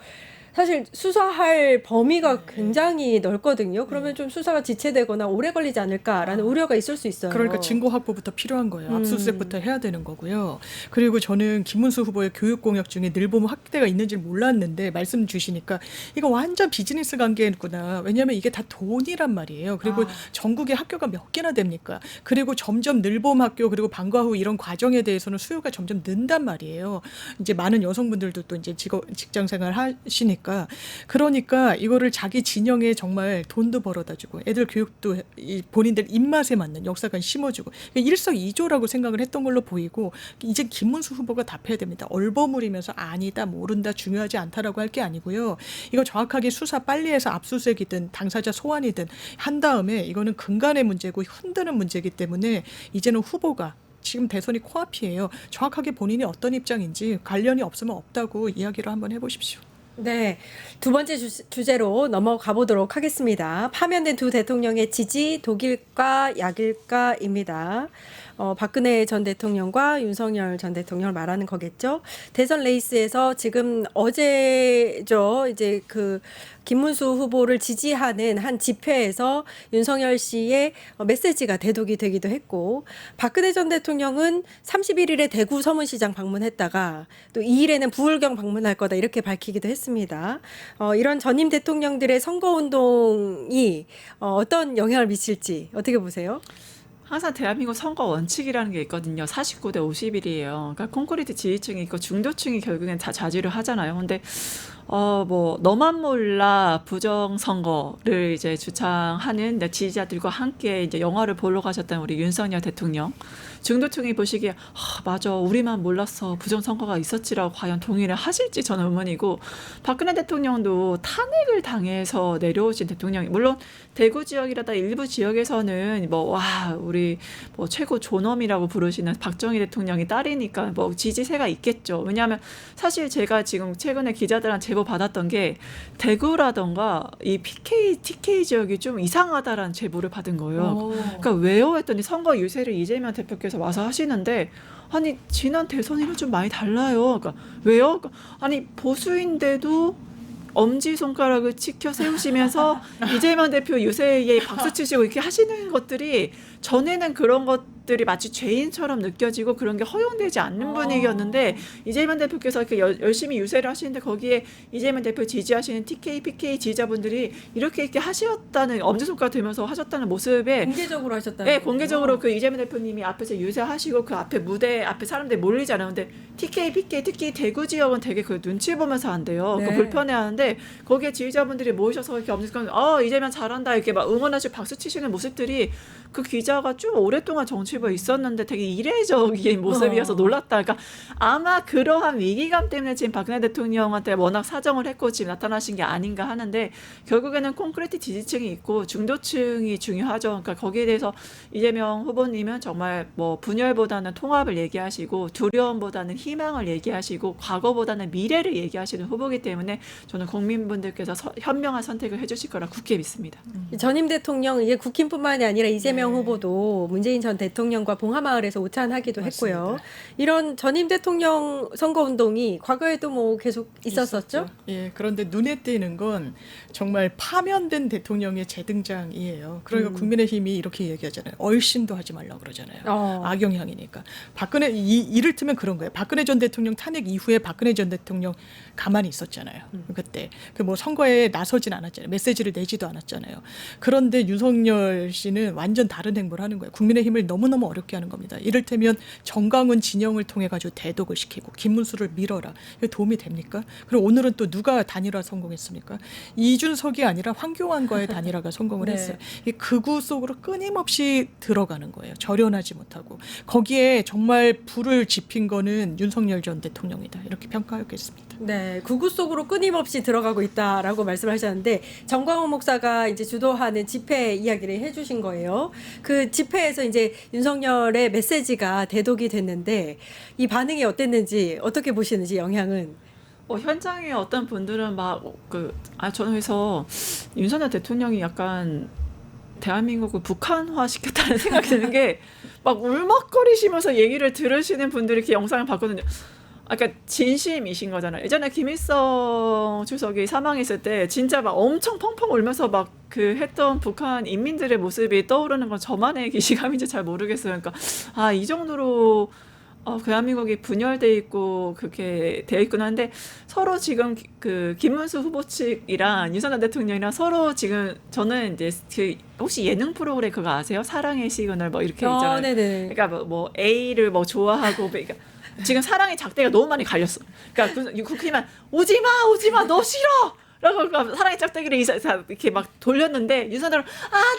사실 수사할 범위가 굉장히 넓거든요. 그러면 좀 수사가 지체되거나 오래 걸리지 않을까라는 우려가 있을 수 있어요. 그러니까 증거 확보부터 필요한 거예요. 압수수색부터 해야 되는 거고요. 그리고 저는 김문수 후보의 교육 공약 중에 늘봄 확대가 있는지 몰랐는데 말씀 주시니까 이거 완전 비즈니스 관계구나. 왜냐하면 이게 다 돈이란 말이에요. 그리고 전국에 학교가 몇 개나 됩니까? 그리고 점점 늘봄 학교 그리고 방과 후 이런 과정에 대해서는 수요가 점점 는단 말이에요. 이제 많은 여성분들도 또 이제 직장 생활 하시니까. 그러니까 이거를 자기 진영에 정말 돈도 벌어다 주고 애들 교육도 본인들 입맛에 맞는 역사관 심어주고 일석이조라고 생각을 했던 걸로 보이고 이제 김문수 후보가 답해야 됩니다. 얼버무리면서 아니다 모른다 중요하지 않다라고 할 게 아니고요. 이거 정확하게 수사 빨리 해서 압수수색이든 당사자 소환이든 한 다음에 이거는 근간의 문제고 흔드는 문제이기 때문에 이제는 후보가 지금 대선이 코앞이에요. 정확하게 본인이 어떤 입장인지 관련이 없으면 없다고 이야기를 한번 해보십시오. 네, 두 번째 주제로 넘어가 보도록 하겠습니다. 파면된 두 대통령의 지지 독일과 약일까입니다. 박근혜 전 대통령과 윤석열 전 대통령을 말하는 거겠죠. 대선 레이스에서 지금 어제죠. 이제 그 김문수 후보를 지지하는 한 집회에서 윤석열 씨의 메시지가 대독이 되기도 했고 박근혜 전 대통령은 31일에 대구 서문시장 방문했다가 또 2일에는 부울경 방문할 거다 이렇게 밝히기도 했습니다. 이런 전임 대통령들의 선거운동이 어떤 영향을 미칠지 어떻게 보세요? 항상 대한민국 선거 원칙이라는 게 있거든요. 49대 51이에요. 그러니까 콘크리트 지지층이 있고 중도층이 결국엔 다 자지를 하잖아요. 근데 뭐 너만 몰라 부정선거를 이제 주창하는 지지자들과 함께 이제 영화를 보러 가셨던 우리 윤석열 대통령. 중도층이 보시기에 맞아 우리만 몰랐어 부정선거가 있었지라고 과연 동의를 하실지 저는 의문이고 박근혜 대통령도 탄핵을 당해서 내려오신 대통령이 물론 대구 지역이라다 일부 지역에서는 우리 최고 존엄이라고 부르시는 박정희 대통령이 딸이니까 지지세가 있겠죠. 왜냐하면 사실 제가 지금 최근에 기자들한테 제보 받았던 게 대구라던가 이 TK 지역이 좀 이상하다라는 제보를 받은 거예요. 그러니까 왜요? 했더니 선거 유세를 이재명 대표께서 와서 하시는데 아니 지난 대선이랑 좀 많이 달라요. 그러니까 왜요? 아니 보수인데도 엄지손가락을 치켜 세우시면서 이재명 대표 유세에 박수 치시고 이렇게 하시는 것들이 전에는 그런 것들이 마치 죄인처럼 느껴지고 그런 게 허용되지 않는 분위기였는데 이재명 대표께서 이렇게 열심히 유세를 하시는데 거기에 이재명 대표 지지하시는 TK, PK 지지자분들이 이렇게 하셨다는 엄지손가락 들면서 하셨다는 모습에 공개적으로 하셨다는 네, 공개적으로 그 이재명 대표님이 앞에서 유세하시고 그 앞에 무대 앞에 사람들이 몰리지 않아요. 근데 TK, PK 특히 대구 지역은 되게 그 눈치 보면서 한대요. 네. 그 불편해하는데 거기에 지지자분들이 모이셔서 이렇게 엄지손가락 이재명 잘한다 이렇게 막 응원하시고 박수 치시는 모습들이 그 기자가 좀 오랫동안 정치 유튜버 있었는데 되게 이례적인 모습이어서 놀랐다. 그러니까 아마 그러한 위기감 때문에 지금 박근혜 대통령한테 워낙 사정을 했고 지금 나타나신 게 아닌가 하는데 결국에는 콘크리트 지지층이 있고 중도층이 중요하죠. 그러니까 거기에 대해서 이재명 후보님은 정말 뭐 분열보다는 통합을 얘기하시고 두려움보다는 희망을 얘기하시고 과거보다는 미래를 얘기하시는 후보이기 때문에 저는 국민분들께서 현명한 선택을 해주실 거라 굳게 믿습니다. 전임 대통령 이게 국힘뿐만이 아니라 이재명 후보도 문재인 전 대통령과 봉하마을에서 오찬하기도 했고요. 이런 전임 대통령 선거운동이 과거에도 뭐 계속 있었었죠? 예, 그런데 눈에 띄는 건 정말 파면된 대통령의 재등장이에요. 그러니까 국민의힘이 이렇게 얘기하잖아요. 얼씬도 하지 말라고 그러잖아요. 악영향이니까. 박근혜 이를테면 그런 거예요. 박근혜 전 대통령 탄핵 이후에 박근혜 전 대통령 가만히 있었잖아요. 그때 그 뭐 선거에 나서진 않았잖아요. 메시지를 내지도 않았잖아요. 그런데 윤석열 씨는 완전 다른 행보를 하는 거예요. 국민의힘을 너무너무 어렵게 하는 겁니다. 이를테면 정강훈 진영을 통해 가지고 대독을 시키고 김문수를 밀어라. 이게 도움이 됩니까? 그리고 오늘은 또 누가 단일화 성공했습니까? 이준석이 아니라 황교안과의 단일화가 성공을 했어요. 이 극우 속으로 끊임없이 들어가는 거예요. 절연하지 못하고. 거기에 정말 불을 지핀 거는 윤석열 전 대통령이다. 이렇게 평가하겠습니다. 네, 극우 속으로 끊임없이 들어가고 있다라고 말씀하셨는데 정광훈 목사가 이제 주도하는 집회 이야기를 해주신 거예요. 그 집회에서 이제 윤석열의 메시지가 대독이 됐는데 이 반응이 어땠는지 어떻게 보시는지 영향은? 현장에 어떤 분들은 저는 그래서 윤석열 대통령이 약간 대한민국을 북한화 시켰다는 생각이 드는 게 막 울먹거리시면서 얘기를 들으시는 분들이 이렇게 영상을 봤거든요. 그러니까 진심이신 거잖아요. 예전에 김일성 주석이 사망했을 때 진짜 막 엄청 펑펑 울면서 막 그 했던 북한 인민들의 모습이 떠오르는 건 저만의 기시감인지 잘 모르겠어요. 그러니까 이 정도로 대한민국이 분열돼 있고 그렇게 되어 있구나 하는데 서로 지금 그 김문수 후보 측이랑 윤석열 대통령이랑 서로 지금 저는 이제 그 혹시 예능 프로그램 그거 아세요? 사랑의 시그널 뭐 이렇게 있잖아요. 네네. 그러니까 뭐 A를 뭐 좋아하고 그러니까 지금 사랑의 작대가 너무 많이 갈렸어. 그러니까 국힘만 오지마 너 싫어. 라고 사랑의 짝대기를 이렇게 막 돌렸는데 윤석열은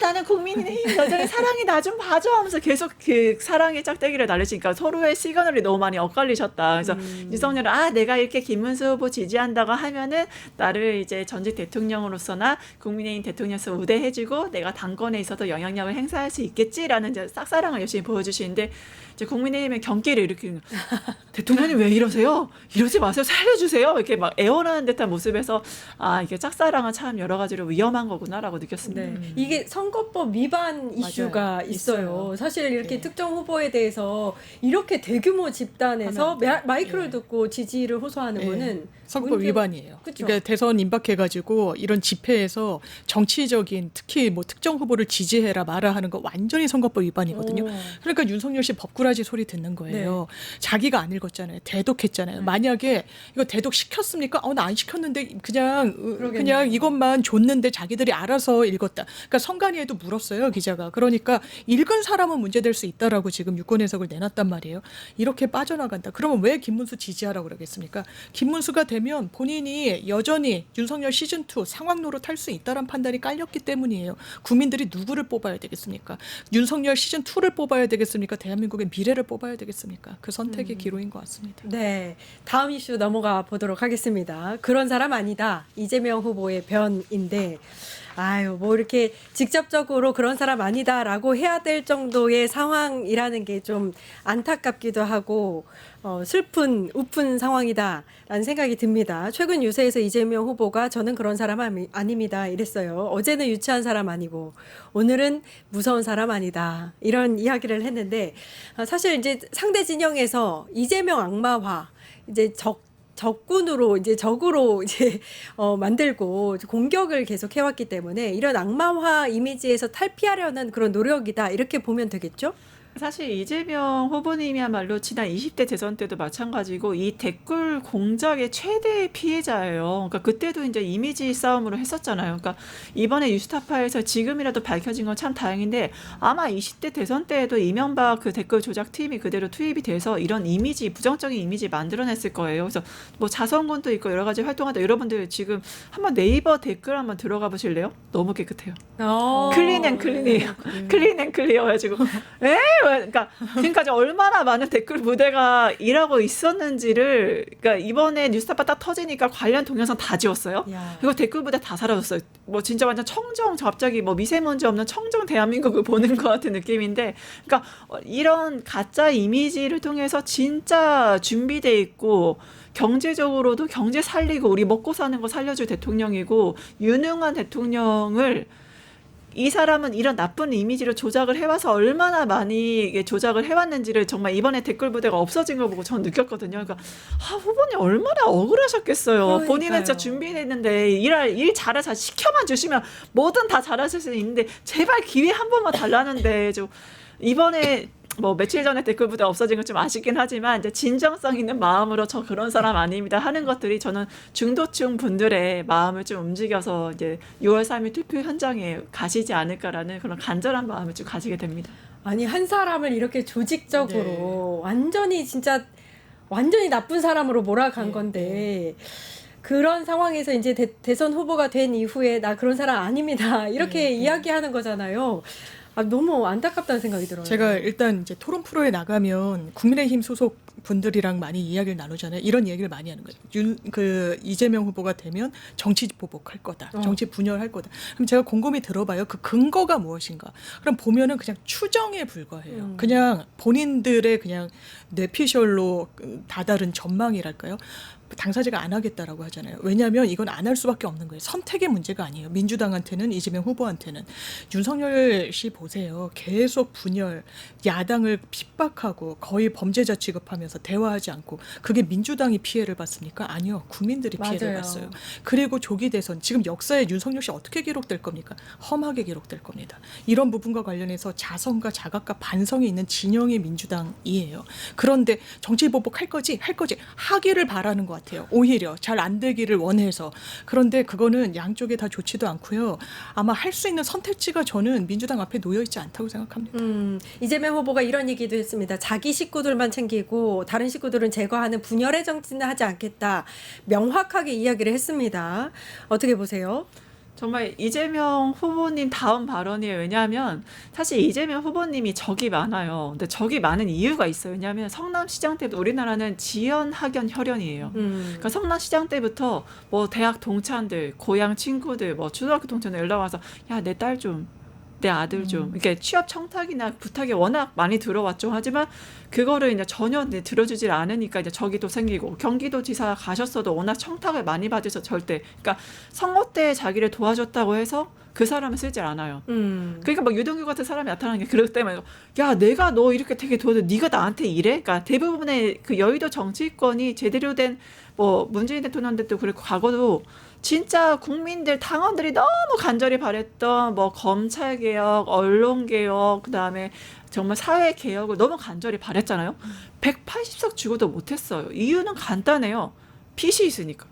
나는 국민의힘 여전히 사랑이 나 좀 봐줘 하면서 계속 그 사랑의 짝대기를 날리시니까 서로의 시그널이 너무 많이 엇갈리셨다. 그래서 윤석열은 내가 이렇게 김문수 후보 지지한다고 하면은 나를 이제 전직 대통령으로서나 국민의힘 대통령으로서 우대해주고 내가 당권에 있어도 영향력을 행사할 수 있겠지라는 이제 싹사랑을 열심히 보여주시는데 이제 국민의힘의 경기를 일으키는 대통령님 왜 이러세요? 이러지 마세요. 살려주세요. 이렇게 막 애원하는 듯한 모습에서 이게 짝사랑은 참 여러 가지로 위험한 거구나라고 느꼈습니다. 네. 이게 선거법 위반 이슈가 있어요. 사실 이렇게 특정 후보에 대해서 이렇게 대규모 집단에서 마이크를 듣고 지지를 호소하는 거는 선거법 위반이에요. 그쵸? 그러니까 대선 임박해가지고 이런 집회에서 정치적인 특히 뭐 특정 후보를 지지해라 마라 하는 거 완전히 선거법 위반이거든요. 그러니까 윤석열 씨 법꾸라지 소리 듣는 거예요. 자기가 안 읽었잖아요. 대독했잖아요. 만약에 이거 대독 시켰습니까? 나 안 시켰는데 그냥 이것만 줬는데 자기들이 알아서 읽었다. 그러니까 성관이에도 물었어요, 기자가. 그러니까 읽은 사람은 문제될 수 있다라고 지금 유권 해석을 내놨단 말이에요. 이렇게 빠져나간다. 그러면 왜 김문수 지지하라고 그러겠습니까? 김문수가 되면 본인이 여전히 윤석열 시즌2 상황 노릇할 수 있다는 판단이 깔렸기 때문이에요. 국민들이 누구를 뽑아야 되겠습니까? 윤석열 시즌2를 뽑아야 되겠습니까? 대한민국의 미래를 뽑아야 되겠습니까? 그 선택의 기로인 것 같습니다. 네, 다음 이슈 넘어가 보도록 하겠습니다. 그런 사람 아니다. 이재명 후보의 변인데 뭐 이렇게 직접적으로 그런 사람 아니다라고 해야 될 정도의 상황이라는 게 좀 안타깝기도 하고 슬픈 우픈 상황이다라는 생각이 듭니다. 최근 유세에서 이재명 후보가 저는 그런 사람 아닙니다 이랬어요. 어제는 유치한 사람 아니고 오늘은 무서운 사람 아니다 이런 이야기를 했는데 사실 이제 상대 진영에서 이재명 악마화 이제 적군으로 이제 적으로 이제 만들고 공격을 계속 해왔기 때문에 이런 악마화 이미지에서 탈피하려는 그런 노력이다 이렇게 보면 되겠죠? 사실 이재명 후보님이야말로 지난 20대 대선 때도 마찬가지고 이 댓글 공작의 최대의 피해자예요. 그러니까 그때도 이제 이미지 싸움으로 했었잖아요. 그러니까 이번에 뉴스타파에서 지금이라도 밝혀진 건 참 다행인데 아마 20대 대선 때에도 이명박 그 댓글 조작 팀이 그대로 투입이 돼서 이런 이미지, 부정적인 이미지 만들어냈을 거예요. 그래서 뭐 자성군도 있고 여러 가지 활동하다 여러분들 지금 한번 네이버 댓글 한번 들어가 보실래요? 너무 깨끗해요. 클린 앤 클린이에요. 클린 앤 클리어 해가지고 그러니까 지금까지 얼마나 많은 댓글 부대가 일하고 있었는지를 그러니까 이번에 뉴스타파 딱 터지니까 관련 동영상 다 지웠어요. 야. 그리고 댓글 부대 다 사라졌어요. 뭐 진짜 완전 청정 갑자기 뭐 미세먼지 없는 청정 대한민국을 보는 것 같은 느낌인데, 그러니까 이런 가짜 이미지를 통해서 진짜 준비돼 있고 경제적으로도 경제 살리고 우리 먹고 사는 거 살려줄 대통령이고 유능한 대통령을 이 사람은 이런 나쁜 이미지를 조작을 해와서 얼마나 많이 이게 조작을 해왔는지를 정말 이번에 댓글 부대가 없어진 걸 보고 저는 느꼈거든요. 그러니까 후보님 얼마나 억울하셨겠어요. 그러니까요. 본인은 진짜 준비했는데 일 잘해서 시켜만 주시면 뭐든 다 잘하실 수 있는데 제발 기회 한 번만 달라는데 좀 이번에 뭐 며칠 전에 댓글 부대 없어진 건 좀 아쉽긴 하지만 이제 진정성 있는 마음으로 저 그런 사람 아닙니다 하는 것들이 저는 중도층 분들의 마음을 좀 움직여서 이제 6월 3일 투표 현장에 가시지 않을까라는 그런 간절한 마음을 좀 가지게 됩니다. 아니 한 사람을 이렇게 조직적으로 완전히 진짜 완전히 나쁜 사람으로 몰아간 건데 그런 상황에서 이제 대선 후보가 된 이후에 나 그런 사람 아닙니다 이렇게 이야기하는 거잖아요. 아, 너무 안타깝다는 생각이 들어요. 제가 일단 이제 토론 프로에 나가면 국민의힘 소속 분들이랑 많이 이야기를 나누잖아요. 이런 얘기를 많이 하는 거예요. 이재명 후보가 되면 정치 보복할 거다. 정치 분열할 거다. 그럼 제가 곰곰이 들어봐요. 그 근거가 무엇인가? 그럼 보면은 그냥 추정에 불과해요. 그냥 본인들의 그냥 뇌피셜로 다다른 전망이랄까요? 당사자가 안 하겠다라고 하잖아요. 왜냐하면 이건 안 할 수밖에 없는 거예요. 선택의 문제가 아니에요. 민주당한테는 이재명 후보한테는. 윤석열 씨 보세요. 계속 분열, 야당을 핍박하고 거의 범죄자 취급하면서 대화하지 않고 그게 민주당이 피해를 봤습니까? 아니요. 국민들이 피해를 맞아요. 봤어요. 그리고 조기 대선 지금 역사에 윤석열 씨 어떻게 기록될 겁니까? 험하게 기록될 겁니다. 이런 부분과 관련해서 자성과 자각과 반성이 있는 진영의 민주당이에요. 그런데 정치 보복할 거지? 할 거지? 하기를 바라는 것 같아요. 오히려 잘 안 되기를 원해서. 그런데 그거는 양쪽에 다 좋지도 않고요. 아마 할 수 있는 선택지가 저는 민주당 앞에 놓여 있지 않다고 생각합니다. 이재명 후보가 이런 얘기도 했습니다. 자기 식구들만 챙기고 다른 식구들은 제거하는 분열의 정치는 하지 않겠다. 명확하게 이야기를 했습니다. 어떻게 보세요? 정말 이재명 후보님 다음 발언이에요. 왜냐하면 사실 이재명 후보님이 적이 많아요. 근데 적이 많은 이유가 있어요. 왜냐하면 성남시장 때부터 우리나라는 지연, 학연, 혈연이에요. 그러니까 성남시장 때부터 뭐 대학 동창들, 고향 친구들, 뭐 초등학교 동창들 연락 와서 야, 내 딸 좀, 내 아들 좀 이렇게 취업 청탁이나 부탁이 워낙 많이 들어왔죠. 하지만 그거를 이제 전혀 들어주질 않으니까 이제 적이 또 생기고 경기도지사 가셨어도 워낙 청탁을 많이 받으셔서 절대 그러니까 선거 때 자기를 도와줬다고 해서 그 사람을 쓰질 않아요. 그러니까 막 유동규 같은 사람이 나타나는 게 그렇기 때문에 야 내가 너 이렇게 되게 도와줘 네가 나한테 이래? 그러니까 대부분의 그 여의도 정치권이 제대로 된 뭐 문재인 대통령 때도 그렇고 과거도 진짜 국민들 당원들이 너무 간절히 바랬던 뭐 검찰 개혁, 언론 개혁, 그다음에 정말 사회 개혁을 너무 간절히 바랬잖아요. 180석 주고도 못했어요. 이유는 간단해요. 빚이 있으니까.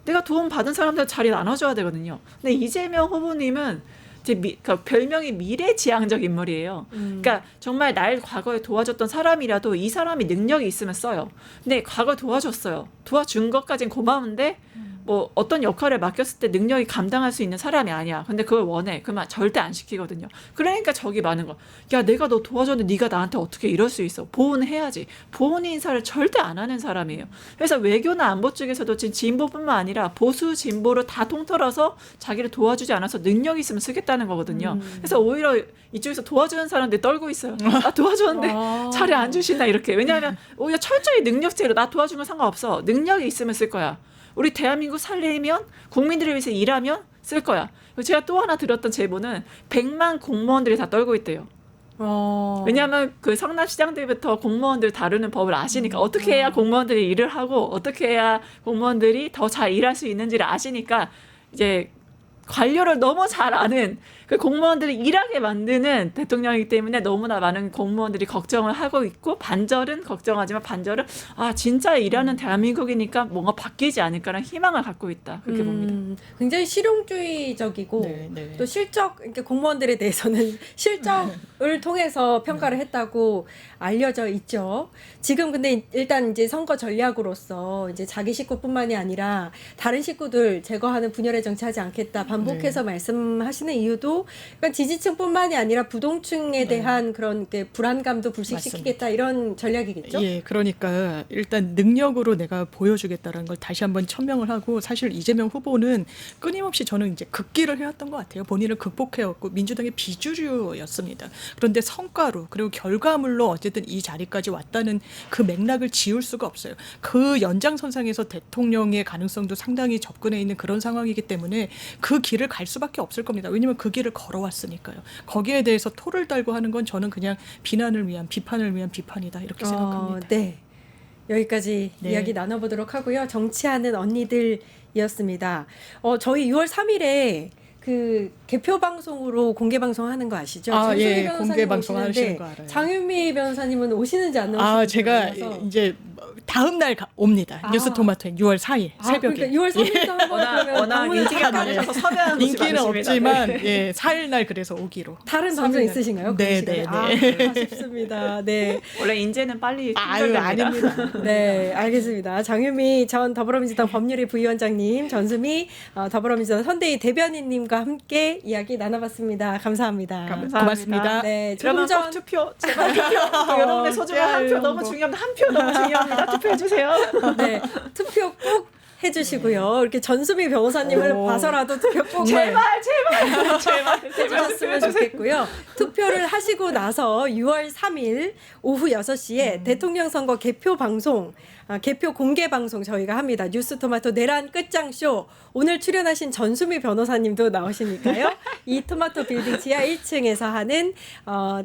내가 도움 받은 사람들 자리 나눠줘야 되거든요. 근데 이재명 후보님은 그러니까 별명이 미래지향적 인물이에요. 그러니까 정말 날 과거에 도와줬던 사람이라도 이 사람이 능력이 있으면 써요. 근데 과거에 도와줬어요. 도와준 것까진 고마운데 뭐 어떤 역할을 맡겼을 때 능력이 감당할 수 있는 사람이 아니야. 근데 그걸 원해. 그러면 절대 안 시키거든요. 그러니까 적이 많은 거. 야 내가 너 도와줬는데 네가 나한테 어떻게 이럴 수 있어. 보훈해야지. 보훈 인사를 절대 안 하는 사람이에요. 그래서 외교나 안보 쪽에서도 지금 진보뿐만 아니라 보수 진보를 다 통틀어서 자기를 도와주지 않아서 능력이 있으면 쓰겠다는 거거든요. 그래서 오히려 이쪽에서 도와주는 사람들 떨고 있어요. 나 도와줬는데 자리 안 주시나 이렇게. 왜냐하면 오히려 철저히 능력제로 나 도와주면 상관없어. 능력이 있으면 쓸 거야. 우리 대한민국 살리면 국민들을 위해서 일하면 쓸 거야. 제가 또 하나 들었던 제보는 100만 공무원들이 다 떨고 있대요. 왜냐하면 그 성남시장 때부터 공무원들 다루는 법을 아시니까 어떻게 해야 공무원들이 일을 하고 어떻게 해야 공무원들이 더 잘 일할 수 있는지를 아시니까 이제 관료를 너무 잘 아는 그 공무원들을 일하게 만드는 대통령이기 때문에 너무나 많은 공무원들이 걱정을 하고 있고 반절은 걱정하지만 반절은 아 진짜 일하는 대한민국이니까 뭔가 바뀌지 않을까라는 희망을 갖고 있다 그렇게 봅니다. 굉장히 실용주의적이고 또 실적 그러니까 공무원들에 대해서는 실적을 통해서 평가를 했다고 알려져 있죠. 지금 근데 일단 이제 선거 전략으로서 이제 자기 식구뿐만이 아니라 다른 식구들 제거하는 분열의 정치하지 않겠다 반복해서 말씀하시는 이유도 것도 그러니까 지지층뿐만이 아니라 부동층에 대한 그런 게 불안감도 불식시키겠다 이런 전략이겠죠? 예, 그러니까 일단 능력으로 내가 보여주겠다라는 걸 다시 한번 천명을 하고 사실 이재명 후보는 끊임없이 저는 이제 극기를 해왔던 것 같아요. 본인을 극복해왔고 민주당의 비주류였습니다. 그런데 성과로 그리고 결과물로 어쨌든 이 자리까지 왔다는 그 맥락을 지울 수가 없어요. 그 연장선상에서 대통령의 가능성도 상당히 접근해 있는 그런 상황이기 때문에 그 길을 갈 수밖에 없을 겁니다. 왜냐하면 그 길을 걸어왔으니까요. 거기에 대해서 토를 달고 하는 건 저는 그냥 비난을 위한 비판을 위한 비판이다 이렇게 생각합니다. 네. 여기까지 네. 이야기 나눠보도록 하고요. 정치하는 언니들이었습니다. 저희 6월 3일에 그 개표 방송으로 공개 방송하는 거 아시죠? 아, 전소희 예, 변호사님 공개 방송 오시는데 하시는 거 알아요. 장윤미 변호사님은 오시는지 안 오시는지 아, 제가 몰라서. 이제 다음 날 옵니다. 아. 뉴스토마토에 6월 4일 새벽에. 그러니까 6월 3일도 한번 그러면 워낙 방문을 인기가 잠깐 많으셔서 섭외하는 곳이 인기는 많으십니다. 없지만 네. 예, 4일 날 그래서 오기로. 다른 방송 삼일 날. 있으신가요? 네, 그 네, 시간에? 네. 아쉽습니다. 네. 원래 인재는 빨리 아유, 충전됩니다. 아닙니다. 네, 알겠습니다. 장윤미 전 더불어민주당 법률위 부위원장님, 전수미 더불어민주당 선대위 대변인님과 함께 이야기 나눠봤습니다. 감사합니다. 고맙습니다. 네, 조금 그러면 전 꼭 투표 제발 투표 여러분의 소중한 한 표 너무 중요합니다. 한 표 너무 중요합니다. 투표해 주세요. 네, 투표 꼭 해주시고요. 이렇게 전수미 변호사님을 오. 봐서라도 투표 꼭 제발 제발 해주셨으면 좋겠고요. 투표를 하시고 나서 6월 3일 오후 6시에 대통령 선거 개표 방송, 개표 공개 방송 저희가 합니다. 뉴스토마토 내란 끝장쇼. 오늘 출연하신 전수미 변호사님도 나오시니까요. 이 토마토 빌딩 지하 1층에서 하는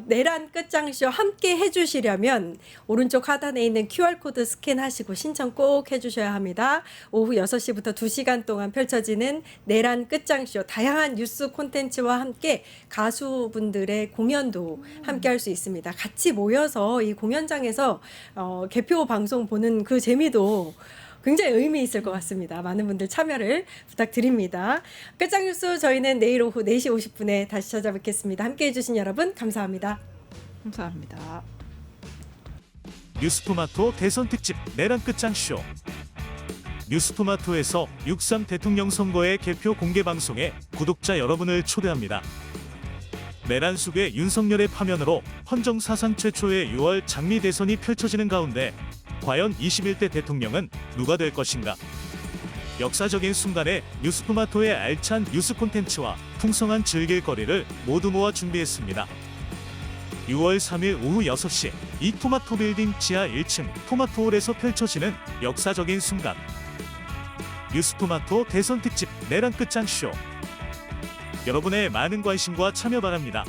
내란 끝장쇼 함께 해주시려면 오른쪽 하단에 있는 QR코드 스캔하시고 신청 꼭 해주셔야 합니다. 오후 6시부터 2시간 동안 펼쳐지는 내란 끝장쇼, 다양한 뉴스 콘텐츠와 함께 가수분들의 공연도 함께 할 수 있습니다. 같이 모여서 이 공연장에서 개표 방송 보는 그 재미도 굉장히 의미 있을 것 같습니다. 많은 분들 참여를 부탁드립니다. 끝장뉴스 저희는 내일 오후 4시 50분에 다시 찾아뵙겠습니다. 함께해 주신 여러분 감사합니다. 감사합니다. 뉴스토마토 대선 특집 내란 끝장쇼. 뉴스토마토에서 6.3 대통령 선거의 개표 공개 방송에 구독자 여러분을 초대합니다. 내란 속의 윤석열의 파면으로 헌정 사상 최초의 6월 장미 대선이 펼쳐지는 가운데 과연 21대 대통령은 누가 될 것인가? 역사적인 순간에 뉴스토마토의 알찬 뉴스 콘텐츠와 풍성한 즐길거리를 모두 모아 준비했습니다. 6월 3일 오후 6시 이 토마토 빌딩 지하 1층 토마토홀에서 펼쳐지는 역사적인 순간. 뉴스토마토 대선 특집 내란 끝장쇼. 여러분의 많은 관심과 참여 바랍니다.